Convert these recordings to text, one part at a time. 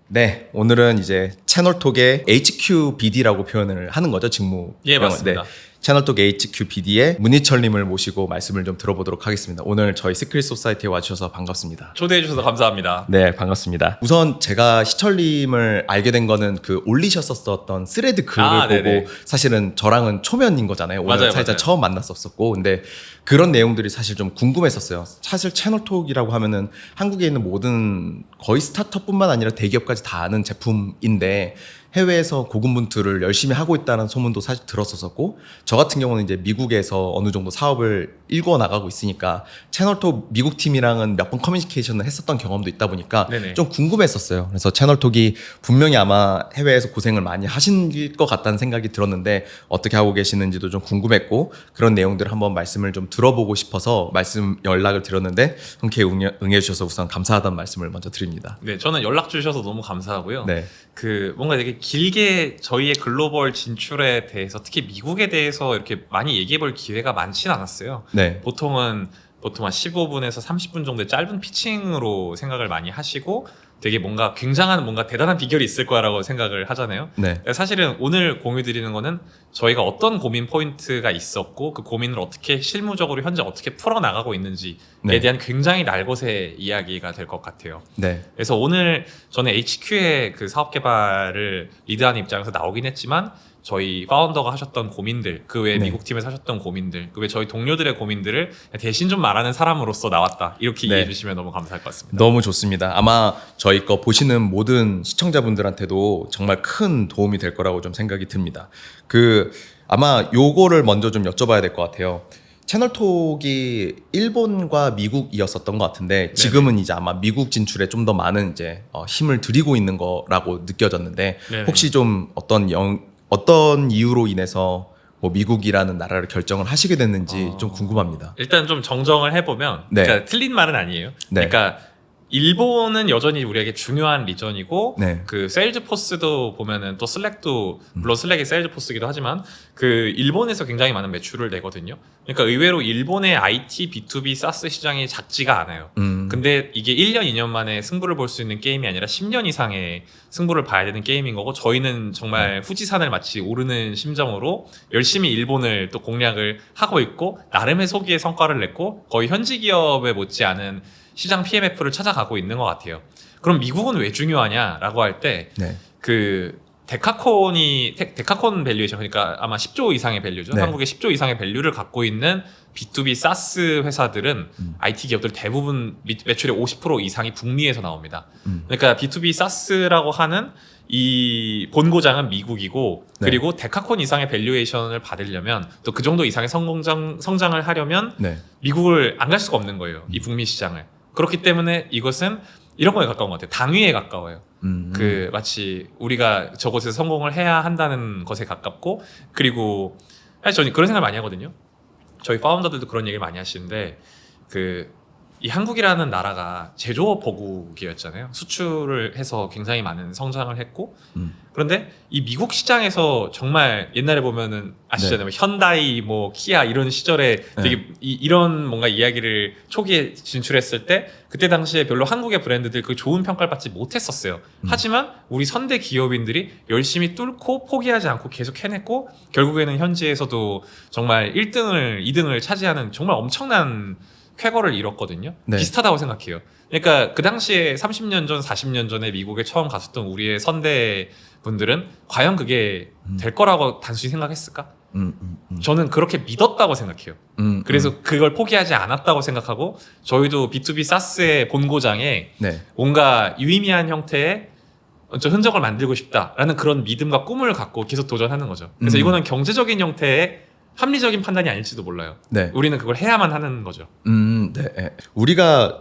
네, 오늘은 이제 채널톡의 HQBD라고 표현을 하는 거죠, 직무. 예, 맞습니다. 네, 채널톡 HQBD의 문희철님을 모시고 말씀을 좀 들어보도록 하겠습니다. 오늘 저희 시크릿 소사이티에 와주셔서 반갑습니다. 초대해 주셔서 감사합니다. 네, 반갑습니다. 우선 제가 희철님을 알게 된 거는 그 올리셨었던 스레드 글을 보고 네네. 사실은 저랑은 초면인 거잖아요. 오늘 맞아요, 살짝 맞아요. 처음 만났었고, 근데 그런 내용들이 사실 좀 궁금했었어요. 사실 채널톡이라고 하면은 한국에 있는 모든 거의 스타트업뿐만 아니라 대기업까지 다 아는 제품인데 해외에서 고군분투를 열심히 하고 있다는 소문도 사실 들었었고, 저 같은 경우는 이제 미국에서 어느 정도 사업을 일궈 나가고 있으니까 채널톡 미국 팀이랑은 몇 번 커뮤니케이션을 했었던 경험도 있다 보니까 네네. 좀 궁금했었어요. 그래서 채널톡이 분명히 아마 해외에서 고생을 많이 하신 것 같다는 생각이 들었는데 어떻게 하고 계시는지도 좀 궁금했고, 그런 내용들을 한번 말씀을 좀 들어보고 싶어서 연락을 드렸는데 흔쾌히 응해주셔서 우선 감사하다는 말씀을 먼저 드립니다. 네, 저는 연락 주셔서 너무 감사하고요. 네. 그 뭔가 되게 길게 저희의 글로벌 진출에 대해서 특히 미국에 대해서 이렇게 많이 얘기해 볼 기회가 많지는 않았어요. 네. 보통 한 15분에서 30분 정도의 짧은 피칭으로 생각을 많이 하시고 되게 뭔가 굉장한 뭔가 대단한 비결이 있을 거라고 생각을 하잖아요. 네. 사실은 오늘 공유 드리는 거는 저희가 어떤 고민 포인트가 있었고 그 고민을 어떻게 실무적으로 현재 어떻게 풀어 나가고 있는지에 네. 대한 굉장히 날것의 이야기가 될 것 같아요. 네. 그래서 오늘 저는 HQ의 그 사업 개발을 리드하는 입장에서 나오긴 했지만 저희 파운더가 하셨던 고민들, 그 외에 네. 미국 팀에서 하셨던 고민들, 그 외에 저희 동료들의 고민들을 대신 좀 말하는 사람으로서 나왔다. 이렇게 네. 이해해 주시면 너무 감사할 것 같습니다. 너무 좋습니다. 아마 저희 거 보시는 모든 시청자분들한테도 정말 큰 도움이 될 거라고 좀 생각이 듭니다. 아마 요거를 먼저 좀 여쭤봐야 될 것 같아요. 채널톡이 일본과 미국이었었던 것 같은데 지금은 이제 아마 미국 진출에 좀 더 많은 이제 힘을 들이고 있는 거라고 느껴졌는데 네네. 혹시 좀 어떤 이유로 인해서 뭐 미국이라는 나라를 결정을 하시게 됐는지 좀 궁금합니다. 일단 좀 정정을 해보면, 네. 그러니까 틀린 말은 아니에요. 네. 그러니까 일본은 여전히 우리에게 중요한 리전이고, 네. 그 세일즈포스도 보면은 또 슬랙도 물론 슬랙이 세일즈포스기도 하지만 그 일본에서 굉장히 많은 매출을 내거든요. 그러니까 의외로 일본의 IT B2B 사스 시장이 작지가 않아요. 근데 이게 1년, 2년 만에 승부를 볼 수 있는 게임이 아니라 10년 이상의 승부를 봐야 되는 게임인 거고, 저희는 정말 후지산을 마치 오르는 심정으로 열심히 일본을 또 공략을 하고 있고 나름의 소기의 성과를 냈고 거의 현지 기업에 못지않은 시장 PMF를 찾아가고 있는 것 같아요. 그럼 미국은 왜 중요하냐라고 할 때 네. 그 데카콘 밸류에이션, 그러니까 아마 10조 이상의 밸류죠. 네. 한국의 10조 이상의 밸류를 갖고 있는 B2B 사스 회사들은 IT 기업들 대부분 매출의 50% 이상이 북미에서 나옵니다. 그러니까 B2B 사스라고 하는 이 본고장은 미국이고, 네. 그리고 데카콘 이상의 밸류에이션을 받으려면 또 그 정도 이상의 성장을 하려면 네. 미국을 안 갈 수가 없는 거예요. 이 북미 시장을. 그렇기 때문에 이것은 이런 거에 가까운 것 같아요. 당위에 가까워요. 그 마치 우리가 저곳에서 성공을 해야 한다는 것에 가깝고, 그리고 사실 저는 그런 생각 많이 하거든요. 저희 파운더들도 그런 얘기를 많이 하시는데, 이 한국이라는 나라가 제조업 보국이었잖아요. 수출을 해서 굉장히 많은 성장을 했고, 그런데 이 미국 시장에서 정말 옛날에 보면은 아시잖아요. 네. 현다이, 뭐 키아 이런 시절에 되게 이런 뭔가 이야기를 초기에 진출했을 때 그때 당시에 별로 한국의 브랜드들 그 좋은 평가를 받지 못했었어요. 하지만 우리 선대 기업인들이 열심히 뚫고 포기하지 않고 계속 해냈고, 결국에는 현지에서도 정말 1등을 2등을 차지하는 정말 엄청난 쾌거를 이뤘거든요. 네. 비슷하다고 생각해요. 그러니까 그 당시에 30년 전, 40년 전에 미국에 처음 갔었던 우리의 선대 분들은 과연 그게 될 거라고 단순히 생각했을까? 저는 그렇게 믿었다고 생각해요. 그래서 그걸 포기하지 않았다고 생각하고, 저희도 B2B 사스의 본고장에 네. 뭔가 유의미한 형태의 흔적을 만들고 싶다라는 그런 믿음과 꿈을 갖고 계속 도전하는 거죠. 그래서 이거는 경제적인 형태의 합리적인 판단이 아닐지도 몰라요. 네. 우리는 그걸 해야만 하는 거죠. 네. 우리가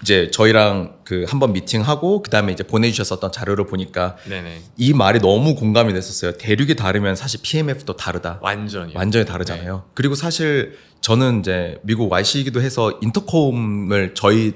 이제 저희랑 한번 미팅하고 그다음에 이제 보내주셨었던 자료를 보니까 네네. 이 말이 너무 공감이 됐었어요. 대륙이 다르면 사실 PMF도 다르다. 완전히 다르잖아요. 그리고 사실 저는 이제 미국 YC이기도 해서 인터콤을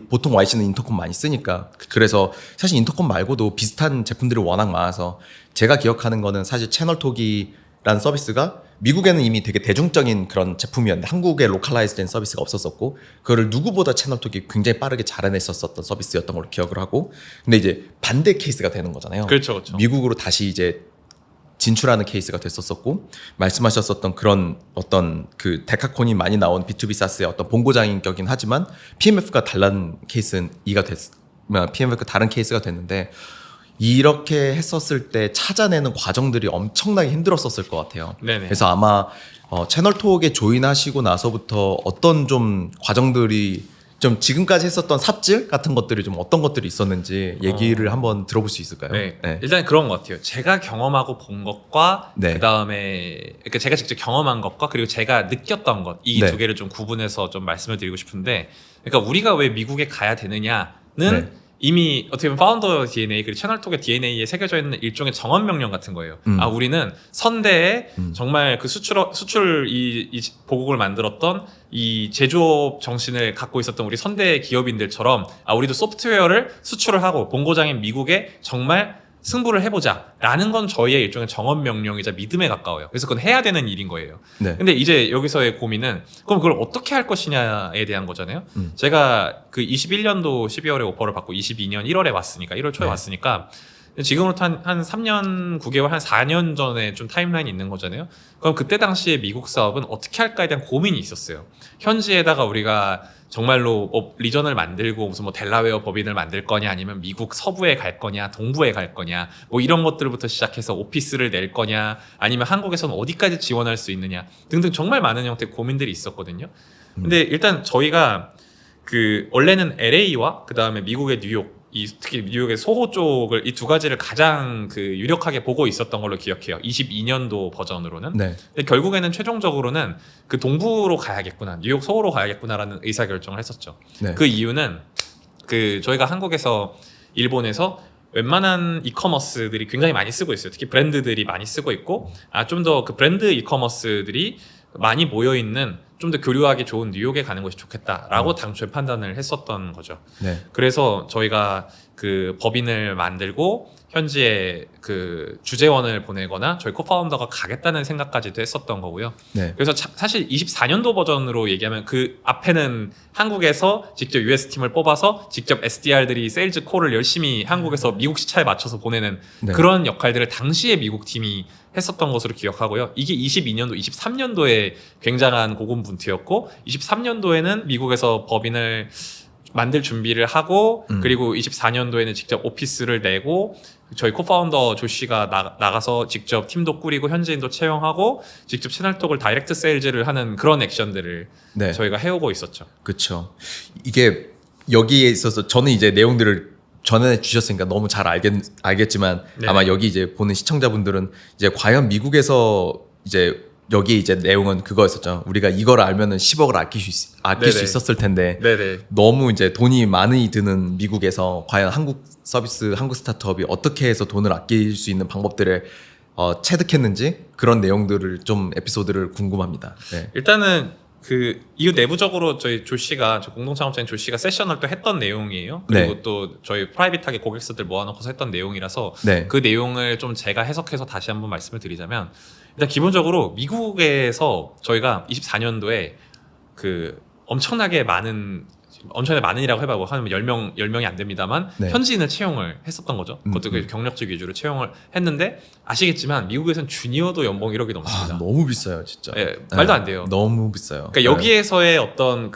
보통 YC는 인터콤 많이 쓰니까, 그래서 사실 인터콤 말고도 비슷한 제품들이 워낙 많아서 제가 기억하는 거는 사실 채널톡이 라는 서비스가 미국에는 이미 되게 대중적인 그런 제품이었는데 한국에 로컬라이즈 된 서비스가 없었었고 그거를 누구보다 채널톡이 굉장히 빠르게 잘해냈었던 서비스였던 걸로 기억을 하고 근데 이제 반대 케이스가 되는 거잖아요. 그렇죠, 그렇죠. 미국으로 다시 이제 진출하는 케이스가 됐었었고 말씀하셨었던 그런 어떤 그 데카콘이 많이 나온 B2B 사스의 어떤 본고장인 격이긴 하지만 PMF가 다른 케이스는 PMF가 다른 케이스가 됐는데 이렇게 했었을 때 찾아내는 과정들이 엄청나게 힘들었었을 것 같아요. 네네. 그래서 아마 채널톡에 조인하시고 나서부터 어떤 좀 과정들이 좀 지금까지 했었던 삽질 같은 것들이 좀 어떤 것들이 있었는지 얘기를 한번 들어볼 수 있을까요? 네. 일단 그런 것 같아요. 제가 경험하고 본 것과 네. 그다음에 그러니까 제가 직접 경험한 것과 그리고 제가 느꼈던 것 이 네. 두 개를 좀 구분해서 좀 말씀을 드리고 싶은데 그러니까 우리가 왜 미국에 가야 되느냐는 네. 이미 어떻게 보면 파운더 DNA 그리고 채널톡의 DNA에 새겨져 있는 일종의 정원 명령 같은 거예요. 아 우리는 선대에 정말 그 수출 이 보국을 만들었던 이 제조업 정신을 갖고 있었던 우리 선대 기업인들처럼 아 우리도 소프트웨어를 수출을 하고 본고장인 미국에 정말 승부를 해보자 라는 건 저희의 일종의 정원 명령이자 믿음에 가까워요. 그래서 그건 해야 되는 일인 거예요. 네. 근데 이제 여기서의 고민은 그럼 그걸 어떻게 할 것이냐에 대한 거잖아요. 제가 그 21년도 12월에 오퍼를 받고 22년 1월에 왔으니까 1월 초에 네. 왔으니까 지금으로부터 한 3년 9개월 한 4년 전에 좀 타임라인이 있는 거잖아요. 그럼 그때 당시에 미국 사업은 어떻게 할까에 대한 고민이 있었어요. 현지에다가 우리가 정말로 리전을 만들고 무슨 뭐 델라웨어 법인을 만들 거냐 아니면 미국 서부에 갈 거냐 동부에 갈 거냐 뭐 이런 것들부터 시작해서 오피스를 낼 거냐 아니면 한국에서는 어디까지 지원할 수 있느냐 등등 정말 많은 형태의 고민들이 있었거든요. 근데 일단 저희가 그 원래는 LA와 그 다음에 미국의 뉴욕 특히 뉴욕의 소호 쪽을 이 두 가지를 가장 그 유력하게 보고 있었던 걸로 기억해요. 22년도 버전으로는. 네. 근데 결국에는 최종적으로는 그 동부로 가야겠구나, 뉴욕 소호로 가야겠구나라는 의사 결정을 했었죠. 네. 그 이유는 그 저희가 한국에서 일본에서 웬만한 이커머스들이 굉장히 많이 쓰고 있어요. 특히 브랜드들이 많이 쓰고 있고, 좀 더 그 브랜드 이커머스들이 많이 모여 있는 좀 더 교류하기 좋은 뉴욕에 가는 것이 좋겠다라고 당초에 판단을 했었던 거죠. 네. 그래서 저희가 그 법인을 만들고 현지에 그 주재원을 보내거나 저희 코파운더가 가겠다는 생각까지도 했었던 거고요. 네. 그래서 사실 24년도 버전으로 얘기하면 그 앞에는 한국에서 직접 US 팀을 뽑아서 직접 SDR들이 세일즈 콜을 열심히 한국에서 미국 시차에 맞춰서 보내는 네. 그런 역할들을 당시에 미국 팀이 했었던 것으로 기억하고요. 이게 22년도, 23년도에 굉장한 고군분투였고 23년도에는 미국에서 법인을 만들 준비를 하고 그리고 24년도에는 직접 오피스를 내고 저희 코파운더 조씨가 나가서 직접 팀도 꾸리고 현지인도 채용하고 직접 채널톡을 다이렉트 세일즈를 하는 그런 액션들을 네. 저희가 해오고 있었죠. 그렇죠. 이게 여기에 있어서 저는 이제 내용들을 전해 주셨으니까 너무 잘 알겠지만 네. 아마 여기 이제 보는 시청자분들은 이제 과연 미국에서 이제 여기 이제 내용은 그거였었죠. 우리가 이걸 알면은 10억을 아낄 수 네네. 있었을 텐데 네네. 너무 이제 돈이 많이 드는 미국에서 과연 한국 서비스, 한국 스타트업이 어떻게 해서 돈을 아낄 수 있는 방법들을 체득했는지 그런 내용들을 좀 에피소드를 궁금합니다. 네. 일단은 그 이후 내부적으로 저희 조씨가 공동 창업자인 조씨가 세션을 또 했던 내용이에요. 그리고 네. 또 저희 프라이빗하게 고객사들 모아놓고서 했던 내용이라서 네. 그 내용을 좀 제가 해석해서 다시 한번 말씀을 드리자면 일단 기본적으로 미국에서 저희가 24년도에 그 엄청나게 많은이라고 해봐 뭐 한 10명이 안 됩니다만 네. 현지인을 채용을 했었던 거죠. 그것도 그 경력직 위주로 채용을 했는데 아시겠지만 미국에서는 주니어도 연봉 1억이 넘습니다. 너무 비싸요, 진짜. 예, 말도 안 돼요. 너무 비싸요. 그러니까 여기에서의 어떤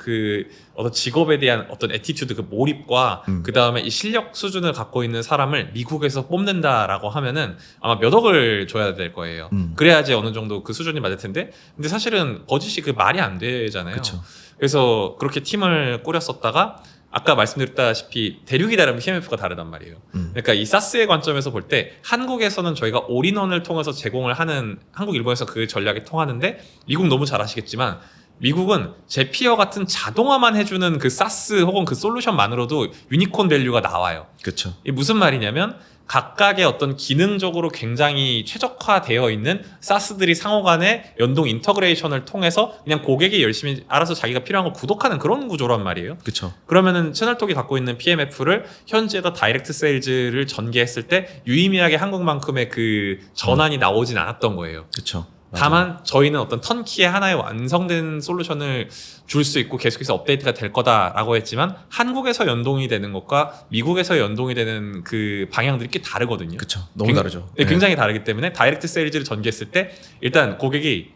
직업에 대한 어떤 애티튜드 그 몰입과 그 다음에 이 실력 수준을 갖고 있는 사람을 미국에서 뽑는다라고 하면은 아마 몇 억을 줘야 될 거예요. 그래야지 어느 정도 그 수준이 맞을 텐데 근데 사실은 버짓이 그 말이 안 되잖아요. 그쵸. 그래서 그렇게 팀을 꾸렸었다가 아까 말씀드렸다시피 대륙이 다르면 PMF가 다르단 말이에요. 그러니까 이 사스의 관점에서 볼 때 한국에서는 저희가 올인원을 통해서 제공을 하는 한국, 일본에서 그 전략이 통하는데 미국 너무 잘 아시겠지만 미국은 제피어 같은 자동화만 해주는 그 사스 혹은 그 솔루션만으로도 유니콘 밸류가 나와요. 그렇죠. 이게 무슨 말이냐면 각각의 어떤 기능적으로 굉장히 최적화되어 있는 사스들이 상호간의 연동 인터그레이션을 통해서 그냥 고객이 열심히 알아서 자기가 필요한 걸 구독하는 그런 구조란 말이에요. 그렇죠. 그러면은 채널톡이 갖고 있는 PMF를 현지에다 다이렉트 세일즈를 전개했을 때 유의미하게 한국만큼의 그 전환이 나오진 않았던 거예요. 그렇죠. 다만 저희는 어떤 턴키의 하나의 완성된 솔루션을 줄 수 있고 계속해서 업데이트가 될 거다라고 했지만 한국에서 연동이 되는 것과 미국에서 연동이 되는 그 방향들이 꽤 다르거든요. 그렇죠. 너무 다르죠. 네, 굉장히 다르기 때문에 다이렉트 세일즈를 전개했을 때 일단 고객이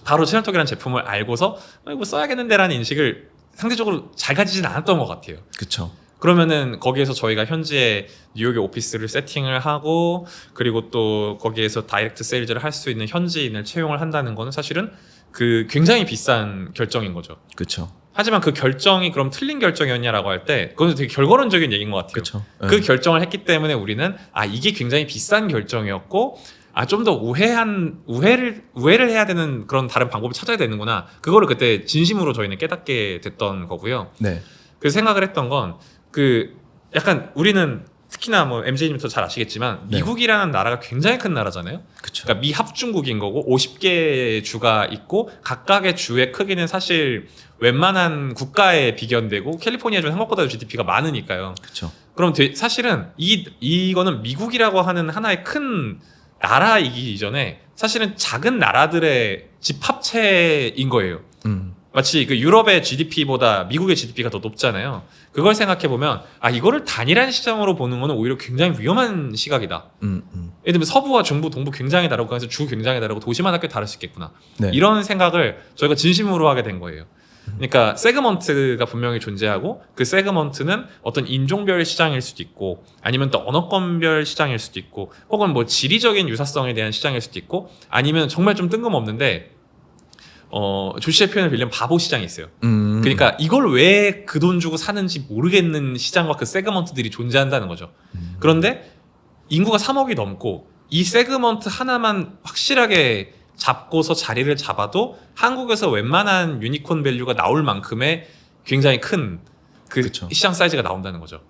바로 채널톡이라는 제품을 알고서 이거 써야겠는데라는 인식을 상대적으로 잘 가지진 않았던 것 같아요. 그렇죠. 그러면은 거기에서 저희가 현지에 뉴욕에 오피스를 세팅을 하고 그리고 또 거기에서 다이렉트 세일즈를 할 수 있는 현지인을 채용을 한다는 거는 사실은 그 굉장히 비싼 결정인 거죠. 그렇죠. 하지만 그 결정이 그럼 틀린 결정이었냐라고 할 때 그건 되게 결과론적인 얘기인 것 같아요. 그렇죠. 그 결정을 했기 때문에 우리는 이게 굉장히 비싼 결정이었고 좀 더 우회를 해야 되는 그런 다른 방법을 찾아야 되는구나. 그거를 그때 진심으로 저희는 깨닫게 됐던 거고요. 네. 그 생각을 했던 건 그 약간 우리는 특히나 뭐 MJ님도 잘 아시겠지만 네. 미국이라는 나라가 굉장히 큰 나라잖아요. 그렇죠. 그러니까 미합중국인 거고 50개 주가 있고 각각의 주의 크기는 사실 웬만한 국가에 비견되고 캘리포니아주는 한국보다 GDP가 많으니까요. 그렇죠. 그럼 사실은 이거는 미국이라고 하는 하나의 큰 나라이기 이전에 사실은 작은 나라들의 집합체인 거예요. 마치 그 유럽의 GDP보다 미국의 GDP가 더 높잖아요. 그걸 생각해 보면 이거를 단일한 시장으로 보는 거는 오히려 굉장히 위험한 시각이다. 예를 들면 서부와 중부, 동부 굉장히 다르고 그래서 주 굉장히 다르고 도시마다 꽤 다를 수 있겠구나. 네. 이런 생각을 저희가 진심으로 하게 된 거예요. 그러니까 세그먼트가 분명히 존재하고 그 세그먼트는 어떤 인종별 시장일 수도 있고 아니면 또 언어권별 시장일 수도 있고 혹은 뭐 지리적인 유사성에 대한 시장일 수도 있고 아니면 정말 좀 뜬금없는데 조씨의 표현을 빌리면 바보 시장이 있어요. 그러니까 이걸 왜 그 돈 주고 사는지 모르겠는 시장과 그 세그먼트들이 존재한다는 거죠. 그런데 인구가 3억이 넘고 이 세그먼트 하나만 확실하게 잡고서 자리를 잡아도 한국에서 웬만한 유니콘 밸류가 나올 만큼의 굉장히 큰 그 그쵸. 시장 사이즈가 나온다는 거죠.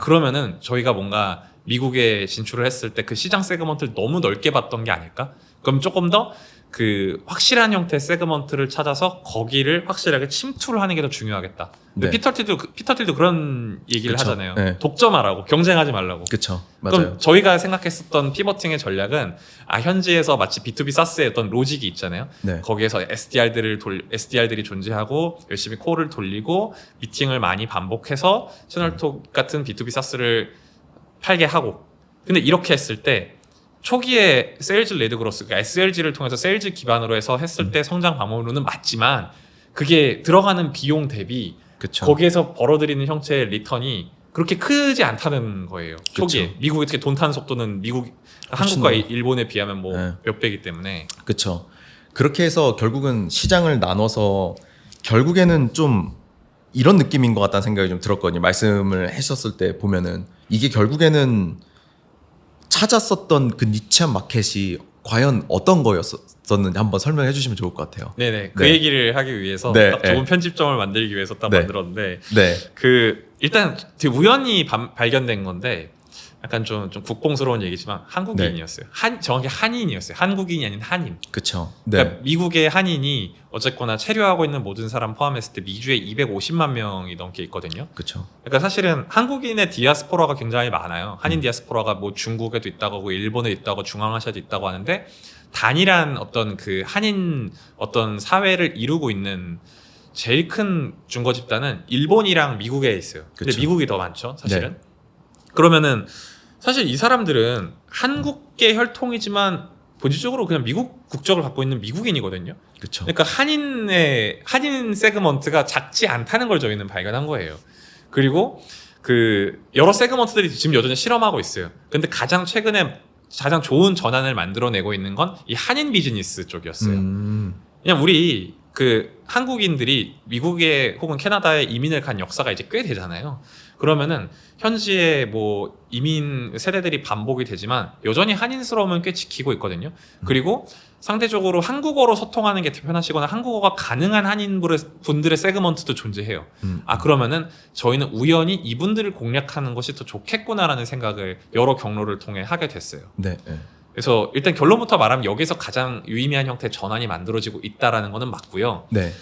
그러면은 저희가 뭔가 미국에 진출을 했을 때 그 시장 세그먼트를 너무 넓게 봤던 게 아닐까? 그럼 조금 더 그 확실한 형태의 세그먼트를 찾아서 거기를 확실하게 침투를 하는 게 더 중요하겠다. 네. 피터틸도 그런 얘기를 그쵸. 하잖아요. 네. 독점하라고, 경쟁하지 말라고. 그렇죠. 맞아요. 그럼 저희가 생각했었던 피버팅의 전략은 현지에서 마치 B2B 사스의 어떤 로직이 있잖아요. 네. 거기에서 SDR들이 존재하고 열심히 콜을 돌리고 미팅을 많이 반복해서 채널톡 같은 B2B 사스를 팔게 하고 근데 이렇게 했을 때 초기에 세일즈 레드 그로스, 그러니까 SLG를 통해서 세일즈 기반으로 해서 했을 때 성장 방법으로는 맞지만 그게 들어가는 비용 대비 그쵸. 거기에서 벌어들이는 형태의 리턴이 그렇게 크지 않다는 거예요. 초기에. 그쵸. 미국이 특히 돈 타는 속도는 한국과 더. 일본에 비하면 뭐 네. 몇 배이기 때문에. 그렇죠. 그렇게 해서 결국은 시장을 나눠서 결국에는 좀 이런 느낌인 것 같다는 생각이 좀 들었거든요. 말씀을 하셨을 때 보면은 이게 결국에는 찾았었던 그 니치한 마켓이 과연 어떤 거였었는지 한번 설명해 주시면 좋을 것 같아요. 네네. 그 네. 얘기를 하기 위해서 네, 딱 좋은 네. 편집점을 만들기 위해서 딱 네. 만들었는데 네. 일단 되게 우연히 발견된 건데 약간 좀 국뽕스러운 얘기지만 한국인이었어요. 정확히 한인이었어요. 한국인이 아닌 한인. 그렇죠. 그러니까 네. 미국의 한인이 어쨌거나 체류하고 있는 모든 사람 포함했을 때 미주에 250만 명이 넘게 있거든요. 그렇죠. 그러니까 사실은 한국인의 디아스포라가 굉장히 많아요. 한인 디아스포라가 뭐 중국에도 있다고 하고 일본에 있다고 중앙아시아도 있다고 하는데 단일한 어떤 그 한인 어떤 사회를 이루고 있는 제일 큰 중거 집단은 일본이랑 미국에 있어요. 근데 그쵸. 미국이 더 많죠, 사실은. 그러면은 사실 이 사람들은 한국계 혈통이지만 본질적으로 그냥 미국 국적을 갖고 있는 미국인이거든요. 그렇죠. 그러니까 한인 세그먼트가 작지 않다는 걸 저희는 발견한 거예요. 그리고 그 여러 세그먼트들이 지금 여전히 실험하고 있어요. 근데 가장 최근에 가장 좋은 전환을 만들어내고 있는 건 이 한인 비즈니스 쪽이었어요. 그냥 우리 그 한국인들이 미국에 혹은 캐나다에 이민을 간 역사가 이제 꽤 되잖아요. 그러면은 현지에 뭐 이민 세대들이 반복이 되지만 여전히 한인스러움은 꽤 지키고 있거든요. 그리고 상대적으로 한국어로 소통하는 게 편하시거나 한국어가 가능한 한인분들의 세그먼트도 존재해요. 그러면은 저희는 우연히 이분들을 공략하는 것이 더 좋겠구나라는 생각을 여러 경로를 통해 하게 됐어요. 네. 네. 그래서 일단 결론부터 말하면 여기서 가장 유의미한 형태의 전환이 만들어지고 있다라는 거는 맞고요. 네.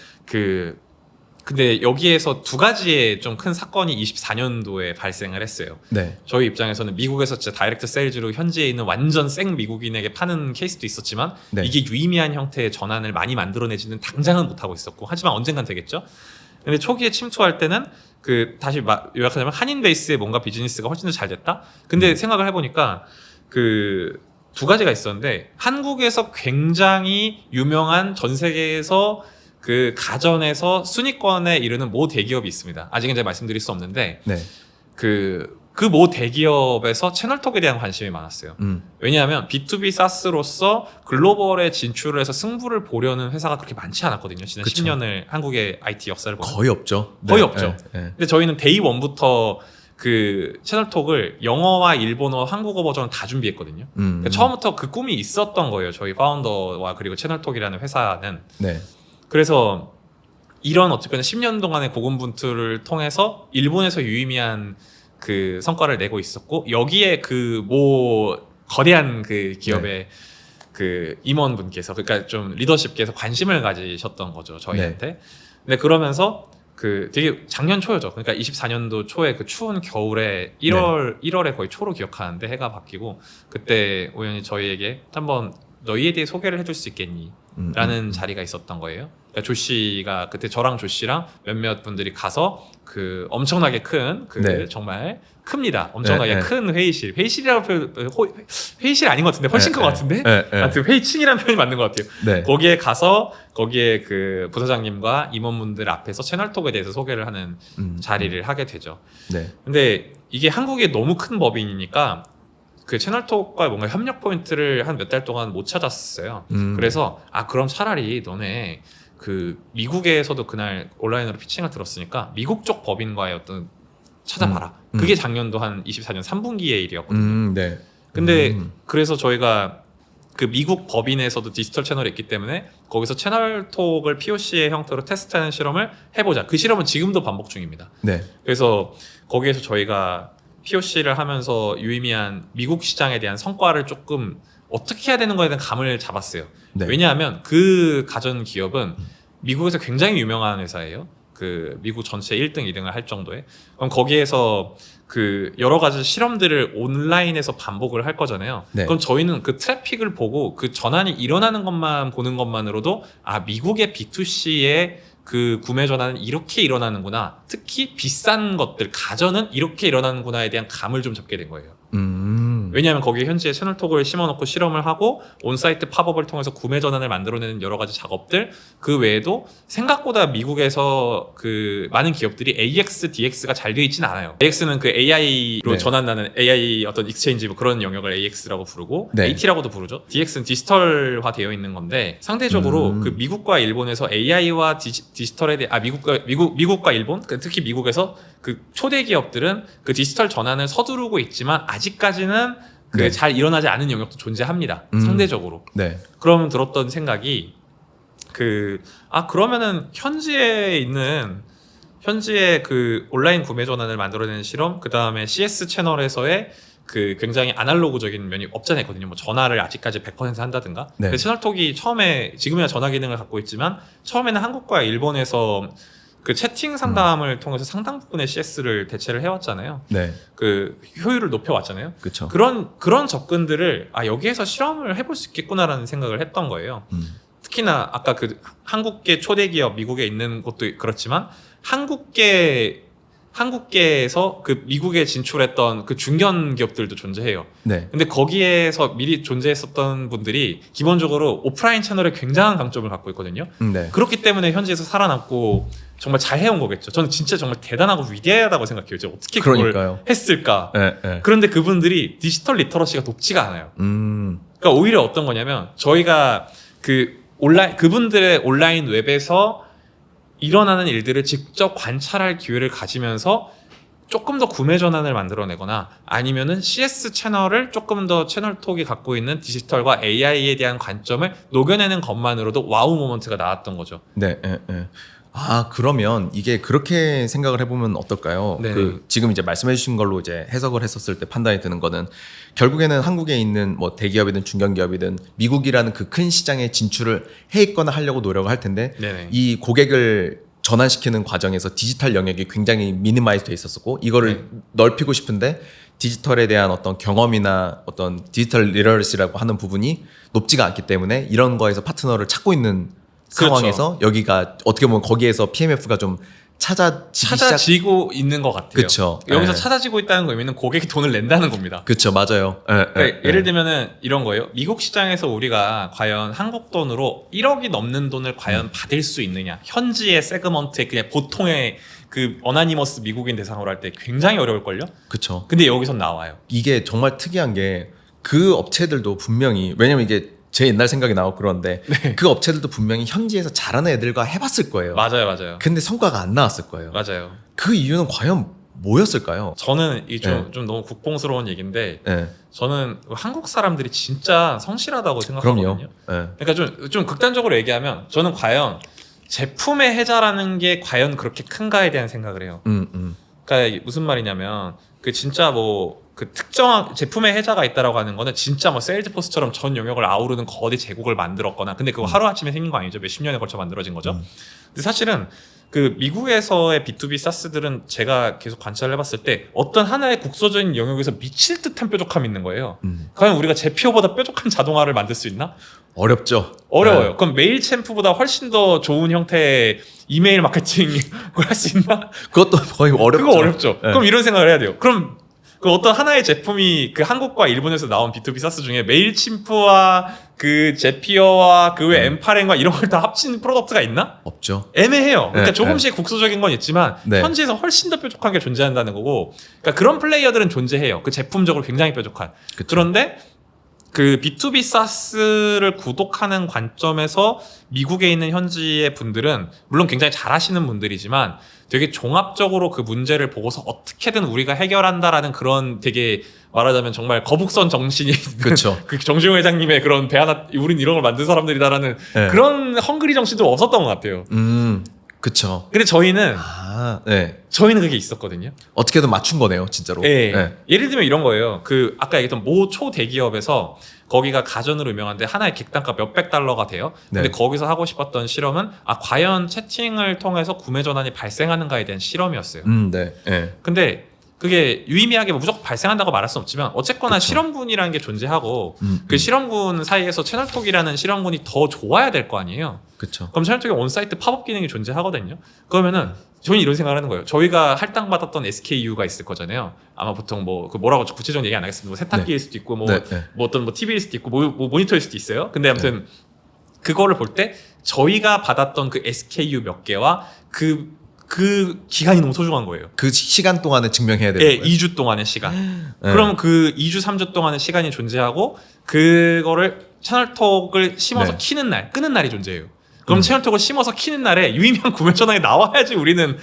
근데 여기에서 두 가지의 좀 큰 사건이 24년도에 발생을 했어요. 네. 저희 입장에서는 미국에서 진짜 다이렉트 세일즈로 현지에 있는 완전 생 미국인에게 파는 케이스도 있었지만 네. 이게 유의미한 형태의 전환을 많이 만들어내지는 당장은 못하고 있었고 하지만 언젠간 되겠죠. 근데 초기에 침투할 때는 그 다시 요약하자면 한인 베이스의 뭔가 비즈니스가 훨씬 더 잘 됐다. 근데 생각을 해보니까 그 두 가지가 있었는데 한국에서 굉장히 유명한 전 세계에서 그 가전에서 순위권에 이르는 모 대기업이 있습니다. 아직은 제가 말씀드릴 수 없는데 네. 그 모 대기업에서 채널톡에 대한 관심이 많았어요. 왜냐하면 B2B 사스로서 글로벌에 진출을 해서 승부를 보려는 회사가 그렇게 많지 않았거든요. 지난 그쵸. 10년을 한국의 IT 역사를 보면 거의 없죠. 거의 네. 없죠. 네. 네. 근데 저희는 데이 원부터 그 채널톡을 영어와 일본어, 한국어 버전을 다 준비했거든요. 그러니까 처음부터 그 꿈이 있었던 거예요. 저희 파운더와 그리고 채널톡이라는 회사는. 네. 그래서 이런 어쨌거나 10년 동안의 고군분투를 통해서 일본에서 유의미한 그 성과를 내고 있었고 여기에 그 뭐 거대한 그 기업의 그 임원분께서 그러니까 좀 리더십께서 관심을 가지셨던 거죠 저희한테. 근데 그러면서 그 되게 작년 초였죠. 그러니까 24년도 초에 그 추운 겨울에 1월에 거의 초로 기억하는데 해가 바뀌고 그때 우연히 저희에게 한번 너희에 대해 소개를 해줄 수 있겠니? 라는 자리가 있었던 거예요. 그러니까 조 씨가 그때 저랑 조 씨랑 몇몇 분들이 가서 그 엄청나게 큰 그 네. 정말 큽니다. 엄청나게 네, 큰 회의실이라고 회의실 아닌 것 같은데 훨씬 큰 것 같은데. 아무튼 회의층이라는 표현이 맞는 것 같아요. 네. 거기에 가서 거기에 그 부사장님과 임원분들 앞에서 채널톡에 대해서 소개를 하는 자리를 하게 되죠. 네. 근데 이게 한국에 너무 큰 법인이니까 그 채널톡과 뭔가 협력 포인트를 한 몇 달 동안 못 찾았어요. 그래서 그럼 차라리 너네 그 미국에서도 그날 온라인으로 피칭을 들었으니까 미국 쪽 법인과의 어떤 찾아봐라. 그게 작년도 한 24년 3분기의 일이었거든요. 네. 근데 그래서 저희가 그 미국 법인에서도 디지털 채널이 있기 때문에 거기서 채널톡을 POC의 형태로 테스트하는 실험을 해보자. 그 실험은 지금도 반복 중입니다. 네. 그래서 거기에서 저희가 POC를 하면서 유의미한 미국 시장에 대한 성과를 조금 어떻게 해야 되는 거에 대한 감을 잡았어요. 네. 왜냐하면 그 가전 기업은 미국에서 굉장히 유명한 회사예요. 그 미국 전체 1등, 2등을 할 정도에. 그럼 거기에서 그 여러 가지 실험들을 온라인에서 반복을 할 거잖아요. 네. 그럼 저희는 그 트래픽을 보고 그 전환이 일어나는 것만 보는 것만으로도 미국의 B2C의 그 구매 전환은 이렇게 일어나는구나. 특히 비싼 것들, 가전은 이렇게 일어나는구나에 대한 감을 좀 잡게 된 거예요. 왜냐하면 거기에 현지에 채널톡을 심어놓고 실험을 하고 온사이트 팝업을 통해서 구매 전환을 만들어내는 여러 가지 작업들 그 외에도 생각보다 미국에서 그 많은 기업들이 AX, DX가 잘 되어 있지는 않아요. AX는 그 AI로 네. 전환하는 AI 어떤 익스체인지 뭐 그런 영역을 AX라고 부르고 네. AT라고도 부르죠. DX는 디지털화 되어 있는 건데 상대적으로 그 미국과 일본에서 AI와 디지털에 대해 미국과 일본 특히 미국에서 그 초대 기업들은 그 디지털 전환을 서두르고 있지만 아직까지는 네. 잘 일어나지 않은 영역도 존재합니다. 상대적으로. 네. 그러면 들었던 생각이 그러면은 현지에 그 온라인 구매 전환을 만들어내는 실험, 그 다음에 CS 채널에서의 그 굉장히 아날로그적인 면이 없잖아요. 뭐 전화를 아직까지 100% 한다든가. 네. 그 채널톡이 지금이야 전화 기능을 갖고 있지만 처음에는 한국과 일본에서 그 채팅 상담을 통해서 상당 부분의 CS를 대체를 해왔잖아요. 네. 그 효율을 높여왔잖아요. 그렇죠. 그런 접근들을 여기에서 실험을 해볼 수 있겠구나라는 생각을 했던 거예요. 특히나 아까 그 한국계 초대 기업 미국에 있는 것도 그렇지만 한국계에서 그 미국에 진출했던 그 중견 기업들도 존재해요. 네. 근데 거기에서 미리 존재했었던 분들이 기본적으로 오프라인 채널에 굉장한 강점을 갖고 있거든요. 네. 그렇기 때문에 현지에서 살아남고 정말 잘 해온 거겠죠. 저는 진짜 정말 대단하고 위대하다고 생각해요. 이제 어떻게 그걸 그러니까요. 했을까? 네. 네. 그런데 그분들이 디지털 리터러시가 높지가 않아요. 그러니까 오히려 어떤 거냐면 저희가 그분들의 온라인 웹에서 일어나는 일들을 직접 관찰할 기회를 가지면서 조금 더 구매 전환을 만들어내거나 아니면은 CS 채널을 조금 더 채널톡이 갖고 있는 디지털과 AI에 대한 관점을 녹여내는 것만으로도 와우 모먼트가 나왔던 거죠. 네. 네. 네. 그러면 이게 그렇게 생각을 해보면 어떨까요? 네. 지금 이제 말씀해주신 걸로 이제 해석을 했었을 때 판단이 드는 거는 결국에는 한국에 있는 뭐 대기업이든 중견기업이든 미국이라는 그 큰 시장에 진출을 해 있거나 하려고 노력을 할 텐데 네네. 이 고객을 전환시키는 과정에서 디지털 영역이 굉장히 미니마이즈 돼 있었고 이거를 넓히고 싶은데 디지털에 대한 어떤 경험이나 어떤 디지털 리터러시라고 하는 부분이 높지가 않기 때문에 이런 거에서 파트너를 찾고 있는 상황에서 여기가 어떻게 보면 거기에서 PMF가 좀 찾아지고 있는 것 같아요. 그쵸. 여기서 네. 찾아지고 있다는 거 의미는 고객이 돈을 낸다는 겁니다. 그렇죠, 맞아요. 그러니까 예를 들면은 이런 거예요. 미국 시장에서 우리가 과연 한국 돈으로 1억이 넘는 돈을 과연 받을 수 있느냐? 현지의 세그먼트의 그냥 보통의 그 어나니머스 미국인 대상으로 할 때 굉장히 어려울걸요? 그렇죠. 근데 여기선 나와요. 이게 정말 특이한 게 그 업체들도 분명히 왜냐면 이게 제 옛날 생각이 나고 그런데 그 업체들도 분명히 현지에서 잘하는 애들과 해봤을 거예요. 맞아요. 근데 성과가 안 나왔을 거예요. 맞아요. 그 이유는 과연 뭐였을까요? 저는 이게 좀 너무 국뽕스러운 얘기인데 네. 저는 한국 사람들이 진짜 성실하다고 생각하거든요. 그럼요. 네. 그러니까 좀 극단적으로 얘기하면 저는 과연 제품의 해자라는 게 과연 그렇게 큰가에 대한 생각을 해요. 그러니까 무슨 말이냐면 그 진짜 뭐 그 특정한 제품의 해자가 있다라고 하는 거는 진짜 뭐 세일즈포스처럼 전 영역을 아우르는 거대 제국을 만들었거나 근데 그거 하루아침에 생긴 거 아니죠. 몇십 년에 걸쳐 만들어진 거죠. 근데 사실은 그 미국에서의 B2B 사스들은 제가 계속 관찰을 해봤을 때 어떤 하나의 국소적인 영역에서 미칠 듯한 뾰족함이 있는 거예요. 과연 우리가 제피어보다 뾰족한 자동화를 만들 수 있나? 어렵죠. 어려워요. 네. 그럼 메일챔프보다 훨씬 더 좋은 형태의 이메일 마케팅을 할 수 있나? 그것도 거의 어렵죠. 그거 어렵죠. 네. 그럼 이런 생각을 해야 돼요. 그럼 그 어떤 하나의 제품이 그 한국과 일본에서 나온 B2B 사스 중에 메일침프와 그 제피어와 그 외 엠파랭과 이런 걸 다 합친 프로덕트가 있나? 없죠. 애매해요. 그러니까 네, 조금씩 국소적인 건 있지만 네. 현지에서 훨씬 더 뾰족한 게 존재한다는 거고 그러니까 그런 플레이어들은 존재해요. 그 제품적으로 굉장히 뾰족한. 그쵸. 그런데 그 B2B 사스를 구독하는 관점에서 미국에 있는 현지의 분들은 물론 굉장히 잘하시는 분들이지만 되게 종합적으로 그 문제를 보고서 어떻게든 우리가 해결한다라는 그런 되게 말하자면 정말 거북선 정신이 있는 그쵸. 그 정주영 회장님의 그런 배 하나 우린 이런 걸 만든 사람들이다라는 네. 그런 헝그리 정신도 없었던 것 같아요. 그쵸. 근데 저희는 네. 그게 있었거든요. 어떻게든 맞춘 거네요, 진짜로. 예. 네. 예를 들면 이런 거예요. 그 아까 얘기했던 모 초대기업에서 거기가 가전으로 유명한데 하나의 객단가 몇백 달러가 돼요. 근데 네. 거기서 하고 싶었던 실험은 과연 채팅을 통해서 구매 전환이 발생하는가에 대한 실험이었어요. 네. 네. 근데 그게 유의미하게 무조건 발생한다고 말할 수는 없지만 어쨌거나 그쵸. 실험군이라는 게 존재하고 그 실험군 사이에서 채널톡이라는 실험군이 더 좋아야 될 거 아니에요. 그쵸. 그럼 채널톡에 온사이트 팝업 기능이 존재하거든요. 그러면은 저는 이런 생각을 하는 거예요. 저희가 할당받았던 SKU가 있을 거잖아요. 아마 보통 뭐 그 뭐라고 구체적인 얘기 안 하겠습니다. 뭐 세탁기일 수도 있고 뭐, 네, 네. 뭐 어떤 뭐 TV일 수도 있고 뭐 모니터일 수도 있어요. 근데 아무튼 그거를 볼 때 저희가 받았던 그 SKU 몇 개와 그 기간이 너무 소중한 거예요. 그 시간 동안에 증명해야 되는 예, 거예요. 2주 동안의 시간. 네. 그럼 그 2주, 3주 동안의 시간이 존재하고 그거를 채널톡을 심어서 네. 키는 날, 끄는 날이 존재해요. 그럼 채널톡을 심어서 키는 날에 유의미한 구매 전환이 나와야지 우리는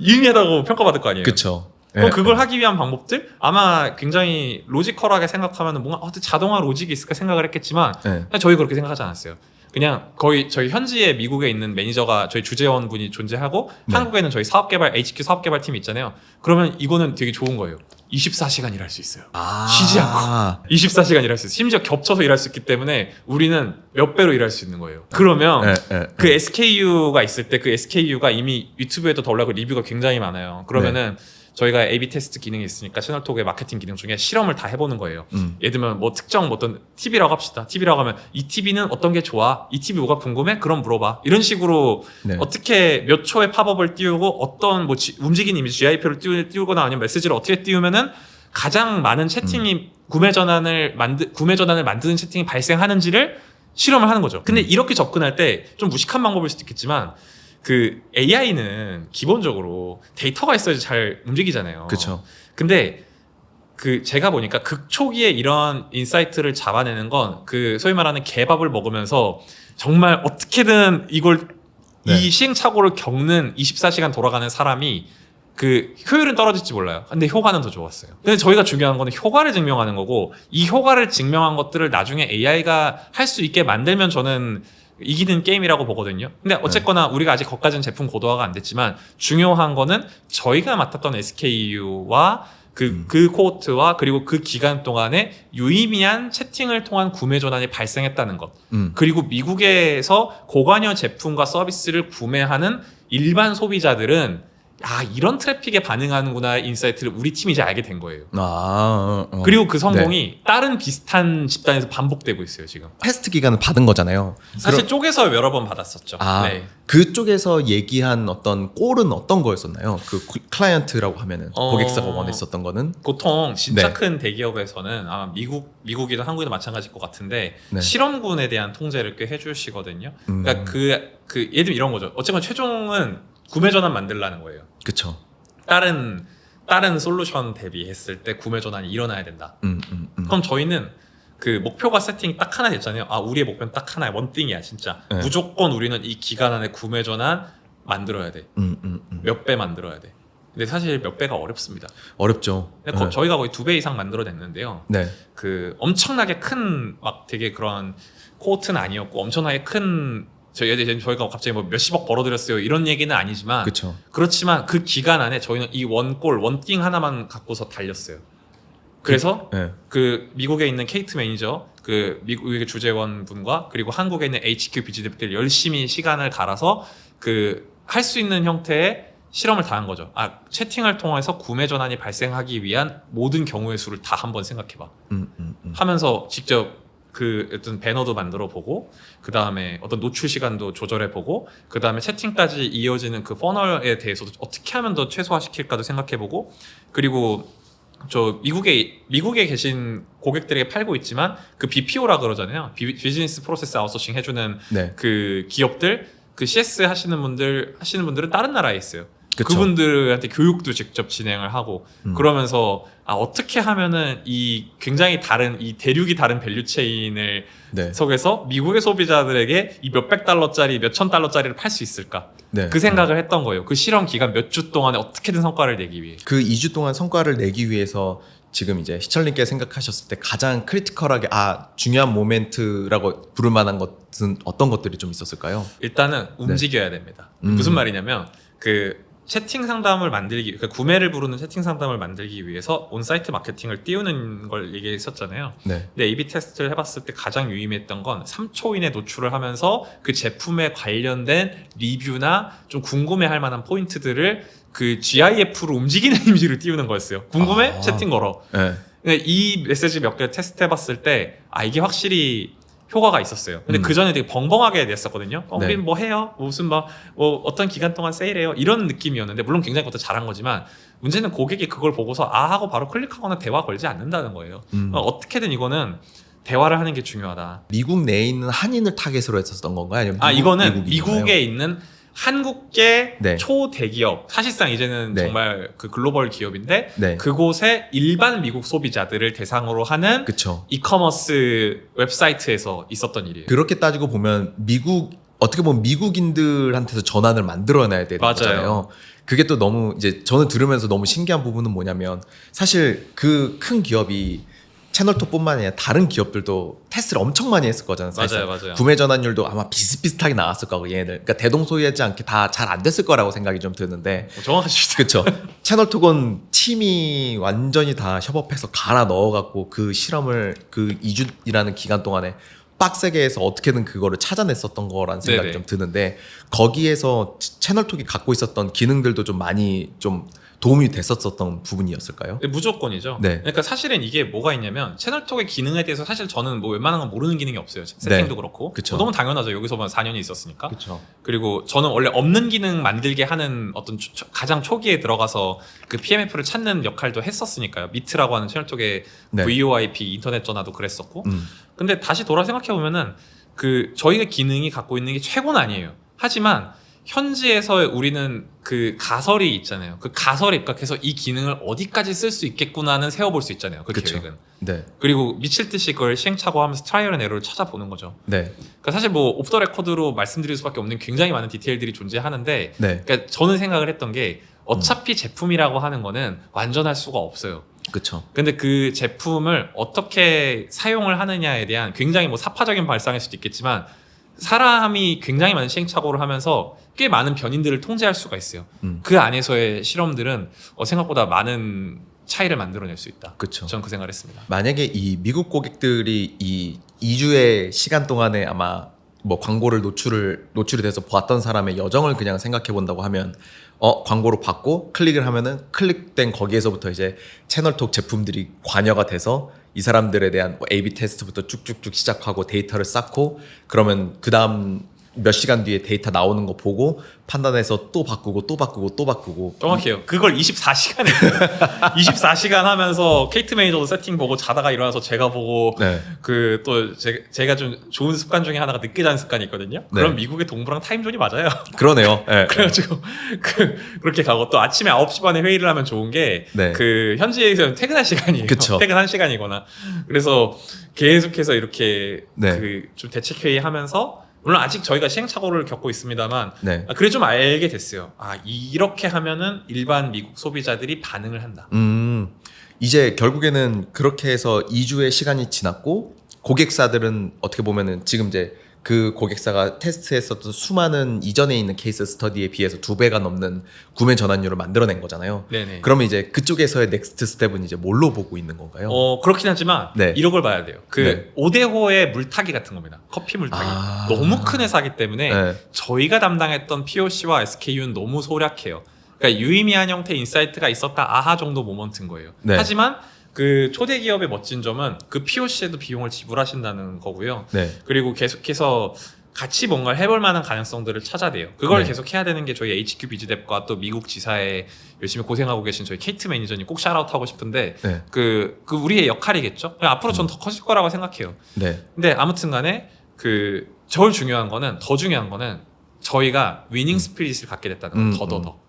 유의미하다고 평가받을 거 아니에요. 그쵸. 그럼 네. 그걸 하기 위한 방법들 아마 굉장히 로지컬하게 생각하면 뭔가 자동화 로직이 있을까 생각을 했겠지만 네. 그냥 저희 그렇게 생각하지 않았어요. 그냥 거의 저희 현지에 미국에 있는 매니저가 저희 주재원분이 존재하고 네. 한국에는 저희 사업개발 HQ 사업개발팀이 있잖아요. 그러면 이거는 되게 좋은 거예요. 24시간 일할 수 있어요. 쉬지 않고 24시간 일할 수 있어요. 심지어 겹쳐서 일할 수 있기 때문에 우리는 몇 배로 일할 수 있는 거예요. 그러면 그 SKU가 있을 때 그 SKU가 이미 유튜브에도 더 올라오고 리뷰가 굉장히 많아요. 그러면은 저희가 A/B 테스트 기능이 있으니까 채널톡의 마케팅 기능 중에 실험을 다 해보는 거예요. 예를 들면 뭐 특정 뭐 어떤 TV라고 합시다. TV라고 하면 이 TV는 어떤 게 좋아? 이 TV 뭐가 궁금해? 그럼 물어봐. 이런 식으로 네. 어떻게 몇 초의 팝업을 띄우고 어떤 뭐 움직이는 이미지 GIF를 띄우거나 아니면 메시지를 어떻게 띄우면은 가장 많은 채팅이 구매 전환을 만드는 채팅이 발생하는지를 실험을 하는 거죠. 근데 이렇게 접근할 때 좀 무식한 방법일 수도 있겠지만 그 AI는 기본적으로 데이터가 있어야지 잘 움직이잖아요. 그쵸. 근데 그 제가 보니까 극초기에 이런 인사이트를 잡아내는 건 그 소위 말하는 개밥을 먹으면서 정말 어떻게든 이걸 네. 이 시행착오를 겪는 24시간 돌아가는 사람이 그 효율은 떨어질지 몰라요. 근데 효과는 더 좋았어요. 근데 저희가 중요한 거는 효과를 증명하는 거고 이 효과를 증명한 것들을 나중에 AI가 할 수 있게 만들면 저는 이기는 게임이라고 보거든요. 근데 어쨌거나 우리가 아직 거기까지는 제품 고도화가 안 됐지만 중요한 거는 저희가 맡았던 SKU와 그 코호트와 그리고 그 기간 동안에 유의미한 채팅을 통한 구매 전환이 발생했다는 것. 그리고 미국에서 고관여 제품과 서비스를 구매하는 일반 소비자들은 이런 트래픽에 반응하는구나 인사이트를 우리 팀이 이제 알게 된 거예요. 그리고 그 성공이 다른 비슷한 집단에서 반복되고 있어요 지금. 테스트 기간을 받은 거잖아요. 사실 쪼개서 여러 번 받았었죠. 네. 그쪽에서 얘기한 어떤 꼴은 어떤 거였었나요? 그 클라이언트라고 하면은 고객사가 원했었던 거는 보통 진짜 네. 큰 대기업에서는 아마 미국이든 한국이든 마찬가지일 것 같은데 네. 실험군에 대한 통제를 꽤 해주시거든요. 그러니까 예를 들면 이런 거죠. 어쨌건 최종은 구매 전환 만들라는 거예요. 그쵸. 다른 솔루션 대비했을 때 구매 전환이 일어나야 된다. 그럼 저희는 그 목표가 세팅이 딱 하나 됐잖아요. 우리의 목표는 딱 하나야. 원띵이야 진짜. 네. 무조건 우리는 이 기간 안에 구매 전환 만들어야 돼. 몇 배 만들어야 돼. 근데 사실 몇 배가 어렵습니다. 어렵죠. 근데 저희가 거의 2배 이상 만들어냈는데요. 네. 그 엄청나게 큰 막 되게 그런 코어트는 아니었고 엄청나게 큰 저희가 갑자기 뭐 몇십억 벌어들였어요 이런 얘기는 아니지만 그쵸. 그렇지만 그 기간 안에 저희는 이 원띵 하나만 갖고서 달렸어요. 그래서 네. 그 미국에 있는 케이트 매니저, 그 미국의 주재원 분과 그리고 한국에 있는 HQ 비즈니스들 열심히 시간을 갈아서 그 할 수 있는 형태의 실험을 다 한 거죠. 채팅을 통해서 구매 전환이 발생하기 위한 모든 경우의 수를 다 한번 생각해봐. 하면서 직접 그 어떤 배너도 만들어 보고 그 다음에 어떤 노출 시간도 조절해 보고 그 다음에 채팅까지 이어지는 그 퍼널에 대해서도 어떻게 하면 더 최소화시킬까도 생각해 보고 그리고 저 미국에 계신 고객들에게 팔고 있지만 그 BPO라 그러잖아요. 비즈니스 프로세스 아웃소싱 해주는 네. 그 기업들 그 CS 하시는 분들은 다른 나라에 있어요. 그쵸. 그분들한테 교육도 직접 진행을 하고 그러면서 어떻게 하면은 이 굉장히 다른 이 대륙이 다른 밸류체인을 네. 속에서 미국의 소비자들에게 이 몇백 달러짜리 몇천 달러짜리를 팔 수 있을까? 네. 그 생각을 했던 거예요. 그 실험 기간 몇 주 동안에 어떻게든 성과를 내기 위해. 그 2주 동안 성과를 내기 위해서 지금 이제 희철님께 생각하셨을 때 가장 크리티컬하게 중요한 모멘트라고 부를 만한 것은 어떤 것들이 좀 있었을까요? 일단은 움직여야 됩니다. 무슨 말이냐면 그 채팅 상담을 그러니까 구매를 부르는 채팅 상담을 만들기 위해서 온사이트 마케팅을 띄우는 걸 얘기했었잖아요. 네. 근데 A/B 테스트를 해봤을 때 가장 유의미했던 건 3초 이내 노출을 하면서 그 제품에 관련된 리뷰나 좀 궁금해할 만한 포인트들을 그 GIF로 움직이는 이미지를 띄우는 거였어요. 궁금해? 채팅 걸어. 네. 근데 이 메시지 몇 개를 테스트해봤을 때 이게 확실히 효과가 있었어요. 근데 그 전에 되게 벙벙하게 냈었거든요. 네. 우린 뭐 해요? 무슨 뭐 어떤 기간 동안 세일해요? 이런 느낌이었는데 물론 굉장히 그것도 잘한 거지만 문제는 고객이 그걸 보고서 하고 바로 클릭하거나 대화 걸지 않는다는 거예요. 어떻게든 이거는 대화를 하는 게 중요하다. 미국 내에 있는 한인을 타겟으로 했었던 건가요? 아니면 이거는 미국인가요? 미국에 있는 한국계 네. 초대기업 사실상 이제는 네. 정말 그 글로벌 기업인데 네. 그곳의 일반 미국 소비자들을 대상으로 하는 그쵸. 이커머스 웹사이트에서 있었던 일이에요. 그렇게 따지고 보면 어떻게 보면 미국인들한테서 전환을 만들어내야 되는 맞아요. 거잖아요. 그게 또 너무 이제 저는 들으면서 너무 신기한 부분은 뭐냐면 사실 그 큰 기업이 채널톡뿐만 아니라 다른 기업들도 테스트를 엄청 많이 했을 거잖아요. 사실. 맞아요. 구매 전환율도 아마 비슷비슷하게 나왔을 거고 얘네들. 그러니까 대동소이하지 않게 다 잘 안 됐을 거라고 생각이 좀 드는데. 정확하시죠. 그렇죠. 채널톡은 팀이 완전히 다 협업해서 갈아 넣어갖고 그 실험을 그 2주이라는 기간 동안에 빡세게 해서 어떻게든 그거를 찾아냈었던 거라는 생각이 네네. 좀 드는데 거기에서 채널톡이 갖고 있었던 기능들도 좀 많이 좀 도움이 됐었던 부분이었을까요? 무조건이죠. 네. 그러니까 사실은 이게 뭐가 있냐면 채널톡의 기능에 대해서 사실 저는 뭐 웬만한 건 모르는 기능이 없어요. 세팅도 네. 그렇고. 그쵸. 너무 당연하죠. 여기서만 4년이 있었으니까. 그렇죠. 그리고 저는 원래 없는 기능 만들게 하는 어떤 가장 초기에 들어가서 그 PMF를 찾는 역할도 했었으니까요. 미트라고 하는 채널톡의 네. VoIP 인터넷 전화도 그랬었고. 음. 근데 다시 돌아 생각해 보면은 그 저희의 기능이 갖고 있는 게 최고는 아니에요. 하지만 현지에서 우리는 그 가설이 있잖아요. 그 가설에 입각해서 이 기능을 어디까지 쓸 수 있겠구나는 세워볼 수 있잖아요. 그 그쵸. 계획은. 네. 그리고 미칠 듯이 그걸 시행착오하면서 트라이얼 앤 에러를 찾아보는 거죠. 네. 그러니까 사실 뭐 오프 더 레코드로 말씀드릴 수밖에 없는 굉장히 많은 디테일들이 존재하는데 네. 그러니까 저는 생각을 했던 게 어차피 제품이라고 하는 거는 완전할 수가 없어요. 그렇죠. 근데 그 제품을 어떻게 사용을 하느냐에 대한 굉장히 뭐 사파적인 발상일 수도 있겠지만 사람이 굉장히 많은 시행착오를 하면서 꽤 많은 변인들을 통제할 수가 있어요. 그 안에서의 실험들은 생각보다 많은 차이를 만들어낼 수 있다. 그쵸. 저는 그 생각을 했습니다. 만약에 이 미국 고객들이 이 2주의 시간 동안에 아마 뭐 광고를 노출이 돼서 보았던 사람의 여정을 그냥 생각해 본다고 하면 광고로 받고 클릭을 하면은 클릭된 거기에서부터 이제 채널톡 제품들이 관여가 돼서 이 사람들에 대한 뭐 A/B 테스트부터 쭉쭉쭉 시작하고 데이터를 쌓고 그러면 그 다음 몇 시간 뒤에 데이터 나오는 거 보고 판단해서 또 바꾸고 또 바꾸고 또 바꾸고. 정확해요. 그걸 24시간 했어요. 24시간 하면서 케이트 매니저도 세팅 보고 자다가 일어나서 제가 보고 네. 그 또 제가 좀 좋은 습관 중에 하나가 늦게 자는 습관이 있거든요. 그럼 네. 미국의 동부랑 타임존이 맞아요. 그러네요. 네. 그래가지고 그렇게 가고 또 아침에 9시 반에 회의를 하면 좋은 게 네. 그 현지에서는 퇴근할 시간이에요. 그쵸. 퇴근 1시간이거나. 그래서 계속해서 이렇게 네. 그 좀 대책 회의하면서 물론 아직 저희가 시행착오를 겪고 있습니다만 네. 그래 좀 알게 됐어요. 이렇게 하면은 일반 미국 소비자들이 반응을 한다. 이제 결국에는 그렇게 해서 2주의 시간이 지났고 고객사들은 어떻게 보면은 지금 이제 그 고객사가 테스트했었던 수많은 이전에 있는 케이스 스터디에 비해서 2배가 넘는 구매 전환율을 만들어낸 거잖아요. 네네. 그러면 이제 그쪽에서의 넥스트 스텝은 이제 뭘로 보고 있는 건가요? 그렇긴 하지만 네. 이런 걸 봐야 돼요. 그 네. 오데호의 물타기 같은 겁니다. 커피 물타기. 너무 큰 회사기 때문에 네. 저희가 담당했던 POC와 SKU는 너무 소략해요. 그러니까 유의미한 형태의 인사이트가 있었다 아하 정도 모먼트인 거예요. 네. 하지만 그 초대 기업의 멋진 점은 그 POC에도 비용을 지불하신다는 거고요. 네. 그리고 계속해서 같이 뭔가를 해볼 만한 가능성들을 찾아내요. 그걸 네. 계속 해야 되는 게 저희 HQ 비즈뎁과 또 미국 지사에 열심히 고생하고 계신 저희 케이트 매니저님 꼭 샤라웃 하고 싶은데 네. 그 우리의 역할이겠죠. 앞으로 전 더 커질 거라고 생각해요. 네. 근데 아무튼간에 더 중요한 거는 저희가 위닝 스피릿을 갖게 됐다는 거. 더더더.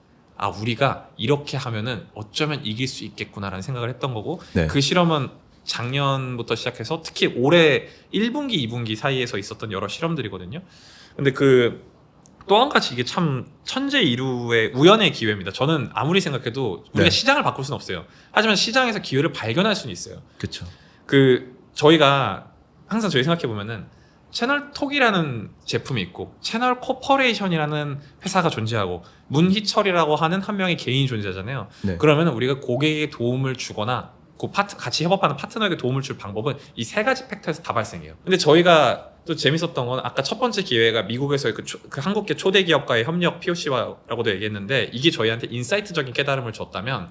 우리가 이렇게 하면은 어쩌면 이길 수 있겠구나라는 생각을 했던 거고 네. 그 실험은 작년부터 시작해서 특히 올해 1분기, 2분기 사이에서 있었던 여러 실험들이거든요. 근데 또 한 가지 이게 참 천재이루의 우연의 기회입니다. 저는 아무리 생각해도 우리가 네. 시장을 바꿀 수는 없어요. 하지만 시장에서 기회를 발견할 수는 있어요. 그렇죠. 저희가 항상 저희 생각해 보면은 채널톡이라는 제품이 있고 채널 코퍼레이션이라는 회사가 존재하고 문희철이라고 하는 한 명의 개인이 존재하잖아요. 네. 그러면 우리가 고객에게 도움을 주거나 같이 협업하는 파트너에게 도움을 줄 방법은 이 세 가지 팩터에서 다 발생해요. 근데 저희가 또 재밌었던 건 아까 첫 번째 기회가 미국에서의 그 한국계 초대 기업과의 협력 POC라고도 얘기했는데 이게 저희한테 인사이트적인 깨달음을 줬다면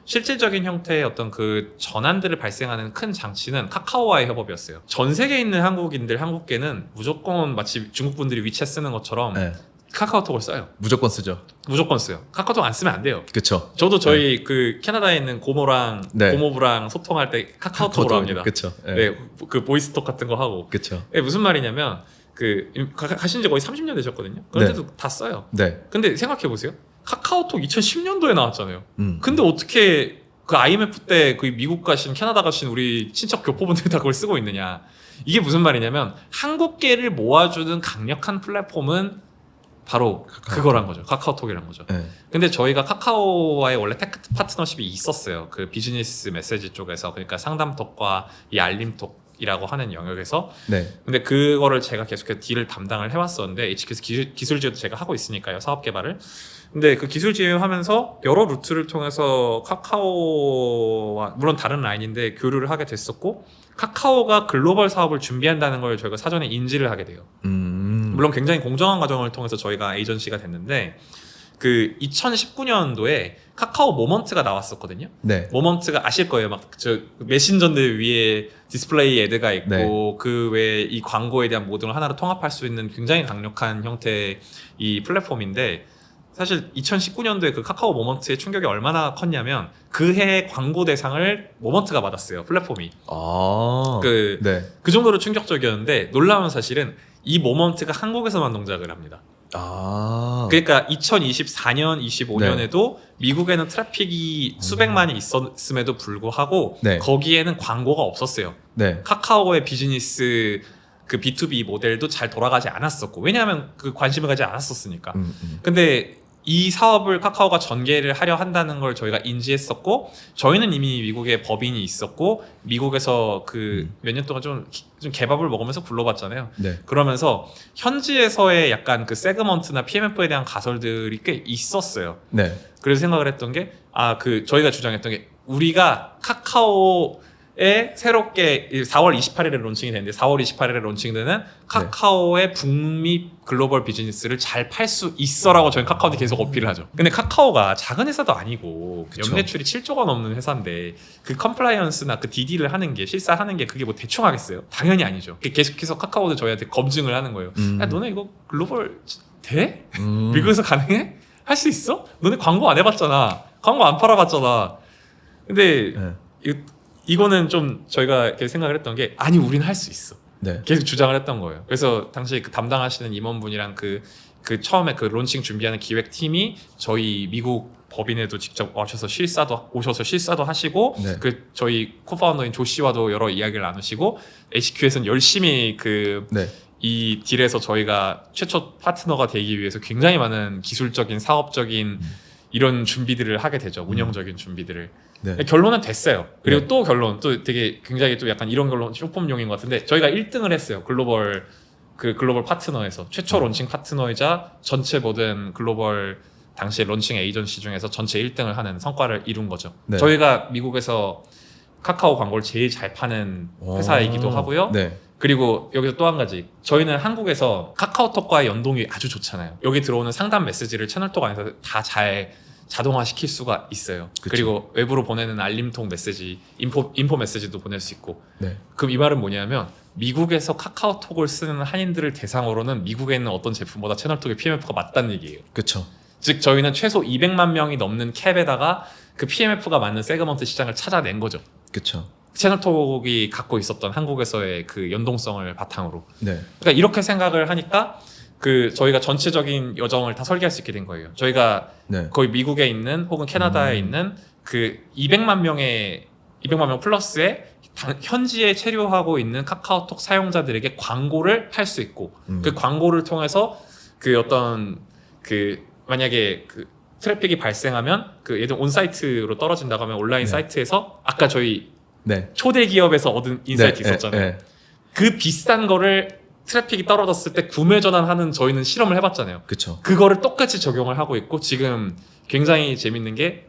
실질적인 형태의 어떤 그 전환들을 발생하는 큰 장치는 카카오와의 협업이었어요. 전 세계에 있는 한국계는 무조건 마치 중국 분들이 위챗 쓰는 것처럼 네. 카카오톡을 써요. 무조건 쓰죠. 무조건 써요. 카카오톡 안 쓰면 안 돼요. 그렇죠. 저도 저희 그 캐나다에 있는 고모부랑 소통할 때 카카오톡으로 합니다. 그렇죠. 네, 그 보이스톡 같은 거 하고. 그렇죠. 네, 무슨 말이냐면 가신 지 거의 30년 되셨거든요. 그런데도 다 써요. 네. 근데 생각해 보세요. 카카오톡 2010년도에 나왔잖아요. 음. 근데 어떻게 그 IMF 때 그 미국 가신 캐나다 가신 우리 친척 교포분들이 다 그걸 쓰고 있느냐. 이게 무슨 말이냐면 한국계를 모아주는 강력한 플랫폼은 바로 그거란 거죠. 카카오톡이란 거죠. 네. 근데 저희가 카카오와의 원래 테크 파트너십이 있었어요. 그 비즈니스 메시지 쪽에서. 그러니까 상담톡과 이 알림톡이라고 하는 영역에서. 네. 근데 그거를 제가 계속해서 딜을 담당을 해왔었는데 HQ에서 기술 지원도 제가 하고 있으니까요. 사업 개발을. 근데 그 기술 지원하면서 여러 루트를 통해서 카카오와 물론 다른 라인인데 교류를 하게 됐었고 카카오가 글로벌 사업을 준비한다는 걸 저희가 사전에 인지를 하게 돼요. 물론 굉장히 공정한 과정을 통해서 저희가 에이전시가 됐는데 그 2019년도에 카카오 모먼트가 나왔었거든요. 네. 모먼트가 아실 거예요. 막 저 메신저들 위에 디스플레이 애드가 있고 네. 그 외에 이 광고에 대한 모든 걸 하나로 통합할 수 있는 굉장히 강력한 형태의 이 플랫폼인데 사실 2019년도에 그 카카오 모먼트의 충격이 얼마나 컸냐면 그 해의 광고 대상을 모먼트가 받았어요. 플랫폼이. 네. 그 정도로 충격적이었는데 놀라운 사실은 이 모먼트가 한국에서만 동작을 합니다. 그러니까 2024년, 25년에도 미국에는 트래픽이 수백만이 있었음에도 불구하고 네. 거기에는 광고가 없었어요. 네. 카카오의 비즈니스 그 B2B 모델도 잘 돌아가지 않았었고 왜냐하면 그 관심을 가지 않았었으니까. 근데 이 사업을 카카오가 전개를 하려 한다는 걸 저희가 인지했었고 저희는 이미 미국에 법인이 있었고 미국에서 그 몇 년 동안 좀 개밥을 먹으면서 굴러봤잖아요. 네. 그러면서 현지에서의 약간 그 세그먼트나 PMF에 대한 가설들이 꽤 있었어요. 네. 그래서 생각을 했던 게 저희가 주장했던 게 우리가 카카오 새롭게 4월 28일에 론칭이 되는데 4월 28일에 론칭되는 카카오의 북미 글로벌 비즈니스를 잘 팔 수 있어라고 저희 카카오한테 계속 어필을 하죠. 근데 카카오가 작은 회사도 아니고 그쵸. 연매출이 7조가 넘는 회사인데 그 컴플라이언스나 그 DD를 하는 게 실사하는 게 그게 뭐 대충 하겠어요? 당연히 아니죠. 계속해서 카카오도 저희한테 검증을 하는 거예요. 야 너네 이거 글로벌 돼? 미국에서 가능해? 할 수 있어? 너네 광고 안 해봤잖아. 광고 안 팔아봤잖아. 근데 이거는 좀 저희가 이렇게 생각을 했던 게 아니 우린 할 수 있어. 네. 계속 주장을 했던 거예요. 그래서 당시 그 담당하시는 임원분이랑 그 처음에 그 론칭 준비하는 기획팀이 저희 미국 법인에도 직접 오셔서 실사도 하시고 네. 그 저희 코파운더인 조 씨와도 여러 이야기를 나누시고 HQ에서는 열심히 네. 이 딜에서 저희가 최초 파트너가 되기 위해서 굉장히 많은 기술적인 사업적인 이런 준비들을 하게 되죠. 운영적인 준비들을. 네. 결론은 됐어요. 그리고 네. 또 결론 또 되게 굉장히 또 약간 이런 결론 쇼폼용인 것 같은데 저희가 1등을 했어요. 글로벌 파트너에서 최초 론칭 파트너이자 전체 모든 글로벌 당시 론칭 에이전시 중에서 전체 1등을 하는 성과를 이룬 거죠. 네. 저희가 미국에서 카카오 광고를 제일 잘 파는 회사이기도 하고요. 네. 그리고 여기서 또 한 가지 저희는 한국에서 카카오톡과의 연동이 아주 좋잖아요. 여기 들어오는 상담 메시지를 채널톡 안에서 다 잘 자동화시킬 수가 있어요. 그쵸. 그리고 외부로 보내는 알림통 메시지, 인포 메시지도 보낼 수 있고. 네. 그럼 이 말은 뭐냐면 미국에서 카카오톡을 쓰는 한인들을 대상으로는 미국에 있는 어떤 제품보다 채널톡의 PMF가 맞다는 얘기예요. 그렇죠. 즉 저희는 최소 200만 명이 넘는 캡에다가 그 PMF가 맞는 세그먼트 시장을 찾아낸 거죠. 그렇죠. 채널톡이 갖고 있었던 한국에서의 그 연동성을 바탕으로. 네. 그러니까 이렇게 생각을 하니까 그 저희가 전체적인 여정을 다 설계할 수 있게 된 거예요. 저희가 네. 거의 미국에 있는 혹은 캐나다에 있는 그 200만 명 플러스의 현지에 체류하고 있는 카카오톡 사용자들에게 광고를 팔 수 있고 그 광고를 통해서 그 어떤 그 만약에 그 트래픽이 발생하면 그 예를 들어 온사이트로 떨어진다고 하면 온라인 네. 사이트에서 아까 저희 네. 초대 기업에서 얻은 인사이트 네. 있었잖아요. 네. 그 비싼 거를 트래픽이 떨어졌을 때 구매 전환하는 저희는 실험을 해봤잖아요. 그렇죠. 그거를 똑같이 적용을 하고 있고 지금 굉장히 재밌는 게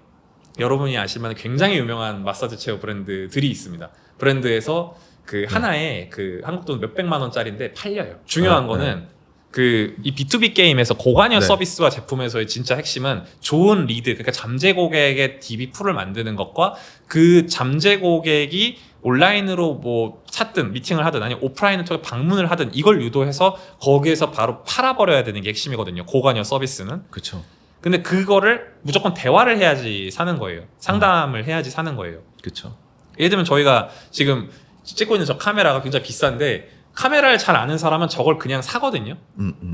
여러분이 아실 만한 굉장히 유명한 마사지 체어 브랜드들이 있습니다. 브랜드에서 그 하나에 그 한국 돈 몇백만 원짜리인데 팔려요. 중요한 거는 그 이 B2B 게임에서 고관여 네. 서비스와 제품에서의 진짜 핵심은 좋은 리드, 그러니까 잠재 고객의 DB 풀을 만드는 것과 그 잠재 고객이 온라인으로 뭐 찾든 미팅을 하든 아니면 오프라인을 통해 방문을 하든 이걸 유도해서 거기에서 바로 팔아버려야 되는 게 핵심이거든요. 고관여 서비스는. 그렇죠. 근데 그거를 무조건 대화를 해야지 사는 거예요. 상담을 해야지 사는 거예요. 그렇죠. 예를 들면 저희가 지금 찍고 있는 저 카메라가 굉장히 비싼데 카메라를 잘 아는 사람은 저걸 그냥 사거든요.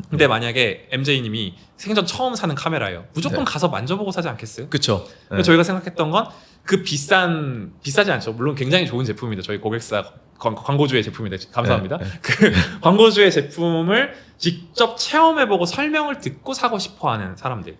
근데 만약에 MJ님이 생전 처음 사는 카메라예요. 무조건 네. 가서 만져보고 사지 않겠어요? 그렇죠. 그래서 저희가 생각했던 건 그 비싸지 않죠. 물론 굉장히 좋은 제품입니다. 저희 고객사 광고주의 제품인데 감사합니다. 네. 그 광고주의 제품을 직접 체험해보고 설명을 듣고 사고 싶어하는 사람들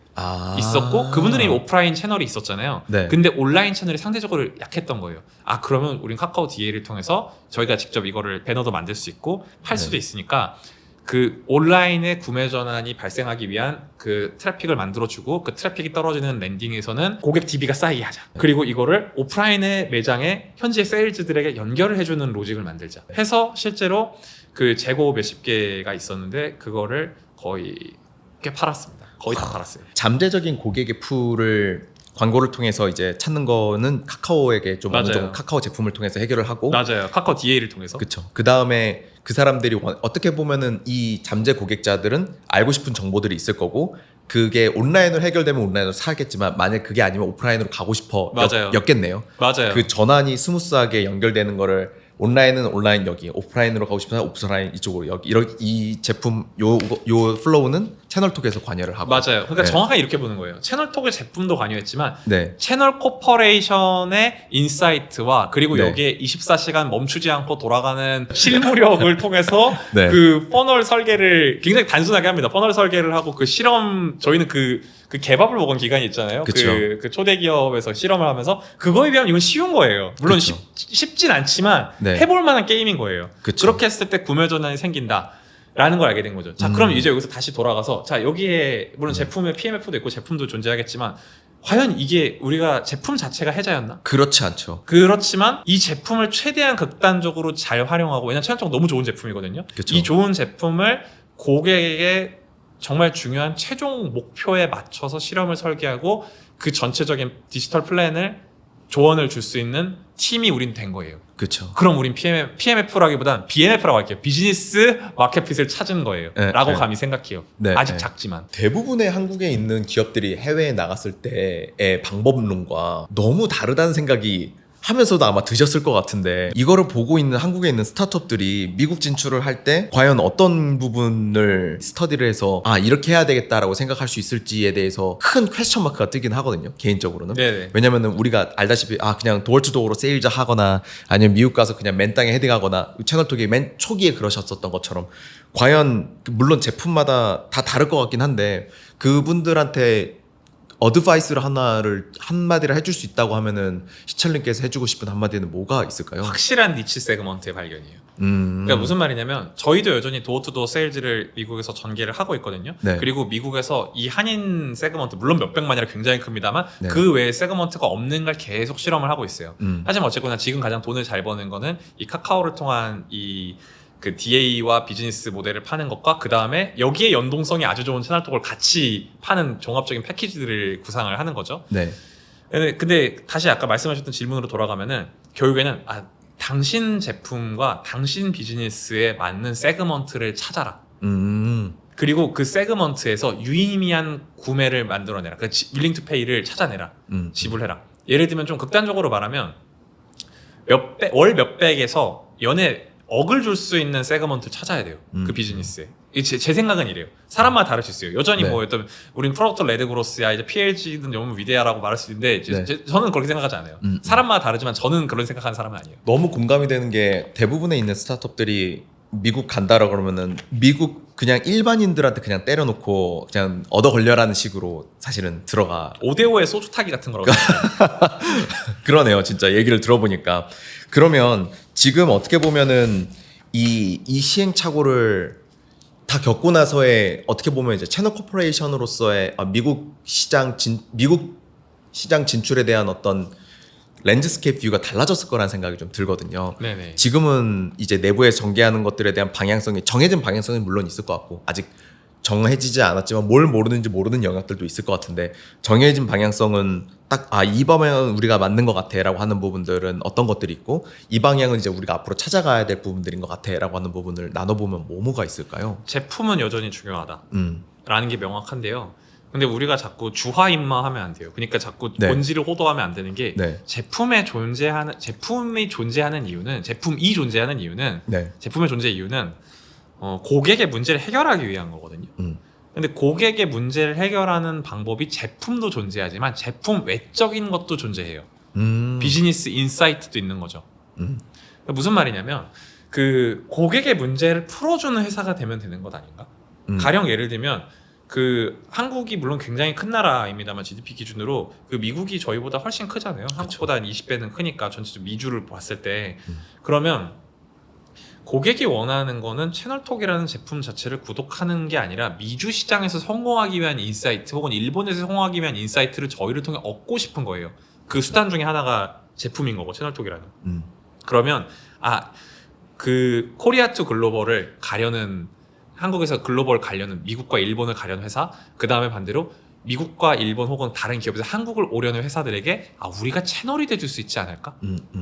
있었고 그분들이 오프라인 채널이 있었잖아요. 네. 근데 온라인 채널이 상대적으로 약했던 거예요. 아 그러면 우린 카카오 DA를 통해서 저희가 직접 이거를 배너도 만들 수 있고 팔 수도 있으니까 그 온라인의 구매 전환이 발생하기 위한 그 트래픽을 만들어주고 그 트래픽이 떨어지는 랜딩에서는 고객 DB가 쌓이게 하자. 그리고 이거를 오프라인의 매장에 현지의 세일즈들에게 연결을 해주는 로직을 만들자. 해서 실제로 그 재고 몇십 개가 있었는데 그거를 거의 꽤 팔았습니다. 거의 다 팔았어요. 잠재적인 고객의 풀을 광고를 통해서 이제 찾는 거는 카카오에게 좀 어느 맞아요. 정도 카카오 제품을 통해서 해결을 하고 맞아요. 카카오 DA를 통해서. 그렇죠. 그 다음에 그 사람들이 어떻게 보면은 이 잠재 고객자들은 알고 싶은 정보들이 있을 거고 그게 온라인으로 해결되면 온라인으로 사겠지만 만약 그게 아니면 오프라인으로 가고 싶어 맞아요. 였겠네요. 맞아요. 그 전환이 스무스하게 연결되는 거를 온라인은 온라인 여기, 오프라인으로 가고 싶으면 오프라인 이쪽으로 여기 이 제품 요 플로우는 채널톡에서 관여를 하고 맞아요. 그러니까 네. 정확하게 이렇게 보는 거예요. 채널톡의 제품도 관여했지만 네. 채널 코퍼레이션의 인사이트와 그리고 네. 여기에 24시간 멈추지 않고 돌아가는 실무력을 통해서 네. 그 퍼널 설계를 굉장히 단순하게 합니다. 퍼널 설계를 하고 그 실험 저희는 그 개밥을 먹은 기간이 있잖아요. 그쵸. 그 초대 기업에서 실험을 하면서 그거에 비하면 이건 쉬운 거예요. 물론 그쵸. 쉽진 않지만 네. 해볼 만한 게임인 거예요. 그쵸. 그렇게 했을 때 구매 전환이 생긴다. 라는 걸 알게 된 거죠. 자, 그럼 이제 여기서 다시 돌아가서 자, 여기에 물론 제품의 PMF도 있고 제품도 존재하겠지만 과연 이게 우리가 제품 자체가 해자였나? 그렇지 않죠. 그렇지만 이 제품을 최대한 극단적으로 잘 활용하고, 왜냐면 최단적 너무 좋은 제품이거든요. 그쵸. 이 좋은 제품을 고객에게 정말 중요한 최종 목표에 맞춰서 실험을 설계하고 그 전체적인 디지털 플랜을 조언을 줄 수 있는 팀이 우린 된 거예요. 그렇죠. 그럼 우린 PMF라기보단 BMF라고 할게요. 비즈니스 마켓핏을 찾은 거예요. 네, 라고 네. 감히 생각해요. 네, 아직 네. 작지만. 대부분의 한국에 있는 기업들이 해외에 나갔을 때의 방법론과 너무 다르다는 생각이 하면서도 아마 드셨을 것 같은데, 이거를 보고 있는 한국에 있는 스타트업들이 미국 진출을 할 때 과연 어떤 부분을 스터디를 해서 이렇게 해야 되겠다라고 생각할 수 있을지에 대해서 큰 퀘스천 마크가 뜨긴 하거든요, 개인적으로는. 네네. 왜냐면은 우리가 알다시피 그냥 도어투도어로 세일즈 하거나 아니면 미국 가서 그냥 맨 땅에 헤딩하거나 채널톡이 맨 초기에 그러셨었던 것처럼, 과연 물론 제품마다 다 다를 것 같긴 한데 그분들한테 어드바이스를 한마디를 해줄 수 있다고 하면은 희철님께서 해주고 싶은 한마디는 뭐가 있을까요? 확실한 니치 세그먼트의 발견이에요. 그러니까 무슨 말이냐면, 저희도 여전히 도어투도어 세일즈를 미국에서 전개를 하고 있거든요. 네. 그리고 미국에서 이 한인 세그먼트, 물론 몇백만이라 굉장히 큽니다만 네. 그 외에 세그먼트가 없는 걸 계속 실험을 하고 있어요. 음. 하지만 어쨌거나 지금 가장 돈을 잘 버는 거는 이 카카오를 통한 그 DA와 비즈니스 모델을 파는 것과, 그 다음에 여기에 연동성이 아주 좋은 채널톡을 같이 파는 종합적인 패키지들을 구상을 하는 거죠. 네. 근데 다시 아까 말씀하셨던 질문으로 돌아가면은, 결국에는 당신 제품과 당신 비즈니스에 맞는 세그먼트를 찾아라. 그리고 그 세그먼트에서 유의미한 구매를 만들어내라. 그 윌링 투 페이를 찾아내라. 지불해라. 예를 들면 좀 극단적으로 말하면, 월 몇백에서 연에 억을 줄 수 있는 세그먼트를 찾아야 돼요. 그 비즈니스에. 제 생각은 이래요. 사람마다 다를 수 있어요. 여전히 네. 뭐 어떤 우린 프로덕트 레드 그로스야, 이제 PLG는 너무 위대하라고 말할 수 있는데 네. 저는 그렇게 생각하지 않아요. 사람마다 다르지만 저는 그런 생각하는 사람은 아니에요. 너무 공감이 되는 게, 대부분에 있는 스타트업들이 미국 간다라 그러면은 미국 그냥 일반인들한테 그냥 때려놓고 그냥 얻어 걸려라는 식으로 사실은 들어가. 5대5의 소주 타기 같은 거라고 생각해요. 그러네요, 진짜 얘기를 들어보니까. 그러면 지금 어떻게 보면은 이 시행착오를 다 겪고 나서의, 어떻게 보면 이제 채널 코퍼레이션으로서의 미국 시장 진출에 대한 어떤 랜드스케이프 뷰가 달라졌을 거라는 생각이 좀 들거든요. 네네. 지금은 이제 내부에 전개하는 것들에 대한 정해진 방향성이 물론 있을 것 같고, 아직 정해지지 않았지만 뭘 모르는지 모르는 영역들도 있을 것 같은데, 정해진 방향성은 딱 이 방향은 우리가 맞는 것 같아라고 하는 부분들은 어떤 것들이 있고, 이 방향은 이제 우리가 앞으로 찾아가야 될 부분들인 것 같아라고 하는 부분을 나눠보면 뭐가 있을까요? 제품은 여전히 중요하다 음. 라는 게 명확한데요. 근데 우리가 자꾸 주화입마하면 안 돼요. 그러니까 자꾸 네. 본질을 호도하면 안 되는 게, 네. 제품이 존재하는 이유는 네. 제품의 존재 이유는 고객의 문제를 해결하기 위한 거거든요. 근데 고객의 문제를 해결하는 방법이 제품도 존재하지만 제품 외적인 것도 존재해요. 비즈니스 인사이트도 있는 거죠. 그러니까 무슨 말이냐면, 그 고객의 문제를 풀어주는 회사가 되면 되는 것 아닌가? 가령 예를 들면, 그 한국이 물론 굉장히 큰 나라입니다만 GDP 기준으로 그 미국이 저희보다 훨씬 크잖아요. 한국보다 한 20배는 크니까, 전체적 미주를 봤을 때. 그러면 고객이 원하는 거는 채널톡이라는 제품 자체를 구독하는 게 아니라 미주 시장에서 성공하기 위한 인사이트, 혹은 일본에서 성공하기 위한 인사이트를 저희를 통해 얻고 싶은 거예요. 그 수단 중에 하나가 제품인 거고, 채널톡이라는. 그러면 그 코리아 투 글로벌을 가려는, 한국에서 글로벌 가려는, 미국과 일본을 가려는 회사, 그 다음에 반대로 미국과 일본 혹은 다른 기업에서 한국을 오려는 회사들에게 우리가 채널이 돼줄 수 있지 않을까?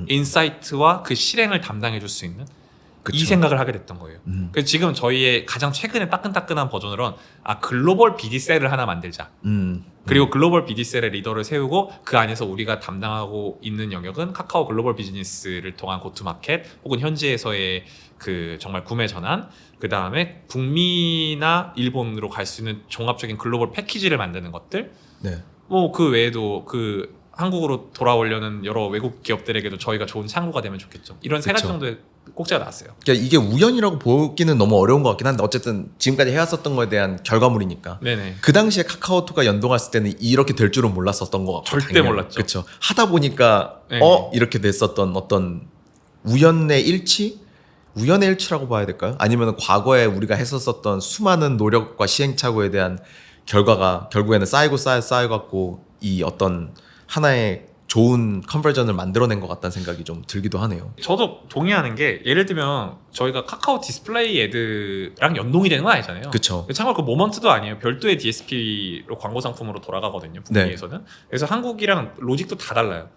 인사이트와 그 실행을 담당해 줄 수 있는, 이 생각을 하게 됐던 거예요. 그래서 지금 저희의 가장 최근에 따끈따끈한 버전으로는 글로벌 BD셀을 하나 만들자. 그리고 글로벌 BD셀의 리더를 세우고, 그 안에서 우리가 담당하고 있는 영역은 카카오 글로벌 비즈니스를 통한 고투마켓, 혹은 현지에서의 그 정말 구매 전환, 그 다음에 북미나 일본으로 갈 수 있는 종합적인 글로벌 패키지를 만드는 것들. 네. 뭐 그 외에도 그 한국으로 돌아오려는 여러 외국 기업들에게도 저희가 좋은 창구가 되면 좋겠죠. 이런 세 가지 그쵸. 정도의 꼭지가 나왔어요. 그러니까 이게 우연이라고 보기는 너무 어려운 것 같긴 한데, 어쨌든 지금까지 해왔었던 거에 대한 결과물이니까. 네네. 그 당시에 카카오톡과 연동했을 때는 이렇게 될 줄은 몰랐었던 것 같고, 절대 몰랐죠. 그렇죠. 하다 보니까 네. 이렇게 됐었던 어떤 우연의 일치라고 봐야 될까요? 아니면 과거에 우리가 했었었던 수많은 노력과 시행착오에 대한 결과가 결국에는 쌓이고 쌓여갖고 이 어떤 하나의 좋은 컨버전을 만들어낸 것 같다는 생각이 좀 들기도 하네요. 저도 동의하는 게 예를 들면 저희가 카카오 디스플레이 애드랑 연동이 되는 건 아니잖아요. 그쵸. 참고로 그 모먼트도 아니에요. 별도의 DSP로 광고 상품으로 돌아가거든요. 북미에서는. 그래서 한국이랑 로직도 다 달라요.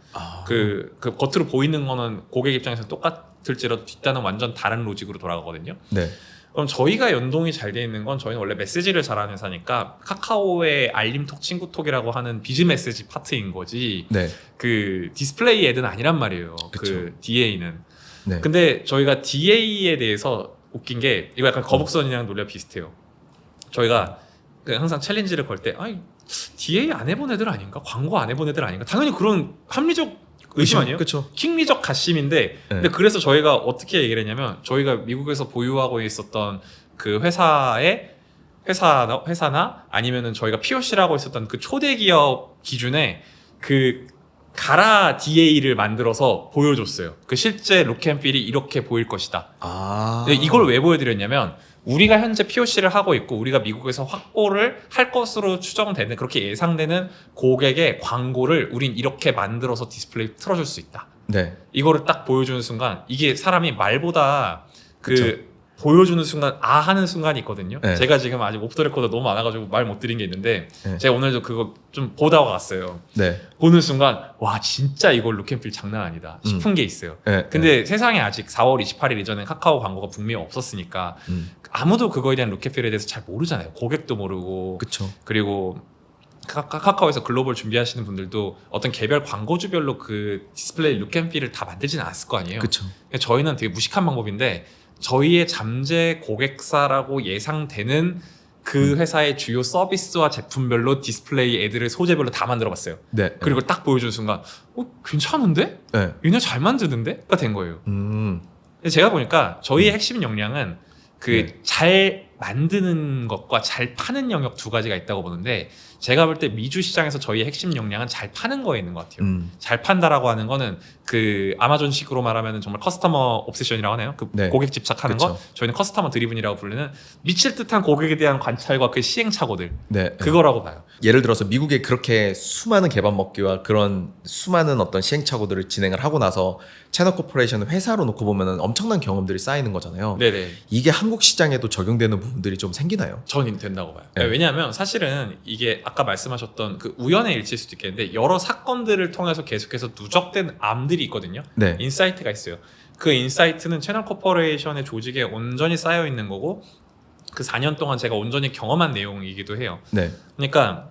그 겉으로 보이는 거는 고객 입장에서 똑같을지라도 뒷단은 완전 다른 로직으로 돌아가거든요. 네. 그럼 저희가 연동이 잘 돼 있는 건 저희는 원래 메시지를 잘하는 회사니까 카카오의 알림톡 친구톡이라고 하는 비즈 메시지 파트인 거지 네. 그 디스플레이 애드는 아니란 말이에요. 그쵸. 그 DA는. 네. 근데 저희가 DA에 대해서 웃긴 게 이거 약간 거북선이랑 논리가 비슷해요. 저희가 항상 챌린지를 걸 때 아니 DA 안 해본 애들 아닌가? 광고 안 해본 애들 아닌가? 당연히 그런 합리적 의심 아니에요? 그쵸. 킹리적 가심인데 근데 그래서 저희가 어떻게 얘기를 했냐면 저희가 미국에서 보유하고 있었던 그 회사나 아니면은 저희가 POC라고 있었던 그 초대 기업 기준에 그 가라 DA를 만들어서 보여줬어요. 그 실제 룩앤필이 이렇게 보일 것이다. 근데 이걸 왜 보여드렸냐면 우리가 현재 POC를 하고 있고 우리가 미국에서 확보를 할 것으로 추정되는 그렇게 예상되는 고객의 광고를 우린 이렇게 만들어서 디스플레이 틀어줄 수 있다. 네. 이거를 딱 보여주는 순간 이게 사람이 말보다 그 그쵸. 보여주는 순간 하는 순간이 있거든요. 네. 제가 지금 아직 오프 더 레코드 너무 많아가지고 말 못 드린 게 있는데 네. 제가 오늘도 그거 좀 보다가 갔어요. 네. 보는 순간 와 진짜 이거 룩앤필 장난 아니다 싶은 게 있어요. 네. 근데 세상에 아직 4월 28일 이전에 카카오 광고가 북미에 없었으니까 아무도 그거에 대한 룩앤필에 대해서 잘 모르잖아요. 고객도 모르고 그쵸. 그리고 카카오에서 글로벌 준비하시는 분들도 어떤 개별 광고주별로 그 디스플레이 룩앤필을 다 만들지는 않았을 거 아니에요. 그쵸. 저희는 되게 무식한 방법인데 저희의 잠재 고객사라고 예상되는 그 회사의 주요 서비스와 제품별로 디스플레이 애들을 소재별로 다 만들어봤어요. 네. 그리고 딱 보여주는 순간 괜찮은데? 네. 얘네 잘 만드는데? 가 된 거예요. 근데 제가 보니까 저희의 핵심 역량은 그 잘 만드는 것과 잘 파는 영역 두 가지가 있다고 보는데 제가 볼 때 미주 시장에서 저희의 핵심 역량은 잘 파는 거에 있는 것 같아요. 잘 판다라고 하는 거는 그 아마존식으로 말하면 정말 커스터머 옵세션이라고 하네요. 그 네. 고객 집착하는 그쵸. 거. 저희는 커스터머 드리븐이라고 부르는 미칠 듯한 고객에 대한 관찰과 그 시행착오들. 네. 그거라고 봐요. 예를 들어서 미국에 그렇게 수많은 개밥 먹기와 그런 수많은 어떤 시행착오들을 진행을 하고 나서 채널 코퍼레이션을 회사로 놓고 보면은 엄청난 경험들이 쌓이는 거잖아요. 네네. 이게 한국 시장에도 적용되는 부분들이 좀 생기나요? 저는 된다고 봐요. 네. 왜냐하면 사실은 이게 아까 말씀하셨던 그 우연의 일치일 수도 있겠는데 여러 사건들을 통해서 계속해서 누적된 암들이 있거든요. 네. 인사이트가 있어요. 그 인사이트는 채널 코퍼레이션의 조직에 온전히 쌓여 있는 거고 그 4년 동안 제가 온전히 경험한 내용이기도 해요. 네. 그러니까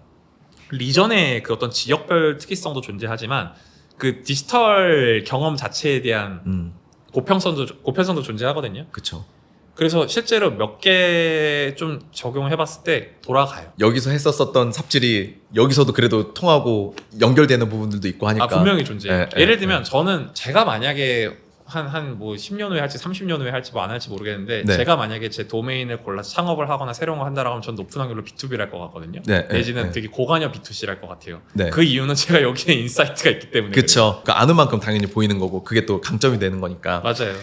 리전의 그 어떤 지역별 특이성도 존재하지만 그 디지털 경험 자체에 대한 보편성도 존재하거든요. 그쵸. 그래서 실제로 몇 개 좀 적용해봤을 때 돌아가요. 여기서 했었었던 삽질이 여기서도 그래도 통하고 연결되는 부분들도 있고 하니까. 분명히 존재해요. 네, 예를 네, 들면 저는 제가 만약에 한 뭐 10년 후에 할지 30년 후에 할지 뭐 안 할지 모르겠는데 네. 제가 만약에 제 도메인을 골라서 창업을 하거나 새로운 거 한다라고 하면 전 높은 확률로 B2B를 할 것 같거든요. 네, 내지는 네. 되게 고관여 B2C를 할 것 같아요. 네. 그 이유는 제가 여기에 인사이트가 있기 때문에 그쵸. 그 아는 만큼 당연히 보이는 거고 그게 또 강점이 되는 거니까. 그래요. 맞아요.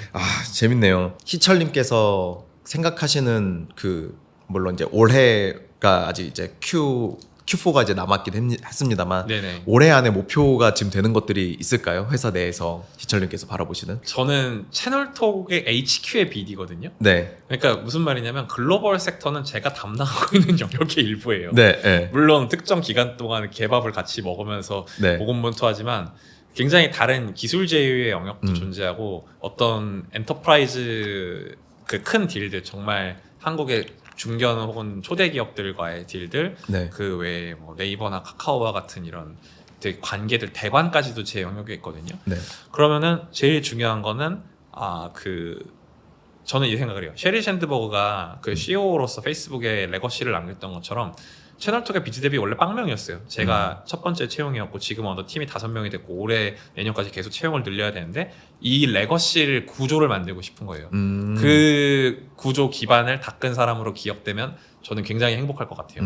재밌네요. 희철님께서 생각하시는 그 물론 이제 올해가 아직 이제 Q4가 이제 남았긴 했습니다만 네네. 올해 안에 목표가 지금 되는 것들이 있을까요? 회사 내에서 희철님께서 바라보시는? 저는 채널톡의 HQ의 BD거든요. 네. 그러니까 무슨 말이냐면 글로벌 섹터는 제가 담당하고 있는 영역의 일부예요. 네. 네. 물론 특정 기간 동안 개밥을 같이 먹으면서 네. 고군분투하지만 굉장히 다른 기술 제휴의 영역도 존재하고 어떤 엔터프라이즈 그 큰 딜들 정말 한국의 중견 혹은 초대 기업들과의 딜들 네. 그 외에 뭐 네이버나 카카오와 같은 이런 되게 관계들 대관까지도 제 영역에 있거든요. 네. 그러면은 제일 중요한 거는 저는 이 생각을 해요. 셰리 샌드버그가 그 CEO로서 페이스북에 레거시를 남겼던 것처럼 채널톡의 비즈 대비 원래 빵명이었어요. 제가 첫 번째 채용이었고 지금 어느 팀이 5명이 됐고 올해 내년까지 계속 채용을 늘려야 되는데 이 레거시를 구조를 만들고 싶은 거예요. 그 구조 기반을 닦은 사람으로 기억되면 저는 굉장히 행복할 것 같아요.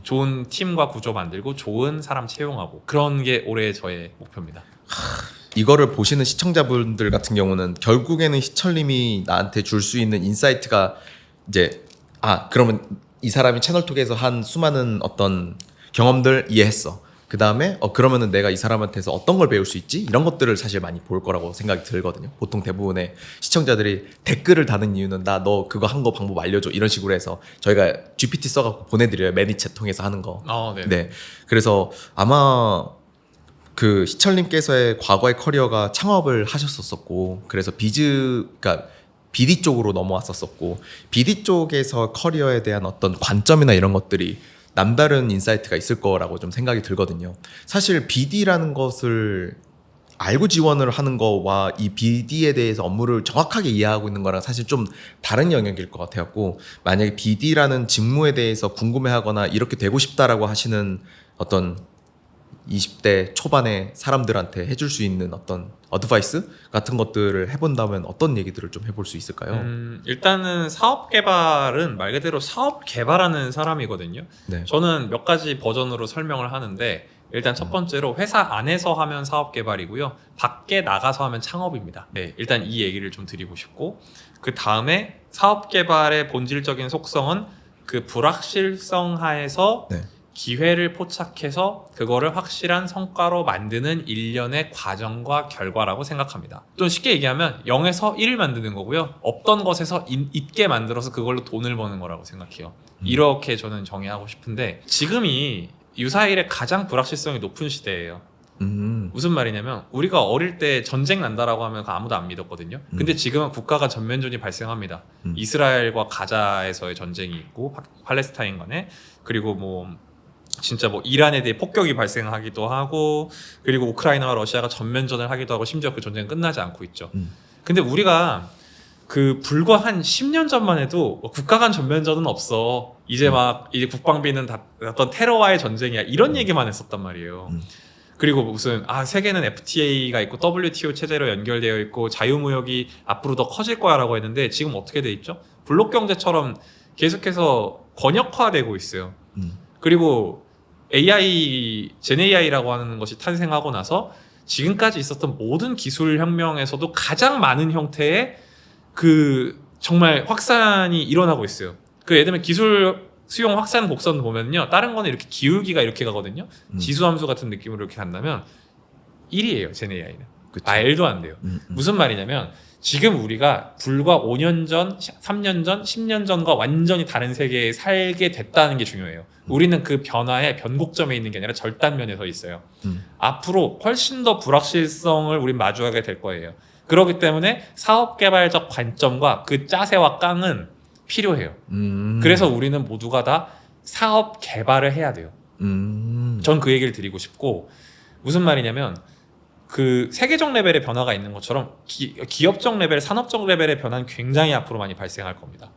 좋은 팀과 구조 만들고 좋은 사람 채용하고 그런 게 올해 저의 목표입니다. 이거를 보시는 시청자분들 같은 경우는 결국에는 희철님이 나한테 줄 수 있는 인사이트가 이제 그러면 이 사람이 채널톡에서 한 수많은 어떤 경험들 이해했어. 그 다음에 그러면은 내가 이 사람한테서 어떤 걸 배울 수 있지? 이런 것들을 사실 많이 볼 거라고 생각이 들거든요. 보통 대부분의 시청자들이 댓글을 다는 이유는 나 너 그거 한 거 방법 알려줘 이런 식으로 해서 저희가 GPT 써갖고 보내드려요. 매니챗 통해서 하는 거. 네. 네. 그래서 아마 그 시철님께서의 과거의 커리어가 창업을 하셨었고 그래서 그러니까 BD 쪽으로 넘어왔었고 BD 쪽에서 커리어에 대한 어떤 관점이나 이런 것들이 남다른 인사이트가 있을 거라고 좀 생각이 들거든요. 사실 BD라는 것을 알고 지원을 하는 거와 이 BD에 대해서 업무를 정확하게 이해하고 있는 거랑 사실 좀 다른 영역일 것 같아갖고 만약에 BD라는 직무에 대해서 궁금해하거나 이렇게 되고 싶다라고 하시는 어떤 20대 초반의 사람들한테 해줄 수 있는 어떤 어드바이스 같은 것들을 해본다면 어떤 얘기들을 좀 해볼 수 있을까요? 일단은 사업 개발은 말 그대로 사업 개발하는 사람이거든요. 네. 저는 몇 가지 버전으로 설명을 하는데 일단 첫 번째로 회사 안에서 하면 사업 개발이고요. 밖에 나가서 하면 창업입니다. 네, 일단 이 얘기를 좀 드리고 싶고 그 다음에 사업 개발의 본질적인 속성은 그 불확실성 하에서 네. 기회를 포착해서 그거를 확실한 성과로 만드는 일련의 과정과 결과라고 생각합니다. 좀 쉽게 얘기하면 0에서 1을 만드는 거고요. 없던 것에서 있게 만들어서 그걸로 돈을 버는 거라고 생각해요. 이렇게 저는 정의하고 싶은데 지금이 유사일의 가장 불확실성이 높은 시대예요. 무슨 말이냐면 우리가 어릴 때 전쟁 난다라고 하면 아무도 안 믿었거든요. 근데 지금은 국가가 전면전이 발생합니다. 이스라엘과 가자에서의 전쟁이 있고 팔레스타인 간에 그리고 뭐 진짜 뭐 이란에 대해 폭격이 발생하기도 하고 그리고 우크라이나와 러시아가 전면전을 하기도 하고 심지어 그 전쟁은 끝나지 않고 있죠. 근데 우리가 그 불과 한 10년 전만 해도 국가 간 전면전은 없어. 이제 막 이제 국방비는 다 어떤 테러와의 전쟁이야. 이런 얘기만 했었단 말이에요. 그리고 무슨 세계는 FTA가 있고 WTO 체제로 연결되어 있고 자유무역이 앞으로 더 커질 거야라고 했는데 지금 어떻게 돼 있죠? 블록 경제처럼 계속해서 권역화되고 있어요. 그리고 AI, 젠 AI라고 하는 것이 탄생하고 나서 지금까지 있었던 모든 기술 혁명에서도 가장 많은 형태의 그 정말 확산이 일어나고 있어요. 그 예를 들면 기술 수용 확산 곡선 보면요. 다른 거는 이렇게 기울기가 이렇게 가거든요. 지수함수 같은 느낌으로 이렇게 간다면 1이에요. 젠 AI는. 그쵸. 말도 안 돼요. 무슨 말이냐면 지금 우리가 불과 5년 전, 3년 전, 10년 전과 완전히 다른 세계에 살게 됐다는 게 중요해요. 우리는 그 변화의 변곡점에 있는 게 아니라 절단면에 서 있어요. 앞으로 훨씬 더 불확실성을 우린 마주하게 될 거예요. 그렇기 때문에 사업 개발적 관점과 그 짜세와 깡은 필요해요. 그래서 우리는 모두가 다 사업 개발을 해야 돼요. 전 그 얘기를 드리고 싶고 무슨 말이냐면 그 세계적 레벨의 변화가 있는 것처럼 기업적 레벨, 산업적 레벨의 변화는 굉장히 앞으로 많이 발생할 겁니다.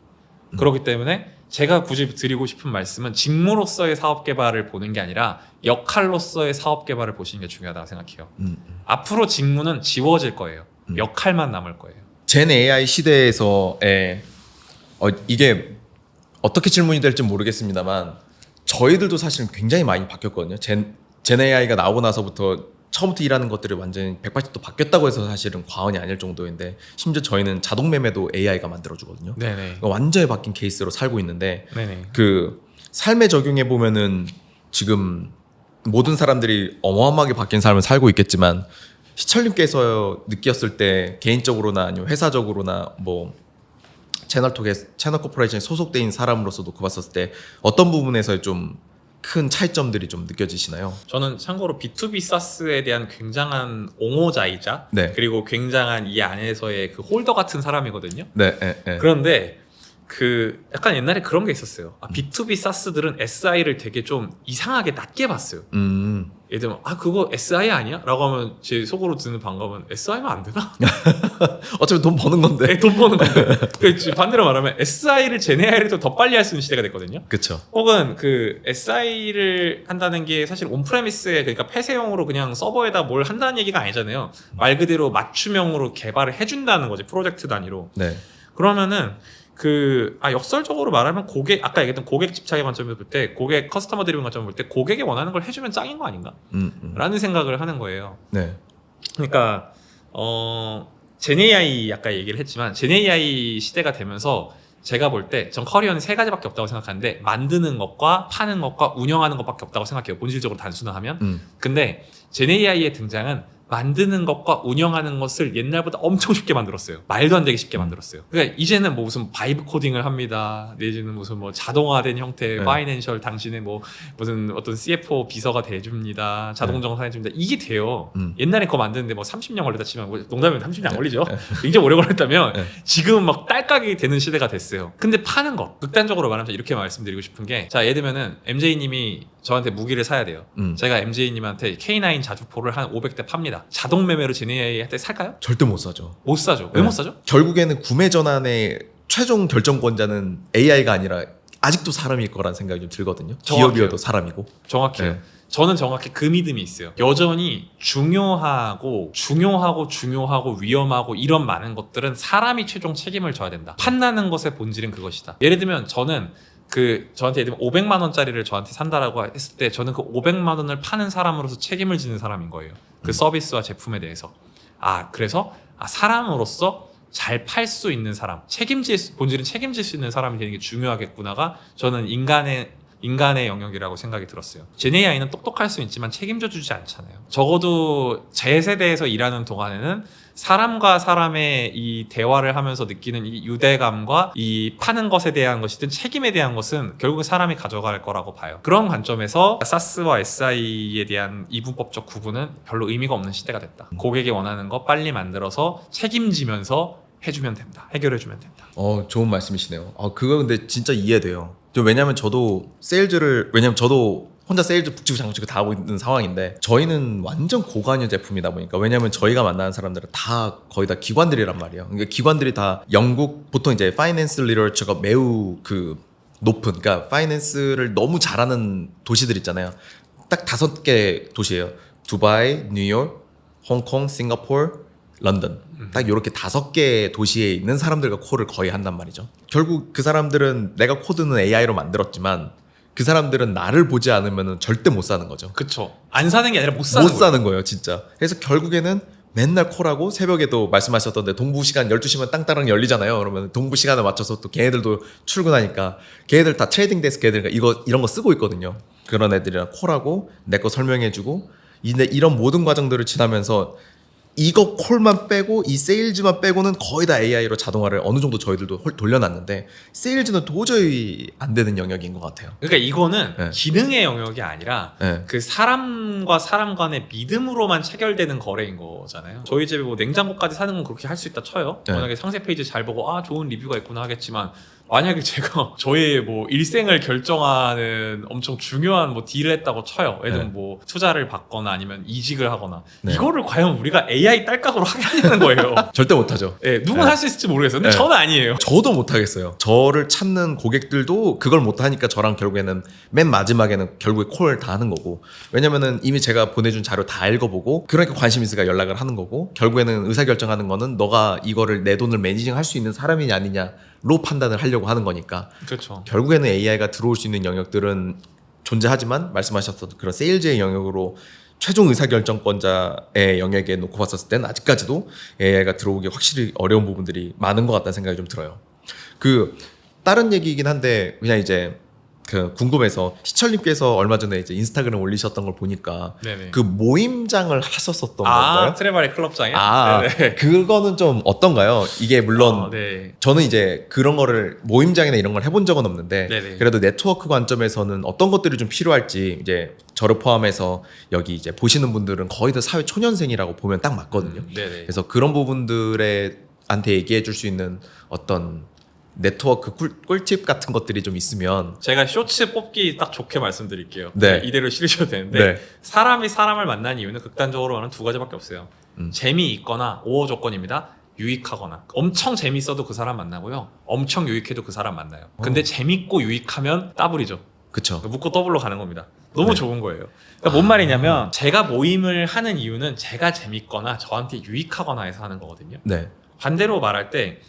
그렇기 때문에 제가 굳이 드리고 싶은 말씀은 직무로서의 사업 개발을 보는 게 아니라 역할로서의 사업 개발을 보시는 게 중요하다고 생각해요. 앞으로 직무는 지워질 거예요. 역할만 남을 거예요. 젠 AI 시대에서의 이게 어떻게 질문이 될지 모르겠습니다만 저희들도 사실은 굉장히 많이 바뀌었거든요. 젠 AI가 나오고 나서부터 처음부터 일하는 것들이 완전히 180도 바뀌었다고 해서 사실은 과언이 아닐 정도인데 심지어 저희는 자동 매매도 AI가 만들어주거든요. 네네. 완전히 바뀐 케이스로 살고 있는데 네네. 그 삶에 적용해 보면은 지금 모든 사람들이 어마어마하게 바뀐 삶을 살고 있겠지만 시철님께서 느꼈을 때 개인적으로나 아니면 회사적으로나 뭐 채널톡에 채널 코퍼레이션에 소속돼 있는 사람으로서 놓고 봤었을 때 어떤 부분에서 좀 큰 차이점들이 좀 느껴지시나요? 저는 참고로 B2B 사스에 대한 굉장한 옹호자이자 네. 그리고 굉장한 이 안에서의 그 홀더 같은 사람이거든요. 네. 그런데 그 약간 옛날에 그런 게 있었어요. B2B 사스들은 SI를 되게 좀 이상하게 낮게 봤어요. 예를 들면 그거 SI 아니야? 라고 하면 제 속으로 드는 반감은 SI면 안 되나? 어차피 돈 버는 건데. 네, 돈 버는 건데. 그 반대로 말하면 SI를 젠 AI를 더 빨리 할 수 있는 시대가 됐거든요. 그렇죠. 혹은 그 SI를 한다는 게 사실 온프레미스에 그러니까 폐쇄형으로 그냥 서버에다 뭘 한다는 얘기가 아니잖아요. 말 그대로 맞춤형으로 개발을 해준다는 거지 프로젝트 단위로. 네. 그러면은 역설적으로 말하면 아까 얘기했던 고객 집착의 관점에서 볼 때 고객 커스터머 드리븐 관점을 볼 때 고객이 원하는 걸 해주면 짱인 거 아닌가? 라는 생각을 하는 거예요. 네. 그러니까 젠 AI 아까 얘기를 했지만 젠 AI 시대가 되면서 제가 볼 때 전 커리어는 세 가지밖에 없다고 생각하는데 만드는 것과 파는 것과 운영하는 것밖에 없다고 생각해요. 본질적으로 단순화하면. 근데 GenAI의 등장은 만드는 것과 운영하는 것을 옛날보다 엄청 쉽게 만들었어요. 말도 안 되게 쉽게 만들었어요. 그러니까 이제는 뭐 무슨 바이브 코딩을 합니다. 내지는 무슨 뭐 자동화된 형태의 파이낸셜 당신의 뭐 무슨 어떤 CFO 비서가 돼줍니다. 자동 정산해줍니다. 이게 돼요. 옛날에 그거 만드는데 뭐 30년 걸렸다 치면 뭐 농담이면 30년 안 걸리죠. 굉장히 오래 걸렸다면 지금은 막 딸깍이 되는 시대가 됐어요. 근데 파는 거 극단적으로 말하면 이렇게 말씀드리고 싶은 게 자 예를 들면은 MJ님이 저한테 무기를 사야 돼요. 제가 MJ님한테 K9 자주포를 한 500대 팝니다. 자동 매매로 GenAI한테 살까요? 절대 못 사죠. 못 사죠. 왜 못 사죠? 결국에는 구매 전환의 최종 결정권자는 AI가 아니라 아직도 사람일 거란 생각이 좀 들거든요. 정확해요. 기업이어도 사람이고. 정확해요. 네. 저는 정확히 그 믿음이 있어요. 여전히 중요하고 위험하고 이런 많은 것들은 사람이 최종 책임을 져야 된다. 판다는 것의 본질은 그것이다. 예를 들면 저는 저한테 예를 들면 500만 원짜리를 저한테 산다라고 했을 때 저는 그 500만 원을 파는 사람으로서 책임을 지는 사람인 거예요. 그 서비스와 제품에 대해서. 그래서 사람으로서 잘 팔 수 있는 사람, 본질은 책임질 수 있는 사람이 되는 게 중요하겠구나가 저는 인간의 영역이라고 생각이 들었어요. GenAI는 똑똑할 수 있지만 책임져 주지 않잖아요. 적어도 제 세대에서 일하는 동안에는 사람과 사람의 이 대화를 하면서 느끼는 이 유대감과 이 파는 것에 대한 것이든 책임에 대한 것은 결국은 사람이 가져갈 거라고 봐요. 그런 관점에서 SaaS와 SI에 대한 이분법적 구분은 별로 의미가 없는 시대가 됐다. 고객이 원하는 거 빨리 만들어서 책임지면서 해주면 된다. 해결해주면 된다. 좋은 말씀이시네요. 그거 근데 진짜 이해돼요. 왜냐면 저도 혼자 세일즈 북치고 장구치고 다 하고 있는 상황인데 저희는 완전 고관여 제품이다 보니까 왜냐면 저희가 만나는 사람들은 다 거의 다 기관들이란 말이에요. 그러니까 기관들이 다 영국 보통 이제 파이낸스 리터처가 매우 높은 그러니까 파이낸스를 너무 잘하는 도시들 있잖아요. 딱 5개 도시예요. 두바이, 뉴욕, 홍콩, 싱가포르, 런던. 딱 이렇게 5개 도시에 있는 사람들과 콜을 거의 한단 말이죠. 결국 그 사람들은 내가 코드는 AI로 만들었지만 그 사람들은 나를 보지 않으면 절대 못 사는 거죠. 그쵸. 안 사는 게 아니라 못 사는 거예요, 진짜. 그래서 결국에는 맨날 콜하고 새벽에도 말씀하셨던데 동부 시간 12시면 땅따랑 열리잖아요. 그러면 동부 시간에 맞춰서 또 걔네들도 출근하니까 걔네들 다 트레이딩 데스크 애들 이런 거 쓰고 있거든요. 그런 애들이랑 콜하고 내 거 설명해주고 이런 모든 과정들을 지나면서 이거 콜만 빼고 이 세일즈만 빼고는 거의 다 AI로 자동화를 어느 정도 저희들도 돌려놨는데 세일즈는 도저히 안 되는 영역인 것 같아요. 그러니까 이거는 기능의 영역이 아니라 그 사람과 사람 간의 믿음으로만 체결되는 거래인 거잖아요. 저희 집에 뭐 냉장고까지 사는 건 그렇게 할 수 있다 쳐요. 만약에 상세 페이지 잘 보고 좋은 리뷰가 있구나 하겠지만 만약에 제가 저의 뭐 일생을 결정하는 엄청 중요한 뭐 딜을 했다고 쳐요. 예를 들면 뭐 투자를 받거나 아니면 이직을 하거나 이거를 과연 우리가 AI 딸깍으로 하겠냐는 거예요. 절대 못하죠. 누군 할 수 있을지 모르겠어요. 근데 저는 아니에요. 저도 못하겠어요. 저를 찾는 고객들도 그걸 못하니까 저랑 결국에는 맨 마지막에는 결국에 콜 다 하는 거고 왜냐면은 이미 제가 보내준 자료 다 읽어보고 그러니까 관심 있으니까 연락을 하는 거고 결국에는 의사결정하는 거는 너가 이거를 내 돈을 매니징 할 수 있는 사람이냐 아니냐로 판단을 하려고 하는 거니까 그렇죠. 결국에는 AI가 들어올 수 있는 영역들은 존재하지만 말씀하셨던 그런 세일즈의 영역으로 최종 의사결정권자의 영역에 놓고 봤었을 때는 아직까지도 AI가 들어오기 확실히 어려운 부분들이 많은 것 같다는 생각이 좀 들어요. 다른 얘기이긴 한데 그냥 이제 궁금해서 시철님께서 얼마 전에 이제 인스타그램 올리셨던 걸 보니까 네네. 그 모임장을 하셨었던 건가요? 트레바리 클럽장이요? 네네. 그거는 좀 어떤가요? 이게 물론 저는 이제 그런 거를 모임장이나 이런 걸 해본 적은 없는데 네네. 그래도 네트워크 관점에서는 어떤 것들이 좀 필요할지 이제 저를 포함해서 여기 이제 보시는 분들은 거의 다 사회 초년생이라고 보면 딱 맞거든요. 네네. 그래서 그런 부분들한테 얘기해 줄 수 있는 어떤 네트워크 꿀팁 같은 것들이 좀 있으면 제가 쇼츠 뽑기 딱 좋게 말씀드릴게요. 네. 이대로 실으셔도 되는데 네. 사람이 사람을 만난 이유는 극단적으로 말하면 2가지밖에 없어요. 재미있거나 5호 조건입니다. 유익하거나. 엄청 재밌어도 그 사람 만나고요. 엄청 유익해도 그 사람 만나요. 근데 재밌고 유익하면 더블이죠. 그쵸. 묶고 더블로 가는 겁니다. 너무 좋은 거예요. 그러니까 뭔 말이냐면 제가 모임을 하는 이유는 제가 재밌거나 저한테 유익하거나 해서 하는 거거든요. 네. 반대로 말할 때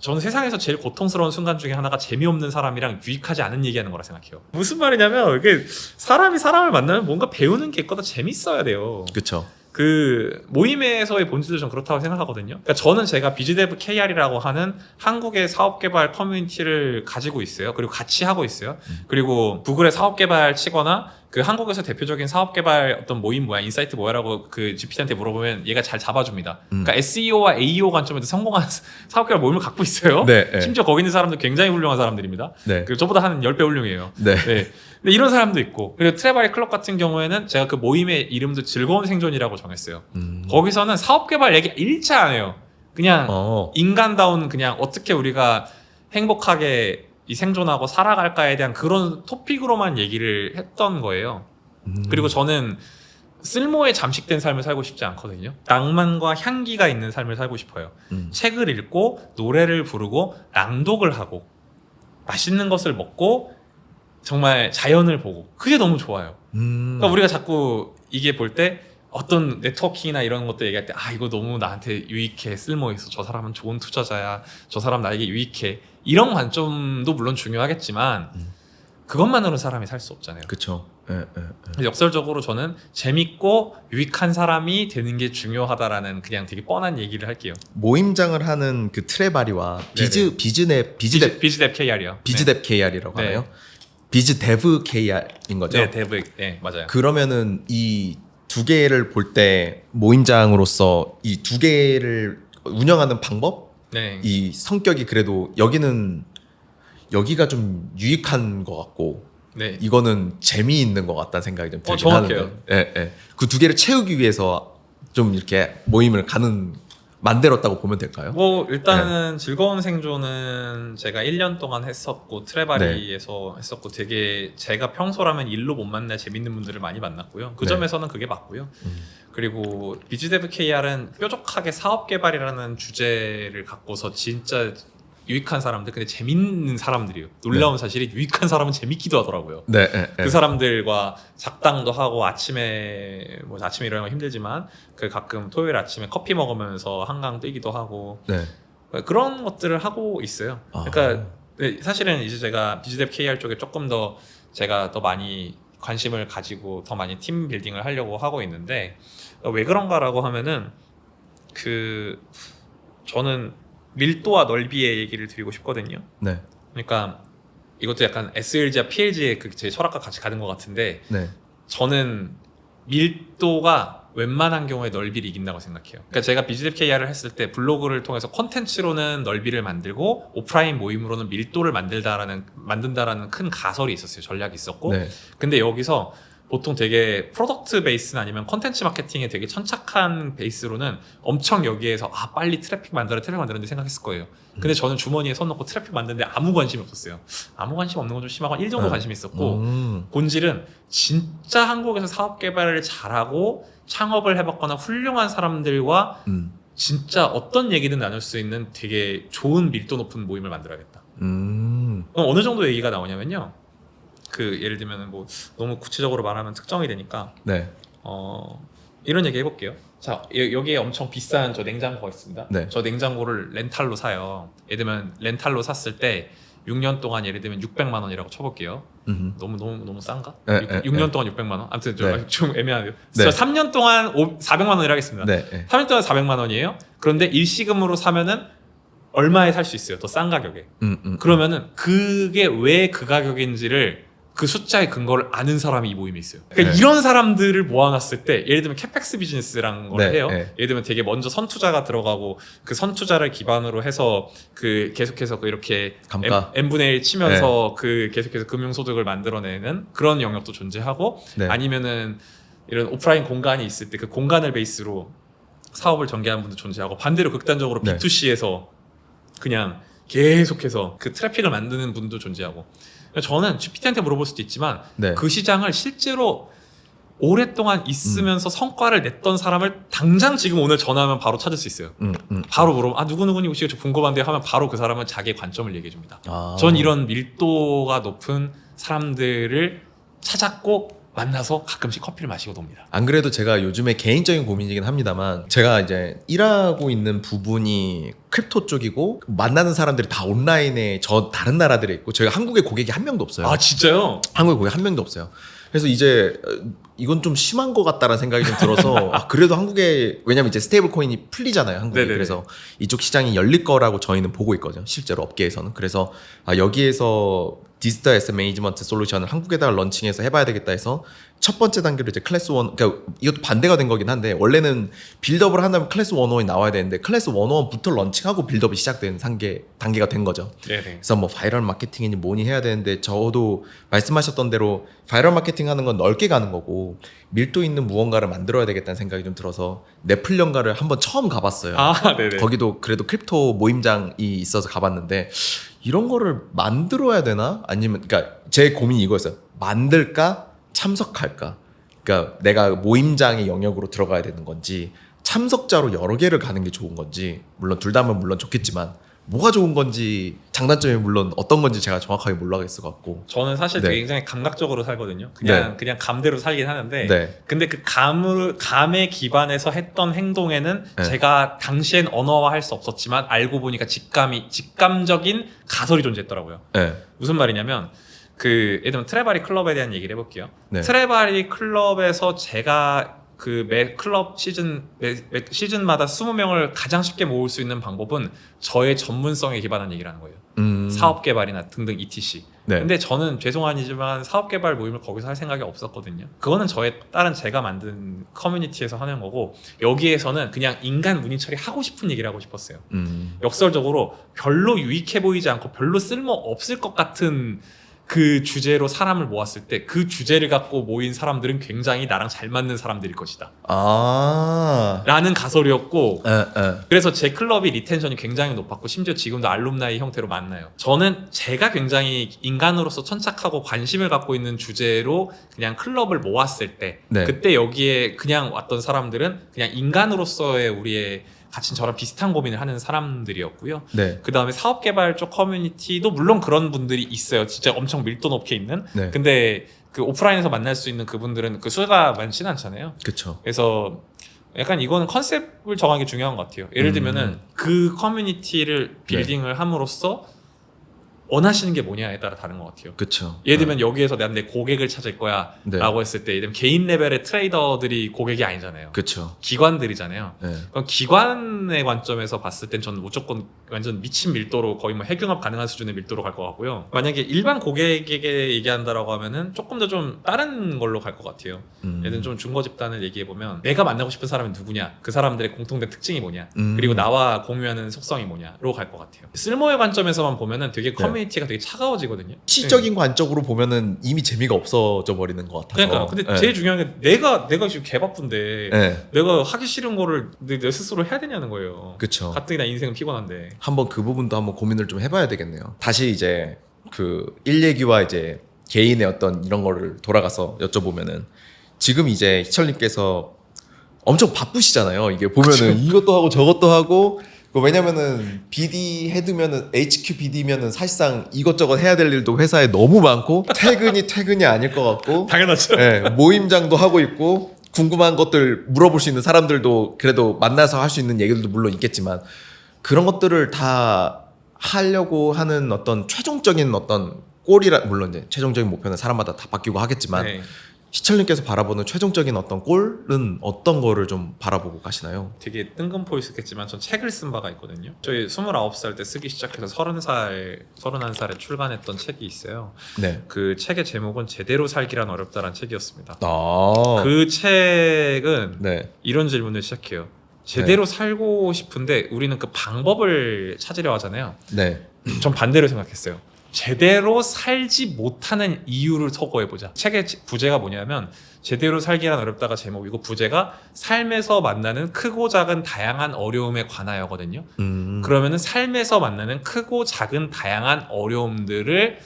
저는 세상에서 제일 고통스러운 순간 중에 하나가 재미없는 사람이랑 유익하지 않은 얘기하는 거라 생각해요. 무슨 말이냐면 이게 사람이 사람을 만나면 뭔가 배우는 게 있거나 재밌어야 돼요. 그쵸. 그 모임에서의 본질도 좀 그렇다고 생각하거든요. 그러니까 저는 제가 비즈데브 KR이라고 하는 한국의 사업개발 커뮤니티를 가지고 있어요. 그리고 같이 하고 있어요. 그리고 구글의 사업개발 치거나 그 한국에서 대표적인 사업개발 어떤 모임 뭐야, 인사이트 뭐야라고 그 GPT한테 물어보면 얘가 잘 잡아줍니다. 그러니까 SEO와 AEO 관점에서 성공한 사업개발 모임을 갖고 있어요. 네, 네. 심지어 거기 있는 사람들 굉장히 훌륭한 사람들입니다. 네. 그 저보다 한 10배 훌륭해요. 네. 네. 근데 이런 사람도 있고, 그리고 트레바리 클럽 같은 경우에는 제가 그 모임의 이름도 즐거운 생존이라고 정했어요. 거기서는 사업개발 얘기 일체 안 해요. 그냥 인간다운 그냥 어떻게 우리가 행복하게 이 생존하고 살아갈까에 대한 그런 토픽으로만 얘기를 했던 거예요. 그리고 저는 쓸모에 잠식된 삶을 살고 싶지 않거든요. 낭만과 향기가 있는 삶을 살고 싶어요. 책을 읽고 노래를 부르고 낭독을 하고 맛있는 것을 먹고 정말 자연을 보고 그게 너무 좋아요. 그러니까 우리가 자꾸 이게 볼 때 어떤 네트워킹이나 이런 것들 얘기할 때 아 이거 너무 나한테 유익해, 쓸모 있어, 저 사람은 좋은 투자자야, 저 사람 나에게 유익해, 이런 관점도 물론 중요하겠지만 그것만으로 사람이 살 수 없잖아요. 그렇죠. 역설적으로 저는 재밌고 유익한 사람이 되는 게 중요하다라는 그냥 되게 뻔한 얘기를 할게요. 모임장을 하는 그 트레바리와 비즈뎁 KR이요. 비즈뎁 KR이라고 네. 하나요? 비즈데브 KR인 거죠? 네, 데브, 네, 맞아요. 그러면은 이 두 개를 볼 때 모임장으로서 이 두 개를 운영하는 방법, 네. 이 성격이 그래도 여기가 좀 유익한 것 같고 네. 이거는 재미있는 것 같다는 생각이 좀 들긴 정확해요. 하는데, 예. 그 두 개를 채우기 위해서 좀 이렇게 모임을 만들었다고 보면 될까요? 뭐 일단은 즐거운 생존은 제가 1년 동안 했었고 트레바리에서 했었고 되게 제가 평소라면 일로 못 만날 재밌는 분들을 많이 만났고요. 그 네. 점에서는 그게 맞고요. 그리고 비즈데브 KR은 뾰족하게 사업 개발이라는 주제를 갖고서 진짜 유익한 사람들, 근데 재밌는 사람들이에요. 놀라운 사실이 유익한 사람은 재밌기도 하더라고요. 네, 그 사람들과 작당도 하고 아침에 일어나면 힘들지만 그 가끔 토요일 아침에 커피 먹으면서 한강 뛰기도 하고 네. 그런 것들을 하고 있어요. 그러니까 사실은 이제 제가 비즈뎁 KR 쪽에 조금 더 제가 더 많이 관심을 가지고 더 많이 팀 빌딩을 하려고 하고 있는데 왜 그런가라고 하면은 저는 밀도와 넓이의 얘기를 드리고 싶거든요. 네. 그러니까 이것도 약간 SLG와 PLG의 제 철학과 같이 가는 것 같은데 네. 저는 밀도가 웬만한 경우에 넓이를 이긴다고 생각해요. 그러니까 제가 비즈뎁 KR을 했을 때 블로그를 통해서 콘텐츠로는 넓이를 만들고 오프라인 모임으로는 밀도를 만든다라는 큰 가설이 있었어요. 전략이 있었고. 네. 근데 여기서 보통 되게 프로덕트 베이스나 아니면 콘텐츠 마케팅에 되게 천착한 베이스로는 엄청 여기에서 빨리 트래픽 만드는데 생각했을 거예요. 근데 저는 주머니에 손 넣고 트래픽 만드는데 아무 관심이 없었어요. 아무 관심 없는 건 좀 심하고 1 정도 관심이 있었고 본질은 진짜 한국에서 사업 개발을 잘하고 창업을 해봤거나 훌륭한 사람들과 진짜 어떤 얘기든 나눌 수 있는 되게 좋은 밀도 높은 모임을 만들어야겠다. 그럼 어느 정도 얘기가 나오냐면요. 예를 들면 뭐 너무 구체적으로 말하면 특정이 되니까 네. 이런 얘기 해볼게요. 자, 여기에 엄청 비싼 저 냉장고가 있습니다. 네. 저 냉장고를 렌탈로 사요. 예를 들면 렌탈로 샀을 때 6년 동안 예를 들면 600만 원이라고 쳐볼게요. 너무 싼가? 네, 6년 동안 600만 원? 아무튼 네. 좀 애매하네요. 네. 3년 동안 400만 원이라 하겠습니다. 네. 3년 동안 400만 원이에요. 그런데 일시금으로 사면은 얼마에 살 수 있어요? 더 싼 가격에. 그러면은 그게 왜 그 가격인지를 그 숫자의 근거를 아는 사람이 이 모임에 있어요. 그러니까 네. 이런 사람들을 모아놨을 때 예를 들면 캐펙스 비즈니스라는 걸 네, 해요. 네. 예를 들면 되게 먼저 선투자가 들어가고 그 선투자를 기반으로 해서 계속해서 이렇게 감가. n분의 1 치면서 계속해서 금융소득을 만들어내는 그런 영역도 존재하고 네. 아니면은 이런 오프라인 공간이 있을 때 그 공간을 베이스로 사업을 전개하는 분도 존재하고 반대로 극단적으로 네. B2C에서 그냥 계속해서 그 트래픽을 만드는 분도 존재하고 저는 GPT한테 물어볼 수도 있지만 네. 그 시장을 실제로 오랫동안 있으면서 성과를 냈던 사람을 당장 지금 오늘 전화하면 바로 찾을 수 있어요. 바로 물어보면 누구누구니 혹시 저 궁금한데요 하면 바로 그 사람은 자기의 관점을 얘기해 줍니다. 전 이런 밀도가 높은 사람들을 찾았고 만나서 가끔씩 커피를 마시고 놉니다. 안 그래도 제가 요즘에 개인적인 고민이긴 합니다만 제가 이제 일하고 있는 부분이 크립토 쪽이고 만나는 사람들이 다 온라인에 다른 나라들에 있고 저희가 한국에 고객이 한 명도 없어요. 아 진짜요? 한국에 고객 한 명도 없어요. 그래서 이제 이건 좀 심한 것 같다라는 생각이 좀 들어서 그래도 한국에 왜냐면 이제 스테이블 코인이 풀리잖아요 한국에. 네네네. 그래서 이쪽 시장이 열릴 거라고 저희는 보고 있거든요 실제로 업계에서는. 그래서 여기에서 디지털 에셋 매니지먼트 솔루션을 한국에다가 런칭해서 해봐야 되겠다 해서 첫 번째 단계로 이제 클래스 1, 그러니까 이것도 반대가 된 거긴 한데 원래는 빌드업을 한다면 클래스 101이 나와야 되는데 클래스 101부터 런칭하고 빌드업이 시작된 단계가 된 거죠. 네네. 그래서 뭐 바이럴 마케팅이니 뭐니 해야 되는데 저도 말씀하셨던 대로 바이럴 마케팅 하는 건 넓게 가는 거고 밀도 있는 무언가를 만들어야 되겠다는 생각이 좀 들어서 넷플 연가를 한번 처음 가봤어요. 네네. 거기도 그래도 크립토 모임장이 있어서 가봤는데 이런 거를 만들어야 되나? 아니면 그러니까 제 고민이 이거였어요. 만들까? 참석할까? 그러니까 내가 모임장의 영역으로 들어가야 되는 건지 참석자로 여러 개를 가는 게 좋은 건지 물론 둘 다면 물론 좋겠지만 뭐가 좋은 건지 장단점이 물론 어떤 건지 제가 정확하게 몰라겠을 것 같고. 저는 사실 네. 되게 굉장히 감각적으로 살거든요. 그냥 감대로 살긴 하는데 네. 근데 그 감에 기반해서 했던 행동에는 네. 제가 당시엔 언어화할 수 없었지만 알고 보니까 직감적인 가설이 존재했더라고요. 네. 무슨 말이냐면 예를 들면 트레바리 클럽에 대한 얘기를 해볼게요. 네. 트레바리 클럽에서 제가 매 클럽 시즌마다 20명을 가장 쉽게 모을 수 있는 방법은 저의 전문성에 기반한 얘기라는 거예요. 사업 개발이나 등등 etc. 네. 근데 저는 죄송하지만 사업 개발 모임을 거기서 할 생각이 없었거든요. 그거는 다른 제가 만든 커뮤니티에서 하는 거고 여기에서는 그냥 인간 문의 처리하고 싶은 얘기를 하고 싶었어요. 역설적으로 별로 유익해 보이지 않고 별로 쓸모 없을 것 같은 그 주제로 사람을 모았을 때 그 주제를 갖고 모인 사람들은 굉장히 나랑 잘 맞는 사람들일 것이다 라는 가설이었고 그래서 제 클럽이 리텐션이 굉장히 높았고 심지어 지금도 알룸나이 형태로 만나요. 저는 제가 굉장히 인간으로서 천착하고 관심을 갖고 있는 주제로 그냥 클럽을 모았을 때 네. 그때 여기에 그냥 왔던 사람들은 그냥 인간으로서의 우리의 같이 저랑 비슷한 고민을 하는 사람들이었고요. 네. 그 다음에 사업개발 쪽 커뮤니티도 물론 그런 분들이 있어요. 진짜 엄청 밀도 높게 있는. 네. 근데 그 오프라인에서 만날 수 있는 그분들은 그 수가 많지는 않잖아요. 그렇죠. 그래서 약간 이거는 컨셉을 정하기 중요한 것 같아요. 예를 들면은 그 커뮤니티를 빌딩을 함으로써 원하시는 게 뭐냐에 따라 다른 것 같아요. 그렇죠. 예를 들면 여기에서 내가 내 고객을 찾을 거야 네. 라고 했을 때 예를 들면 개인 레벨의 트레이더들이 고객이 아니잖아요. 그렇죠. 기관들이잖아요. 네. 그럼 기관의 관점에서 봤을 땐 저는 무조건 완전 미친 밀도로 거의 뭐 핵융합 가능한 수준의 밀도로 갈 것 같고요. 만약에 일반 고객에게 얘기한다라고 하면은 조금 더 좀 다른 걸로 갈 것 같아요. 예를 들면 좀 중거 집단을 얘기해 보면 내가 만나고 싶은 사람은 누구냐, 그 사람들의 공통된 특징이 뭐냐, 그리고 나와 공유하는 속성이 뭐냐로 갈 것 같아요. 쓸모의 관점에서만 보면은 되게 커뮤니티가 되게 차가워지거든요. 시적인 관점으로 보면은 이미 재미가 없어져 버리는 것 같아서. 그러니까 근데 네. 제일 중요한 게 내가 지금 개 바쁜데 네. 내가 하기 싫은 거를 내 스스로 해야 되냐는 거예요. 그렇죠. 가뜩이나 인생은 피곤한데. 한번 그 부분도 한번 고민을 좀 해봐야 되겠네요. 다시 이제 그 일 얘기와 이제 개인의 어떤 이런 거를 돌아가서 여쭤보면은 지금 이제 희철님께서 엄청 바쁘시잖아요. 이게 보면은 그쵸. 이것도 하고 저것도 하고 왜냐면은 BD 해두면은 HQ BD면은 사실상 이것저것 해야 될 일도 회사에 너무 많고 퇴근이 아닐 것 같고 당연하죠. 네, 모임장도 하고 있고 궁금한 것들 물어볼 수 있는 사람들도 그래도 만나서 할 수 있는 얘기들도 물론 있겠지만 그런 것들을 다 하려고 하는 어떤 최종적인 어떤 물론 이제 최종적인 목표는 사람마다 다 바뀌고 하겠지만 네. 시철님께서 바라보는 최종적인 어떤 골은 어떤 거를 좀 바라보고 가시나요? 되게 뜬금포였겠지만 전 책을 쓴 바가 있거든요. 저희 29살 때 쓰기 시작해서 31살에 출간했던 책이 있어요. 네. 그 책의 제목은 제대로 살기란 어렵다라는 책이었습니다. 그 그 책은 네. 이런 질문을 시작해요. 제대로 살고 싶은데 우리는 그 방법을 찾으려 하잖아요. 네. 전 반대로 생각했어요. 제대로 살지 못하는 이유를 서거해보자. 책의 부제가 뭐냐면 제대로 살기란 어렵다가 제목이고 부제가 삶에서 만나는 크고 작은 다양한 어려움에 관하여거든요. 그러면은 삶에서 만나는 크고 작은 다양한 어려움들을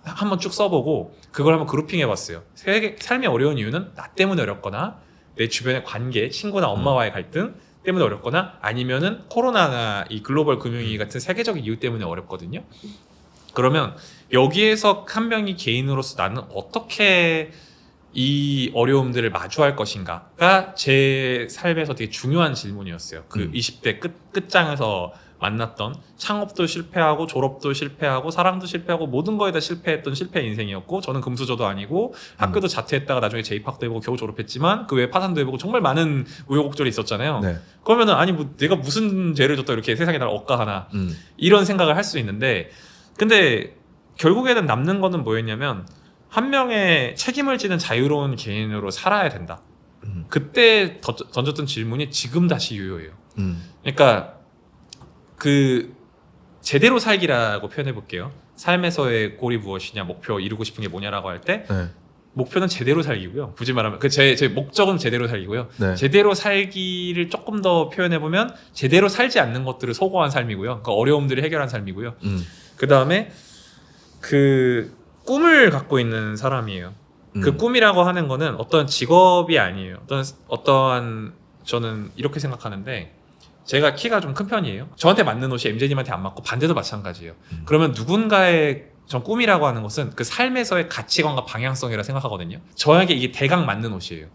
한번 쭉 써보고 그걸 한번 그룹핑해봤어요. 삶이 어려운 이유는 나 때문에 어렵거나 내 주변의 관계, 친구나 엄마와의 갈등 때문에 어렵거나 아니면은 코로나나 이 글로벌 금융위기 같은 세계적인 이유 때문에 어렵거든요. 그러면 여기에서 한 명이 개인으로서 나는 어떻게 이 어려움들을 마주할 것인가가 제 삶에서 되게 중요한 질문이었어요. 그 20대 끝장에서 만났던 창업도 실패하고 졸업도 실패하고 사랑도 실패하고 모든 거에 다 실패했던 실패 인생이었고 저는 금수저도 아니고 학교도 자퇴했다가 나중에 재입학도 해보고 겨우 졸업했지만 그 외에 파산도 해보고 정말 많은 우여곡절이 있었잖아요. 네. 그러면은 아니 뭐 내가 무슨 죄를 졌다 이렇게 세상에 나를 억까하나 이런 생각을 할 수 있는데 근데 결국에는 남는 거는 뭐였냐면 한 명의 책임을 지는 자유로운 개인으로 살아야 된다. 그때 던졌던 질문이 지금 다시 유효해요. 그러니까 그 제대로 살기라고 표현해 볼게요. 삶에서의 꼴이 무엇이냐, 목표 이루고 싶은 게 뭐냐라고 할 때 네. 목표는 제대로 살기고요. 굳이 말하면 제 목적은 제대로 살기고요. 네. 제대로 살기를 조금 더 표현해 보면 제대로 살지 않는 것들을 소거한 삶이고요. 그 어려움들을 해결한 삶이고요. 그 다음에 그 꿈을 갖고 있는 사람이에요. 그 꿈이라고 하는 거는 어떤 직업이 아니에요. 어떠한 저는 이렇게 생각하는데 제가 키가 좀 큰 편이에요. 저한테 맞는 옷이 MJ님한테 안 맞고 반대도 마찬가지예요. 그러면 누군가의 전 꿈이라고 하는 것은 그 삶에서의 가치관과 방향성이라 생각하거든요. 저에게 이게 대강 맞는 옷이에요.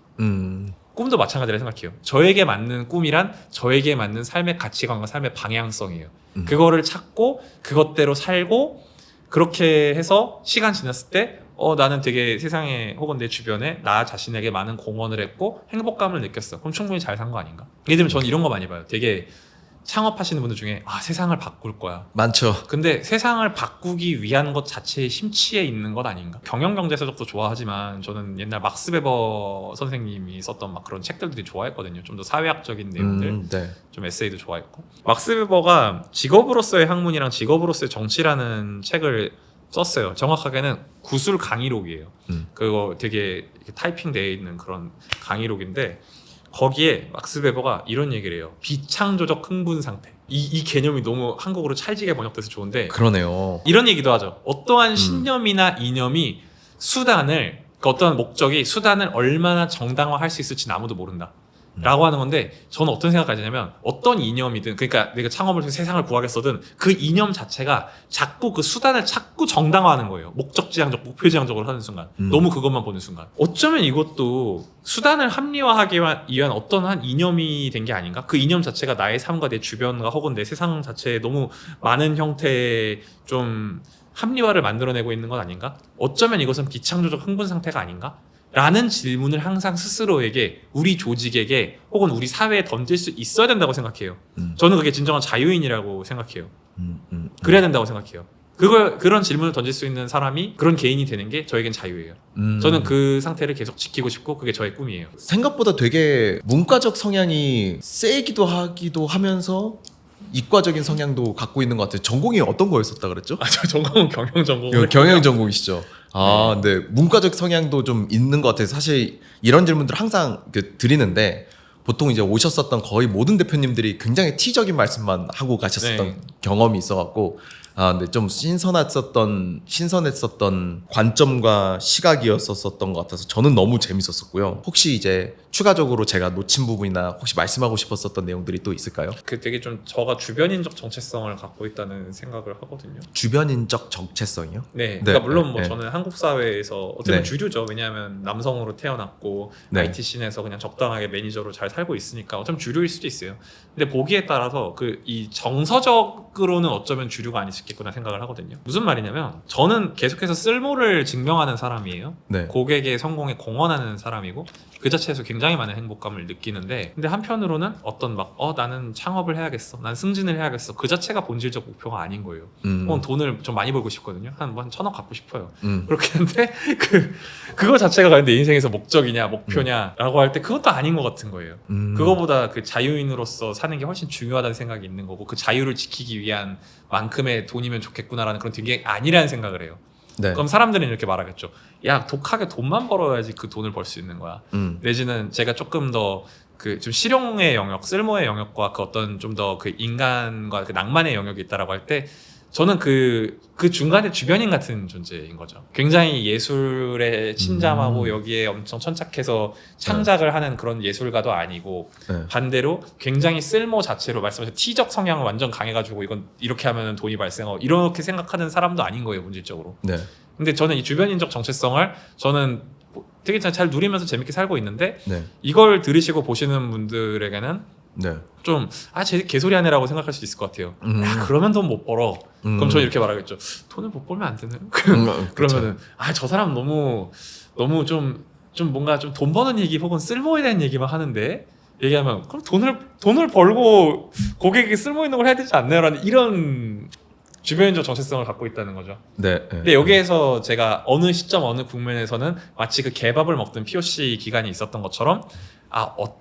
꿈도 마찬가지라 생각해요. 저에게 맞는 꿈이란 저에게 맞는 삶의 가치관과 삶의 방향성이에요. 그거를 찾고 그것대로 살고 그렇게 해서 시간 지났을 때 나는 되게 세상에 혹은 내 주변에 나 자신에게 많은 공헌을 했고 행복감을 느꼈어. 그럼 충분히 잘 산 거 아닌가? 예를 들면 저는 이런 거 많이 봐요. 되게 창업하시는 분들 중에 세상을 바꿀 거야. 많죠. 근데 세상을 바꾸기 위한 것 자체에 심취해 있는 것 아닌가? 경영경제서적도 좋아하지만 저는 옛날 막스 베버 선생님이 썼던 막 그런 책들도 되게 좋아했거든요. 좀 더 사회학적인 내용들, 네. 좀 에세이도 좋아했고. 막스 베버가 직업으로서의 학문이랑 직업으로서의 정치라는 책을 썼어요. 정확하게는 구술 강의록이에요. 그거 되게 이렇게 타이핑되어 있는 그런 강의록인데 거기에 막스 베버가 이런 얘기를 해요. 비창조적 흥분 상태. 이 개념이 너무 한국어로 찰지게 번역돼서 좋은데 그러네요. 이런 얘기도 하죠. 어떠한 신념이나 이념이 수단을 그러니까 어떠한 목적이 수단을 얼마나 정당화할 수 있을지는 아무도 모른다. 라고 하는 건데 저는 어떤 생각을 가지냐면 어떤 이념이든 그러니까 내가 창업을 해서 세상을 구하겠어든 그 이념 자체가 자꾸 그 수단을 자꾸 정당화하는 거예요. 목적지향적 목표지향적으로 하는 순간 너무 그것만 보는 순간 어쩌면 이것도 수단을 합리화하기 위한 어떤 한 이념이 된 게 아닌가? 그 이념 자체가 나의 삶과 내 주변과 혹은 내 세상 자체에 너무 많은 형태의 좀 합리화를 만들어내고 있는 건 아닌가? 어쩌면 이것은 비창조적 흥분 상태가 아닌가? 라는 질문을 항상 스스로에게 우리 조직에게 혹은 우리 사회에 던질 수 있어야 된다고 생각해요. 저는 그게 진정한 자유인이라고 생각해요. 그래야 된다고 생각해요. 그런 질문을 던질 수 있는 사람이 그런 개인이 되는 게 저에겐 자유예요. 저는 그 상태를 계속 지키고 싶고 그게 저의 꿈이에요. 생각보다 되게 문과적 성향이 세기도 하기도 하면서 이과적인 성향도 갖고 있는 것 같아요. 전공이 어떤 거였었다 그랬죠? 저 전공은 경영 전공을 경영 전공이시죠. 네. 문과적 성향도 좀 있는 것 같아요. 사실 이런 질문들 항상 드리는데 보통 이제 오셨었던 거의 모든 대표님들이 굉장히 티적인 말씀만 하고 가셨었던 경험이 있어갖고 근데 좀 신선했었던 관점과 시각이었었던 것 같아서 저는 너무 재밌었었고요. 혹시 이제 추가적으로 제가 놓친 부분이나 혹시 말씀하고 싶었었던 내용들이 또 있을까요? 그 되게 좀 저가 주변인적 정체성을 갖고 있다는 생각을 하거든요. 주변인적 정체성이요? 네, 그러니까 물론 뭐 네. 저는 한국 사회에서 어떻게 보면 네. 주류죠. 왜냐하면 남성으로 태어났고 네. IT 씬에서 그냥 적당하게 매니저로 잘 살고 있으니까 어쩌면 주류일 수도 있어요. 근데 보기에 따라서 이 정서적으로는 어쩌면 주류가 아닐 수 있겠구나 생각을 하거든요. 무슨 말이냐면 저는 계속해서 쓸모를 증명하는 사람이에요. 네. 고객의 성공에 공헌하는 사람이고 그 자체에서 굉장히 많은 행복감을 느끼는데 근데 한편으로는 어떤 나는 창업을 해야겠어, 난 승진을 해야겠어 그 자체가 본질적 목표가 아닌 거예요. 혹은 돈을 좀 많이 벌고 싶거든요. 한 1,000억 갖고 싶어요. 그렇게 하는데 그거 자체가 과연 내 인생에서 목적이냐 목표냐라고 할 때 그것도 아닌 것 같은 거예요. 그거보다 그 자유인으로서 사는 게 훨씬 중요하다는 생각이 있는 거고 그 자유를 지키기 위한 만큼의 돈이면 좋겠구나라는 그런 되게 아니라는 생각을 해요. 네. 그럼 사람들은 이렇게 말하겠죠. 야, 독하게 돈만 벌어야지 그 돈을 벌 수 있는 거야. 내지는 제가 조금 더 그 좀 실용의 영역, 쓸모의 영역과 그 어떤 좀 더 그 인간과 그 낭만의 영역이 있다라고 할 때 저는 그 중간에 주변인 같은 존재인 거죠. 굉장히 예술에 침잠하고 여기에 엄청 천착해서 창작을 하는 그런 예술가도 아니고 반대로 굉장히 쓸모 자체로 말씀하신 T적 성향을 완전 강해가지고 이건 이렇게 하면 돈이 발생하고 이렇게 생각하는 사람도 아닌 거예요, 본질적으로. 네. 근데 저는 이 주변인적 정체성을 저는 되게 잘 누리면서 재밌게 살고 있는데 이걸 들으시고 보시는 분들에게는 네. 쟤 개소리하네라고 생각할 수도 있을 것 같아요. 야, 그러면 돈 못 벌어. 그럼 저는 이렇게 말하겠죠. 돈을 못 벌면 안 되는? 그러면은 저 사람 너무 좀 뭔가 좀 돈 버는 얘기 혹은 쓸모에 대한 얘기만 하는데 얘기하면 그럼 돈을 벌고 고객에게 쓸모 있는 걸 해야 되지 않나요?라는 이런 주변적 정체성을 갖고 있다는 거죠. 네. 근데 여기에서 제가 어느 시점 어느 국면에서는 마치 그 개밥을 먹던 POC 기간이 있었던 것처럼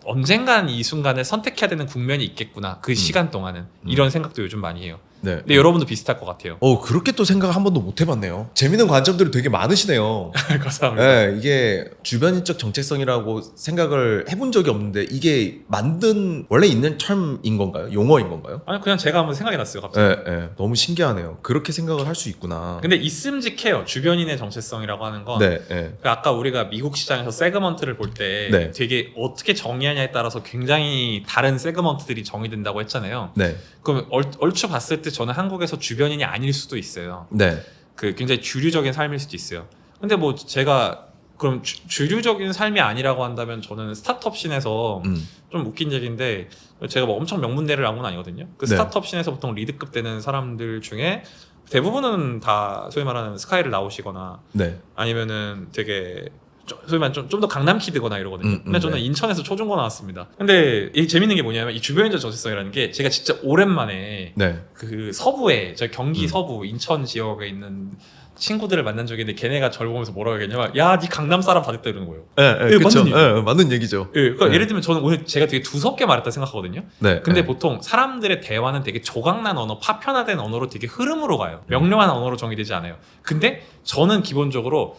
언젠간 이 순간을 선택해야 되는 국면이 있겠구나. 그 시간 동안은 이런 생각도 요즘 많이 해요. 네. 근데 여러분도 비슷할 것 같아요. 그렇게 또 생각 한 번도 못 해봤네요. 재밌는 관점들이 되게 많으시네요. 감사합니다. 네, 이게 주변인적 정체성이라고 생각을 해본 적이 없는데 이게 만든 원래 있는 term인 건가요? 용어인 건가요? 아니 그냥 제가 한번 생각이 났어요 갑자기. 네. 너무 신기하네요. 그렇게 생각을 할 수 있구나. 근데 있음직해요. 주변인의 정체성이라고 하는 건. 네. 그러니까 아까 우리가 미국 시장에서 세그먼트를 볼 때 네. 되게 어떻게 정의하냐에 따라서 굉장히 다른 세그먼트들이 정의된다고 했잖아요. 네. 그럼 얼추 봤을 때 저는 한국에서 주변인이 아닐 수도 있어요. 네. 그 굉장히 주류적인 삶일 수도 있어요. 근데 뭐 제가 그럼 주류적인 삶이 아니라고 한다면 저는 스타트업 씬에서 좀 웃긴 얘기인데 제가 뭐 엄청 명문대를 나온 건 아니거든요. 그 네. 스타트업 씬에서 보통 리드급 되는 사람들 중에 대부분은 다 소위 말하는 스카이를 나오시거나 네. 아니면은 되게 소위 말하면 좀 더 강남 키드거나 이러거든요. 근데 저는 네. 인천에서 초중고 나왔습니다. 근데 이 재밌는 게 뭐냐면 이 주변인적 정체성이라는 게 제가 진짜 오랜만에 네. 그 서부에 저 경기 서부 인천 지역에 있는 친구들을 만난 적이 있는데 걔네가 저를 보면서 뭐라고 하겠냐면 야, 니 강남 사람 다 됐다 이러는 거예요. 네, 그쵸. 맞는 얘기죠. 그러니까 네. 예를 들면 저는 오늘 제가 되게 두섭게 말했다 생각하거든요. 네. 근데 네. 보통 사람들의 대화는 되게 조각난 언어, 파편화된 언어로 되게 흐름으로 가요. 명료한 언어로 정의되지 않아요. 근데 저는 기본적으로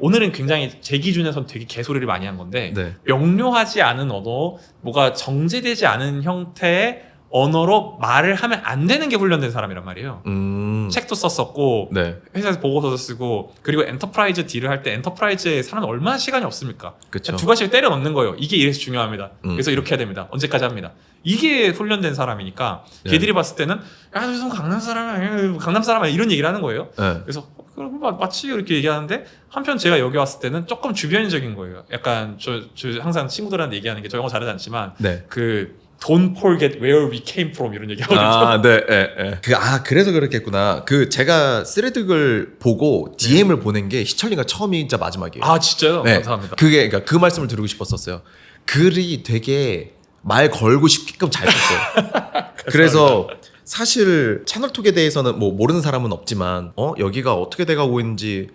오늘은 굉장히 제 기준에서는 되게 개소리를 많이 한 건데 네. 명료하지 않은 언어, 뭐가 정제되지 않은 형태의 언어로 말을 하면 안 되는 게 훈련된 사람이란 말이에요. 책도 썼었고 네. 회사에서 보고서도 쓰고 그리고 엔터프라이즈 딜을 할 때 엔터프라이즈에 사람은 얼마나 시간이 없습니까? 그쵸. 두 가지를 때려 넣는 거예요. 이게 이래서 중요합니다. 그래서 이렇게 해야 됩니다. 언제까지 합니다. 이게 훈련된 사람이니까 네. 걔들이 봤을 때는 야, 무슨 강남 사람이야 이런 얘기를 하는 거예요. 네. 그래서 그럼 마치 이렇게 얘기하는데 한편 제가 여기 왔을 때는 조금 주변적인 거예요. 약간 저 항상 친구들한테 얘기하는 게 저 영어 잘하지 않지만 네. Don't forget where we came from 이런 얘기하거든요. 네. 그래서 그렇겠구나. 제가 스레드글 보고 DM을 보낸 게 희철이가 처음이자 마지막이에요. 아 진짜요? 네. 감사합니다. 그러니까 그 말씀을 드리고 싶었었어요. 글이 되게 말 걸고 싶게끔 잘 썼어요. 그래서 사실 채널톡에 대해서는 뭐 모르는 사람은 없지만 여기가 어떻게 돼가고 있는지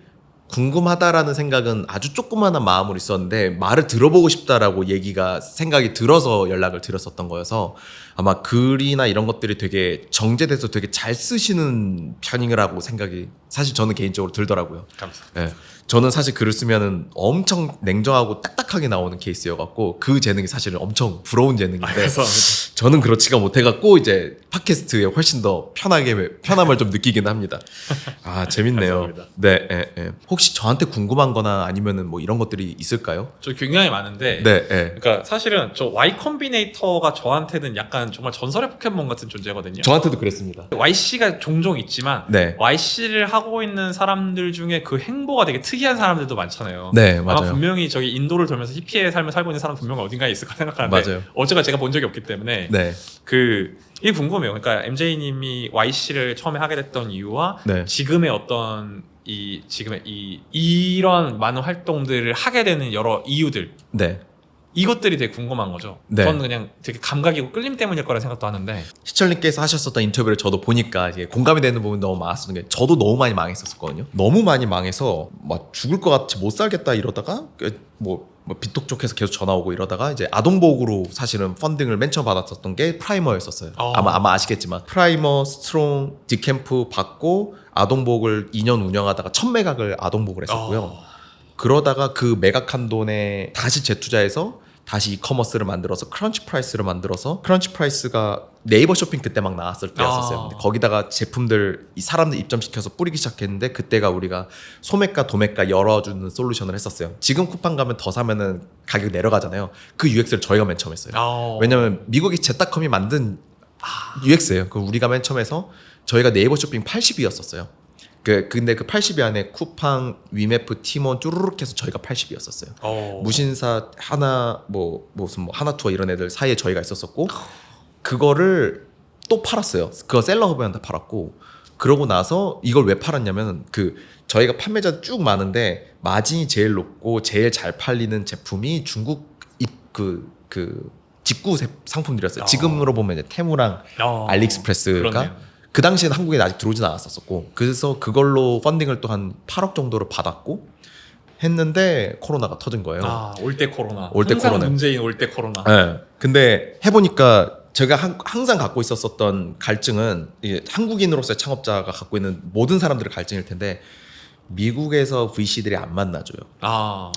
궁금하다라는 생각은 아주 조그마한 마음으로 있었는데 말을 들어보고 싶다라고 생각이 들어서 연락을 드렸었던 거여서 아마 글이나 이런 것들이 되게 정제돼서 되게 잘 쓰시는 편이라고 생각이 사실 저는 개인적으로 들더라고요. 감사합니다. 네. 저는 사실 글을 쓰면은 엄청 냉정하고 딱딱하게 나오는 케이스여갖고 그 재능이 사실은 엄청 부러운 재능인데 감사합니다. 저는 그렇지가 못해갖고 이제 팟캐스트에 훨씬 더 편함을 좀 느끼긴 합니다. 재밌네요. 감사합니다. 네. 혹시 저한테 궁금한거나 아니면은 뭐 이런 것들이 있을까요? 저 굉장히 많은데 네. 그러니까 사실은 저 Y 컴비네이터가 저한테는 약간 정말 전설의 포켓몬 같은 존재거든요. 저한테도 그랬습니다. YC가 종종 있지만 네. YC를 하고 있는 사람들 중에 그 행보가 되게 특이한 사람들도 많잖아요. 네, 아마 맞아요. 분명히 저기 인도를 돌면서 히피의 삶을 살고 있는 사람 분명히 어딘가에 있을 까 생각하는데 맞아요. 어제가 제가 본 적이 없기 때문에 네. 이게 궁금해요. 그러니까 MJ님이 YC를 처음에 하게 됐던 이유와 네. 지금의 어떤 이런 많은 활동들을 하게 되는 여러 이유들 네. 이것들이 되게 궁금한 거죠. 네. 저는 그냥 되게 감각이고 끌림 때문일 거라 생각도 하는데 희철님께서 하셨었던 인터뷰를 저도 보니까 이게 공감이 되는 부분이 너무 많았었던 게 저도 너무 많이 망했었거든요. 너무 많이 망해서 막 죽을 것 같이 못 살겠다 이러다가 뭐 비톡 쪽에서 계속 전화 오고 이러다가 이제 아동복으로 사실은 펀딩을 맨 처음 받았었던 게 프라이머였었어요. 아마 아시겠지만 프라이머, 스트롱, 디캠프 받고 아동복을 2년 운영하다가 첫 매각을 아동복을 했었고요. 그러다가 그 매각한 돈에 다시 재투자해서 다시 이커머스를 만들어서 크런치 프라이스를 만들어서 크런치 프라이스가 네이버 쇼핑 그때 막 나왔을 때였었어요. 근데 거기다가 제품들 이 사람들 입점시켜서 뿌리기 시작했는데 그때가 우리가 소매가 도매가 열어주는 솔루션을 했었어요. 지금 쿠팡 가면 더 사면은 가격 내려가잖아요. 그 UX를 저희가 맨 처음 했어요. 왜냐면 미국이 제타컴이 만든 UX예요. 그 우리가 맨 처음 해서 저희가 네이버 쇼핑 80이었었어요. 근데 그 80위 안에 쿠팡, 위메프, 티몬 쭈루룩 해서 저희가 80위였었어요. 무신사 하나 무슨 하나 투어 이런 애들 사이에 저희가 있었었고 그거를 또 팔았어요. 그거 셀러허브한테 팔았고 그러고 나서 이걸 왜 팔았냐면 저희가 판매자 쭉 많은데 마진이 제일 높고 제일 잘 팔리는 제품이 중국 직구 상품들이었어요. 지금으로 보면 이제 테무랑 알리익스프레스가 그렇네요. 그 당시에는 한국에 아직 들어오진 않았었고 그래서 그걸로 펀딩을 또 한 8억 정도를 받았고 했는데 코로나가 터진 거예요. 올 때 코로나. 올때 항상 코로나. 문제인 올 때 코로나. 네. 근데 해보니까 제가 항상 갖고 있었던 갈증은 이게 한국인으로서의 창업자가 갖고 있는 모든 사람들의 갈증일 텐데 미국에서 VC들이 안 만나줘요.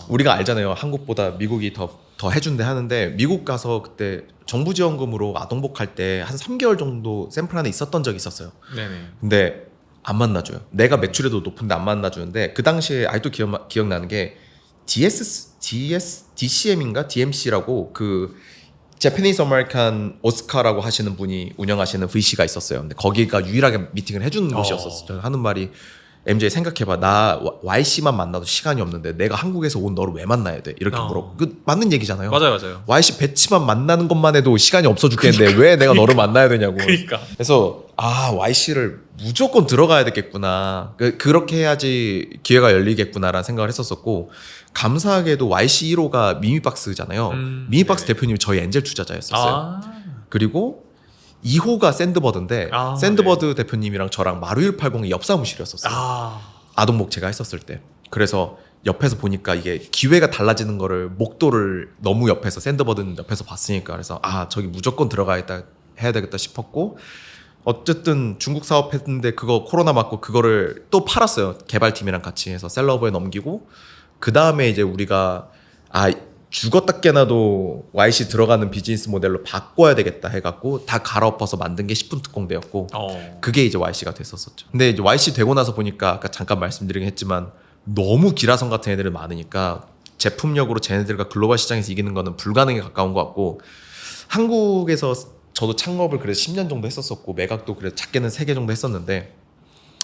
우리가 알잖아요. 한국보다 미국이 더 해준대 하는데 미국 가서 그때 정부 지원금으로 아동복 할 때 한 3개월 정도 샘플 안에 있었던 적이 있었어요. 네네. 근데 안 만나줘요. 내가 매출에도 높은데 안 만나주는데 그 당시에 아직도 기억나는 게 DCM인가 DMC라고 그 제퍼니스 아메리칸 오스카라고 하시는 분이 운영하시는 VC가 있었어요. 근데 거기가 유일하게 미팅을 해주는 곳이었었어요. 저는 하는 말이 MJ 생각해봐. 나 YC만 만나도 시간이 없는데 내가 한국에서 온 너를 왜 만나야 돼? 이렇게 물었고 맞는 얘기잖아요. 맞아요. YC 배치만 만나는 것만 해도 시간이 없어 죽겠는데 왜 내가 너를 만나야 되냐고. 그러니까. 그래서 YC를 무조건 들어가야 되겠구나. 그렇게 해야지 기회가 열리겠구나라는 생각을 했었었고 감사하게도 YC 1호가 미미박스잖아요. 미미박스 네. 대표님이 저희 엔젤 투자자였었어요. 그리고 2호가 샌드버드인데 샌드버드 대표님이랑 저랑 마루 180의 옆 사무실이었었어요. 아동복 제가 했었을 때. 그래서 옆에서 보니까 이게 기회가 달라지는 거를 목도를 너무 옆에서 샌드버드는 옆에서 봤으니까 그래서 저기 무조건 들어가야겠다 해야 되겠다 싶었고 어쨌든 중국 사업했는데 그거 코로나 맞고 그거를 또 팔았어요. 개발팀이랑 같이 해서 셀러버에 넘기고 그 다음에 이제 우리가 죽었다 깨나도 YC 들어가는 비즈니스 모델로 바꿔야 되겠다 해갖고 다 갈아엎어서 만든 게 10분 특공대였고 그게 이제 YC가 됐었었죠. 근데 이제 YC 되고 나서 보니까 아까 잠깐 말씀드리긴 했지만 너무 기라성 같은 애들이 많으니까 제품력으로 쟤네들과 글로벌 시장에서 이기는 거는 불가능에 가까운 것 같고 한국에서 저도 창업을 그래서 10년 정도 했었었고 매각도 그래서 작게는 3개 정도 했었는데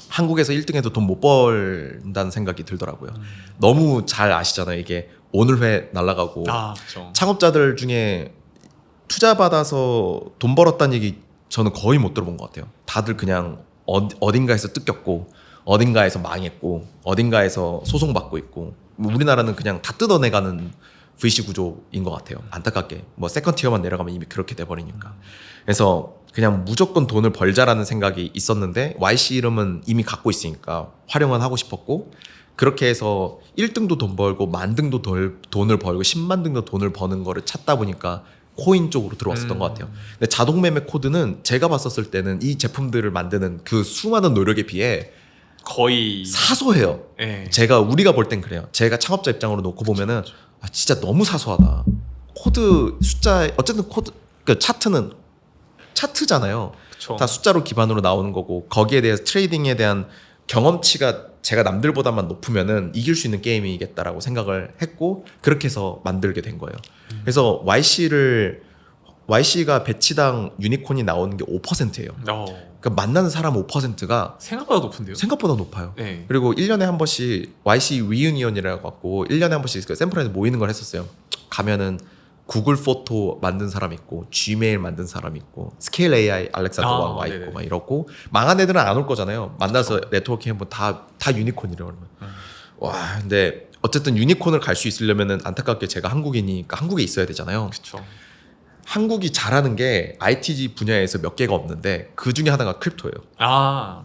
한국에서 1등해도 돈 못 벌다는 생각이 들더라고요. 너무 잘 아시잖아요. 이게 오늘 회 날라가고 그렇죠. 창업자들 중에 투자 받아서 돈 벌었다는 얘기 저는 거의 못 들어본 것 같아요. 다들 그냥 어딘가에서 뜯겼고 어딘가에서 망했고 어딘가에서 소송받고 있고 우리나라는 그냥 다 뜯어내가는 VC 구조인 것 같아요. 안타깝게 세컨 티어만 내려가면 이미 그렇게 돼버리니까. 그래서 그냥 무조건 돈을 벌자라는 생각이 있었는데 YC 이름은 이미 갖고 있으니까 활용은 하고 싶었고 그렇게 해서 1등도 돈 벌고 만등도 돈을 벌고 10만 등도 돈을 버는 거를 찾다 보니까 코인 쪽으로 들어왔었던 것 같아요. 근데 자동 매매 코드는 제가 봤었을 때는 이 제품들을 만드는 그 수많은 노력에 비해 거의 사소해요. 네. 우리가 볼 땐 그래요. 제가 창업자 입장으로 놓고 보면은 진짜 너무 사소하다. 코드 숫자 어쨌든 코드 차트는 차트잖아요. 그쵸. 다 숫자로 기반으로 나오는 거고 거기에 대해서 트레이딩에 대한 경험치가 제가 남들보다만 높으면은 이길 수 있는 게임이겠다라고 생각을 했고 그렇게 해서 만들게 된 거예요. 그래서 YC가 배치당 유니콘이 나오는 게 5%예요. 그러니까 만나는 사람 5%가 생각보다 높은데요? 생각보다 높아요. 네. 그리고 1년에 한 번씩 YC 리유니언이라고 갖고 1년에 한 번씩 그 샘플에서 모이는 걸 했었어요. 가면은 구글 포토 만든 사람 있고 Gmail 만든 사람 있고 스케일 AI 알렉산더 왕 와 있고 막 이렇고 망한 애들은 안 올 거잖아요. 만나서 네트워킹 해보면 다 유니콘이래요. 그러면 와 근데 어쨌든 유니콘을 갈 수 있으려면은 안타깝게 제가 한국인이니까 한국에 있어야 되잖아요. 그렇죠. 한국이 잘하는 게 IT 분야에서 몇 개가 없는데 그 중에 하나가 크립토예요.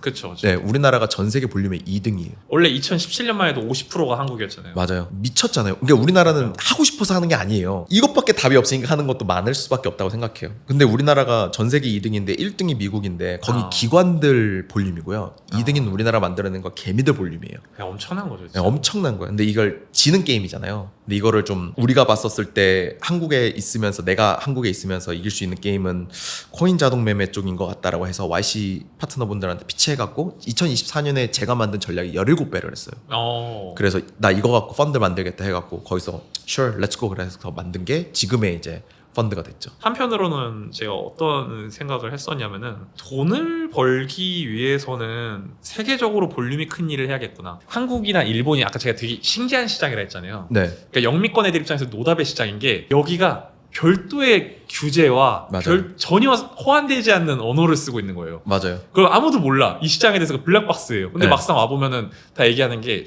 그렇죠. 네, 우리나라가 전 세계 볼륨의 2등이에요. 원래 2017년만 해도 50%가 한국이었잖아요. 맞아요. 미쳤잖아요. 그러니까 우리나라는 하고 싶어서 하는 게 아니에요. 이것밖에 답이 없으니까 하는 것도 많을 수밖에 없다고 생각해요. 근데 우리나라가 전 세계 2등인데 1등이 미국인데 거기 기관들 볼륨이고요. 2등인 우리나라 만들어낸 거 개미들 볼륨이에요. 엄청난 거죠. 네, 엄청난 거예요. 근데 이걸 지는 게임이잖아요. 근데 이거를 좀 우리가 봤었을 때 한국에 있으면서 내가 한국에 있으면서 이길 수 있는 게임은 코인 자동 매매 쪽인 것 같다라고 해서 YC 파트너분들한테 피치해갖고 2024년에 제가 만든 전략이 17배를 했어요. 그래서 나 이거 갖고 펀드 만들겠다 해갖고 거기서 sure let's go 그래서 만든 게 지금의 이제 펀드가 됐죠. 한편으로는 제가 어떤 생각을 했었냐면은 돈을 벌기 위해서는 세계적으로 볼륨이 큰 일을 해야겠구나. 한국이나 일본이 아까 제가 되게 신기한 시장이라 했잖아요. 네, 그러니까 영미권 애들 입장에서 노답의 시장인 게 여기가 별도의 규제와 맞아요. 전혀 호환되지 않는 언어를 쓰고 있는 거예요. 맞아요. 그럼 아무도 몰라. 이 시장에 대해서 블랙박스예요. 근데 네. 막상 와보면은 다 얘기하는 게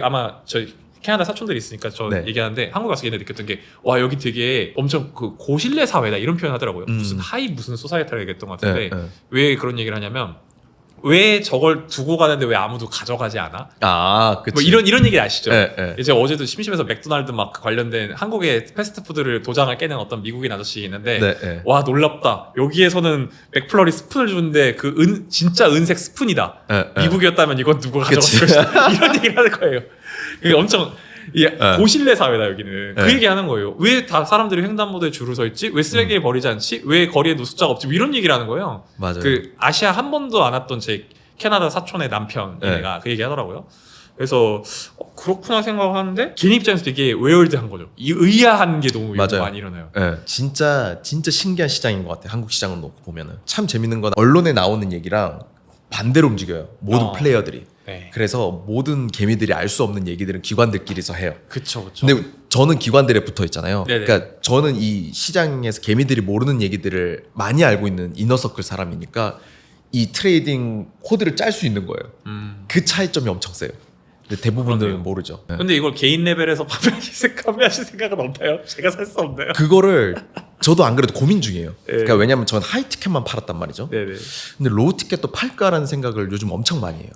아마 저희 캐나다 사촌들이 있으니까 저 네. 얘기하는데 한국 와서 얘네 느꼈던 게 와 여기 되게 엄청 그 고실내 사회다 이런 표현 하더라고요. 무슨 하이 무슨 소사이어티라고 얘기했던 것 같은데 네. 왜 그런 얘기를 하냐면 왜 저걸 두고 가는데 왜 아무도 가져가지 않아? 아, 그치. 뭐 이런 얘기 아시죠? 네, 네. 이제 어제도 심심해서 맥도날드 막 관련된 한국의 패스트푸드를 도장을 깨는 어떤 미국인 아저씨 있는데 네, 네. 와 놀랍다. 여기에서는 맥플러리 스푼을 주는데 그 진짜 은색 스푼이다. 네, 네. 미국이었다면 이건 누가 그치. 가져갔을 것이다. 이런 얘기를 하는 거예요. 이게 엄청 고실내 사회다 여기는. 그 네. 얘기 하는 거예요. 왜 다 사람들이 횡단보도에 줄을 서 있지? 왜 쓰레기를 버리지 않지? 왜 거리에 노숙자가 없지? 뭐 이런 얘기를 하는 거예요. 맞아요. 그 아시아 한 번도 안 왔던 제 캐나다 사촌의 남편 네. 얘가 그 얘기 하더라고요. 그래서 그렇구나 생각하는데 걔네 입장에서 되게 웨얼드한 거죠. 이 의아한 게 너무 맞아요. 많이 일어나요. 네, 진짜 신기한 시장인 것 같아요. 한국 시장을 놓고 보면은 참 재밌는 건 언론에 나오는 얘기랑 반대로 움직여요. 모든 플레이어들이. 네. 그래서 모든 개미들이 알 수 없는 얘기들은 기관들끼리서 해요. 그쵸. 근데 저는 기관들에 붙어 있잖아요. 네네. 그러니까 저는 이 시장에서 개미들이 모르는 얘기들을 많이 알고 있는 이너서클 사람이니까 이 트레이딩 코드를 짤 수 있는 거예요. 그 차이점이 엄청 세요. 근데 대부분들은 그러네요. 모르죠. 네. 근데 이걸 개인 레벨에서 판매하실 생각은 없나요? 제가 살 수 없나요? 그거를 저도 안 그래도 고민 중이에요. 네. 그러니까 왜냐면 전 하이 티켓만 팔았단 말이죠. 네네. 근데 로우 티켓도 팔까라는 생각을 요즘 엄청 많이 해요.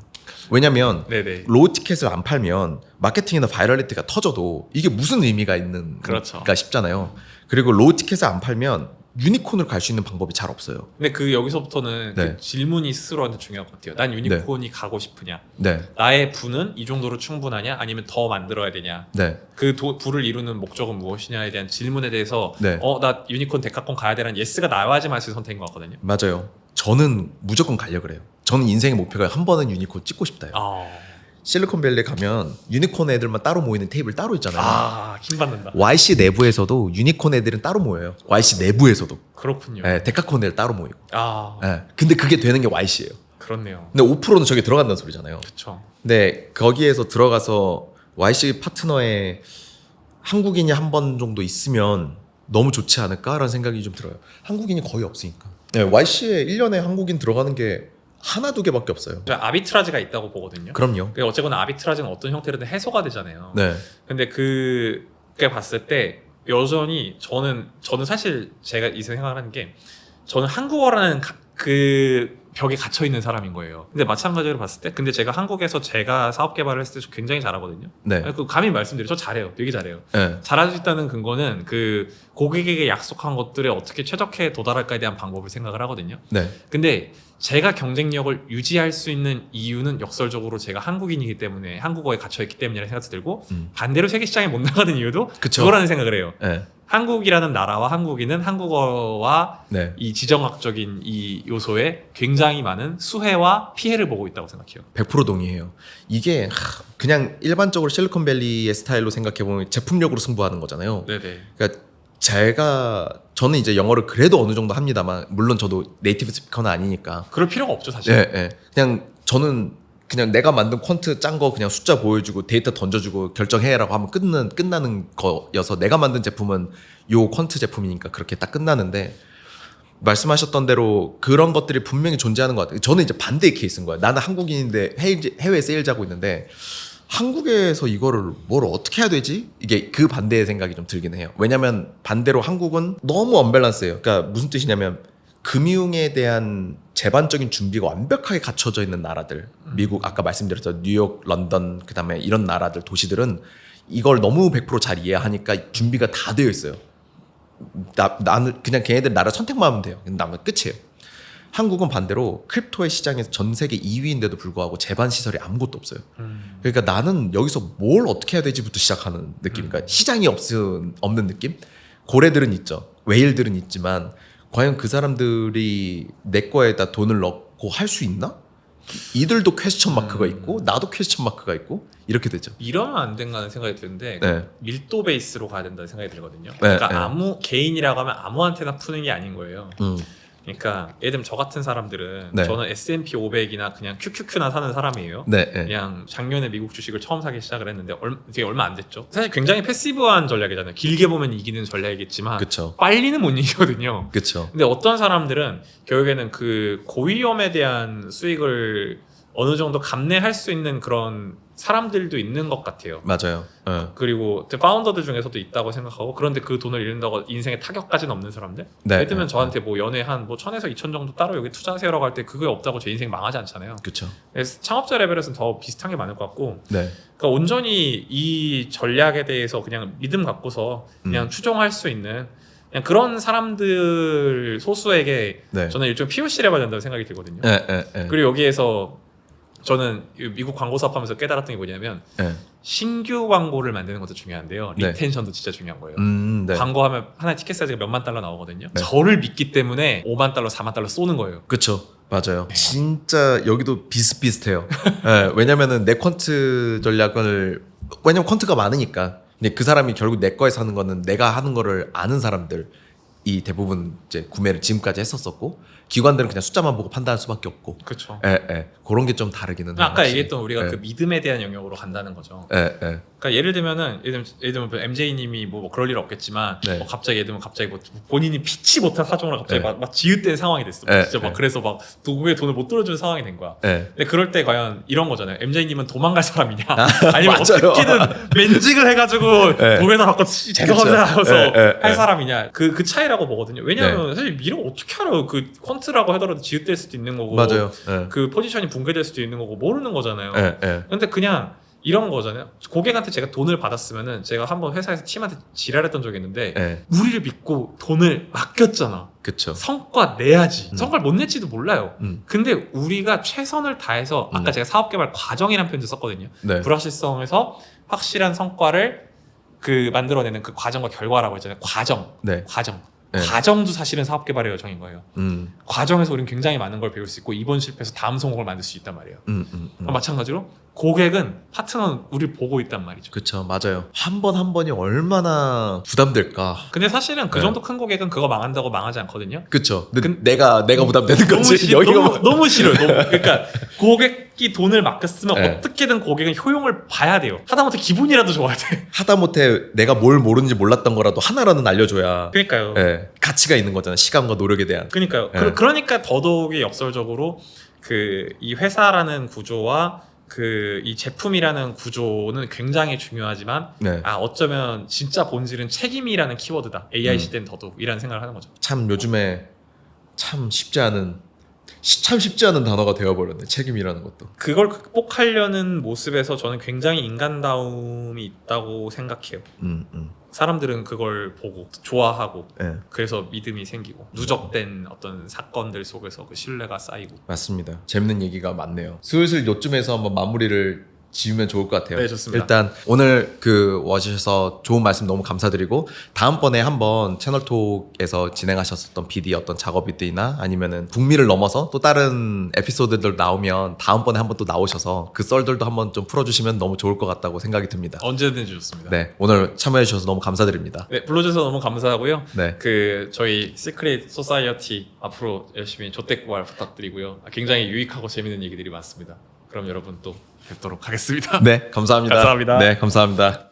왜냐면 네네. 로우 티켓을 안 팔면 마케팅이나 바이럴리티가 터져도 이게 무슨 의미가 있는가 그렇죠. 싶잖아요. 그리고 로우 티켓을 안 팔면 유니콘으로 갈 수 있는 방법이 잘 없어요. 근데 그 여기서부터는 네. 그 질문이 스스로한테 중요한 것 같아요. 난 유니콘이 가고 싶으냐? 네, 나의 부는 이 정도로 충분하냐? 아니면 더 만들어야 되냐? 네, 그 부를 이루는 목적은 무엇이냐에 대한 질문에 대해서 네. 나 유니콘 데카콘 가야 되라는 예스가 나와야지만 할 수 있는 선택인 것 같거든요. 맞아요. 저는 무조건 가려고 그래요. 저는 인생의 목표가 한 번은 유니콘 찍고 싶다요. 실리콘밸리에 가면 유니콘 애들만 따로 모이는 테이블 따로 있잖아요. 힘 받는다. YC 내부에서도 유니콘 애들은 따로 모여요. YC 내부에서도. 그렇군요. 네, 데카콘 애들 따로 모이고. 아, 네, 근데 그게 되는 게 YC예요. 그렇네요. 근데 5%는 저기 들어간다는 소리잖아요. 그렇죠. 근데 거기에서 들어가서 YC 파트너에 한국인이 한 번 정도 있으면 너무 좋지 않을까라는 생각이 좀 들어요. 한국인이 거의 없으니까. 네, YC에 1년에 한국인 들어가는 게 하나 두 개밖에 없어요. 제가 아비트라지가 있다고 보거든요. 그럼요. 그러니까 어쨌거나 아비트라지는 어떤 형태로든 해소가 되잖아요. 네. 근데 그게 봤을 때 여전히 저는 사실 제가 이 생각을 하는 게 저는 한국어라는 그 벽에 gat혀 있는 사람인 거예요. 근데 마찬가지로 봤을 때 근데 제가 한국에서 제가 사업 개발을 했을 때 굉장히 잘하거든요. 네. 그 감히 말씀드려 저 잘해요. 되게 잘해요. 네. 잘할 수 있다는 근거는 그 고객에게 약속한 것들에 어떻게 최적화에 도달할까에 대한 방법을 생각을 하거든요. 네. 근데 제가 경쟁력을 유지할 수 있는 이유는 역설적으로 제가 한국인이기 때문에 한국어에 갇혀있기 때문이라는 생각이 들고 반대로 세계 시장에 못 나가는 이유도 그쵸. 그거라는 생각을 해요. 네. 한국이라는 나라와 한국인은 한국어와 네. 이 지정학적인 이 요소에 굉장히 많은 수혜와 피해를 보고 있다고 생각해요. 100% 동의해요. 이게 그냥 일반적으로 실리콘밸리의 스타일로 생각해 보면 제품력으로 승부하는 거잖아요. 네네. 그러니까 저는 이제 영어를 그래도 어느 정도 합니다만 물론 저도 네이티브 스피커는 아니니까. 그럴 필요가 없죠 사실. 예, 예. 그냥 저는 그냥 내가 만든 퀀트 짠 거 그냥 숫자 보여주고 데이터 던져주고 결정해라고 하면 끝나는 거여서 내가 만든 제품은 요 퀀트 제품이니까 그렇게 딱 끝나는데 말씀하셨던 대로 그런 것들이 분명히 존재하는 것 같아요. 저는 이제 반대의 케이스인 거예요. 나는 한국인인데 해외 세일즈하고 있는데 한국에서 이거를 뭘 어떻게 해야 되지? 이게 그 반대의 생각이 좀 들긴 해요. 왜냐면 반대로 한국은 너무 언밸런스예요. 그러니까 무슨 뜻이냐면 금융에 대한 제반적인 준비가 완벽하게 갖춰져 있는 나라들, 미국 아까 말씀드렸던 뉴욕, 런던 그다음에 이런 나라들 도시들은 이걸 너무 100%잘 이해하니까 준비가 다 되어 있어요. 나는 그냥 걔네들 나라 선택만 하면 돼요. 나면 끝이에요. 한국은 반대로 크립토의 시장에서 전 세계 2위인데도 불구하고 제반 시설이 아무것도 없어요. 그러니까 나는 여기서 뭘 어떻게 해야 되지부터 시작하는 느낌. 그러니까 시장이 없는 느낌. 고래들은 있죠. 웨일들은 있지만 과연 그 사람들이 내 거에다 돈을 넣고 할 수 있나? 이들도 퀘스천 마크가 있고 나도 퀘스천 마크가 있고 이렇게 되죠. 이러면 안 된다는 생각이 드는데 네. 밀도 베이스로 가야 된다는 생각이 들거든요. 네, 그러니까 네. 아무 개인이라고 하면 아무한테나 푸는 게 아닌 거예요. 음. 그러니까 예를 들면 저 같은 사람들은 네. 저는 S&P 500이나 그냥 QQQ나 사는 사람이에요. 네. 네. 그냥 작년에 미국 주식을 처음 사기 시작을 했는데 되게 얼마 안 됐죠. 사실 굉장히 패시브한 전략이잖아요. 길게 보면 이기는 전략이겠지만 그쵸. 빨리는 못 이기거든요. 그쵸. 근데 어떤 사람들은 결국에는 그 고위험에 대한 수익을 어느 정도 감내할 수 있는 그런 사람들도 있는 것 같아요. 맞아요. 네. 그리고 파운더들 중에서도 있다고 생각하고 그런데 그 돈을 잃는다고 인생에 타격까지는 없는 사람들. 네. 예를 들면 네. 저한테 뭐 연애 한 뭐 1000에서 2000 정도 따로 여기 투자하세요라고 할 때 그게 없다고 제 인생 망하지 않잖아요. 그쵸. 그래서 창업자 레벨에서는 더 비슷한 게 많을 것 같고 네. 그러니까 온전히 이 전략에 대해서 그냥 믿음 갖고서 그냥 추종할 수 있는 그냥 그런 사람들 소수에게 네. 저는 일종 POC를 해봐야 된다고 생각이 들거든요. 네. 네. 네. 그리고 여기에서 저는 미국 광고 사업하면서 깨달았던 게 뭐냐면 네. 신규 광고를 만드는 것도 중요한데요. 네. 리텐션도 진짜 중요한 거예요. 네. 광고하면 하나의 티켓 사이즈가 몇만 달러 나오거든요. 네. 저를 믿기 때문에 5만 달러, 4만 달러 쏘는 거예요. 그쵸. 맞아요. 진짜 여기도 비슷비슷해요. 네, 왜냐면은 내 퀀트 전략을 왜냐면 퀀트가 많으니까. 근데 그 사람이 결국 내 거에 사는 거는 내가 하는 거를 아는 사람들이 대부분 이제 구매를 지금까지 했었었고 기관들은 그냥 숫자만 보고 판단할 수밖에 없고. 그렇죠. 그런 게 좀 다르기는 해요. 아까 확실히. 얘기했던 우리가 예. 그 믿음에 대한 영역으로 간다는 거죠. 예. 그러니까 예를 들면 MJ님이 뭐 그럴 일 없겠지만 네. 뭐 갑자기 예를 들면 갑자기 뭐 본인이 피치 못할 사정으로 갑자기 네. 막 지읒된 상황이 됐어. 네. 진짜 막 네. 그래서 막 도구에 돈을 못 들어주는 상황이 된 거야. 예. 근데 그럴 때 과연 이런 거잖아요. MJ님은 도망갈 사람이냐, 아니면 맞아요. 어떻게든 맨직을 해가지고 네. 돈에다 받고 죄송합니다 그쵸. 하면서 네, 네, 할 네. 사람이냐. 그 차이라고 보거든요. 왜냐하면 사실 미래가 어떻게 알아요. 그 퀀트라고 하더라도 지읒될 수도 있는 거고, 맞아요. 예. 그 포지션이 붕괴될 수도 있는 거고 모르는 거잖아요. 예. 근데 그냥 이런 거잖아요. 고객한테 제가 돈을 받았으면은 제가 한번 회사에서 팀한테 지랄했던 적이 있는데 예. 우리를 믿고 돈을 맡겼잖아. 그쵸. 성과 내야지. 성과를 못 낼지도 몰라요. 음. 근데 우리가 최선을 다해서 아까 제가 사업개발 과정이라는 표현도 썼거든요. 네. 불확실성에서 확실한 성과를 그 만들어내는 그 과정과 결과라고 했잖아요. 과정. 네. 네. 과정도 사실은 사업개발의 여정인 거예요. 과정에서 우리는 굉장히 많은 걸 배울 수 있고 이번 실패에서 다음 성공을 만들 수 있단 말이에요. 마찬가지로 고객은 파트너는 우리를 보고 있단 말이죠. 그쵸. 맞아요. 한 번 한 번이 얼마나 부담될까. 근데 사실은 그 네. 정도 큰 고객은 그거 망한다고 망하지 않거든요. 그쵸. 근데 내가 부담되는 너무 거지. 너무 싫어요. 그러니까 고객이 돈을 맡겼으면 네. 어떻게든 고객은 효용을 봐야 돼요. 하다못해 기분이라도 좋아야 돼. 하다못해 내가 뭘 모르는지 몰랐던 거라도 하나라는 알려줘야 그러니까요. 예, 가치가 있는 거잖아. 시간과 노력에 대한. 그러니까요. 네. 그러니까 더더욱이 역설적으로 그 이 회사라는 구조와 그 이 제품이라는 구조는 굉장히 중요하지만 네. 어쩌면 진짜 본질은 책임이라는 키워드다. AI 시대는 더더욱이라는 생각을 하는 거죠. 참 요즘에 참 쉽지 않은 단어가 되어버렸네. 책임이라는 것도. 그걸 극복하려는 모습에서 저는 굉장히 인간다움이 있다고 생각해요. 사람들은 그걸 보고 좋아하고 예, 그래서 믿음이 생기고 누적된 어떤 사건들 속에서 그 신뢰가 쌓이고. 맞습니다. 재밌는 얘기가 많네요. 슬슬 요쯤에서 한번 마무리를 지으면 좋을 것 같아요. 네, 좋습니다. 일단 오늘 와주셔서 좋은 말씀 너무 감사드리고 다음번에 한번 채널톡에서 진행하셨었던 BD 어떤 작업이나 아니면은 북미를 넘어서 또 다른 에피소드들 나오면 다음번에 한번 또 나오셔서 그 썰들도 한번 좀 풀어주시면 너무 좋을 것 같다고 생각이 듭니다. 언제든지 좋습니다. 네, 오늘 참여해 주셔서 너무 감사드립니다. 네, 불러주셔서 너무 감사하고요. 네. 그 저희 시크릿 소사이어티 앞으로 열심히 조태구알 부탁드리고요. 굉장히 유익하고 재밌는 얘기들이 많습니다. 그럼 여러분 또 뵙도록 하겠습니다. 네, 감사합니다. 감사합니다. 네, 감사합니다.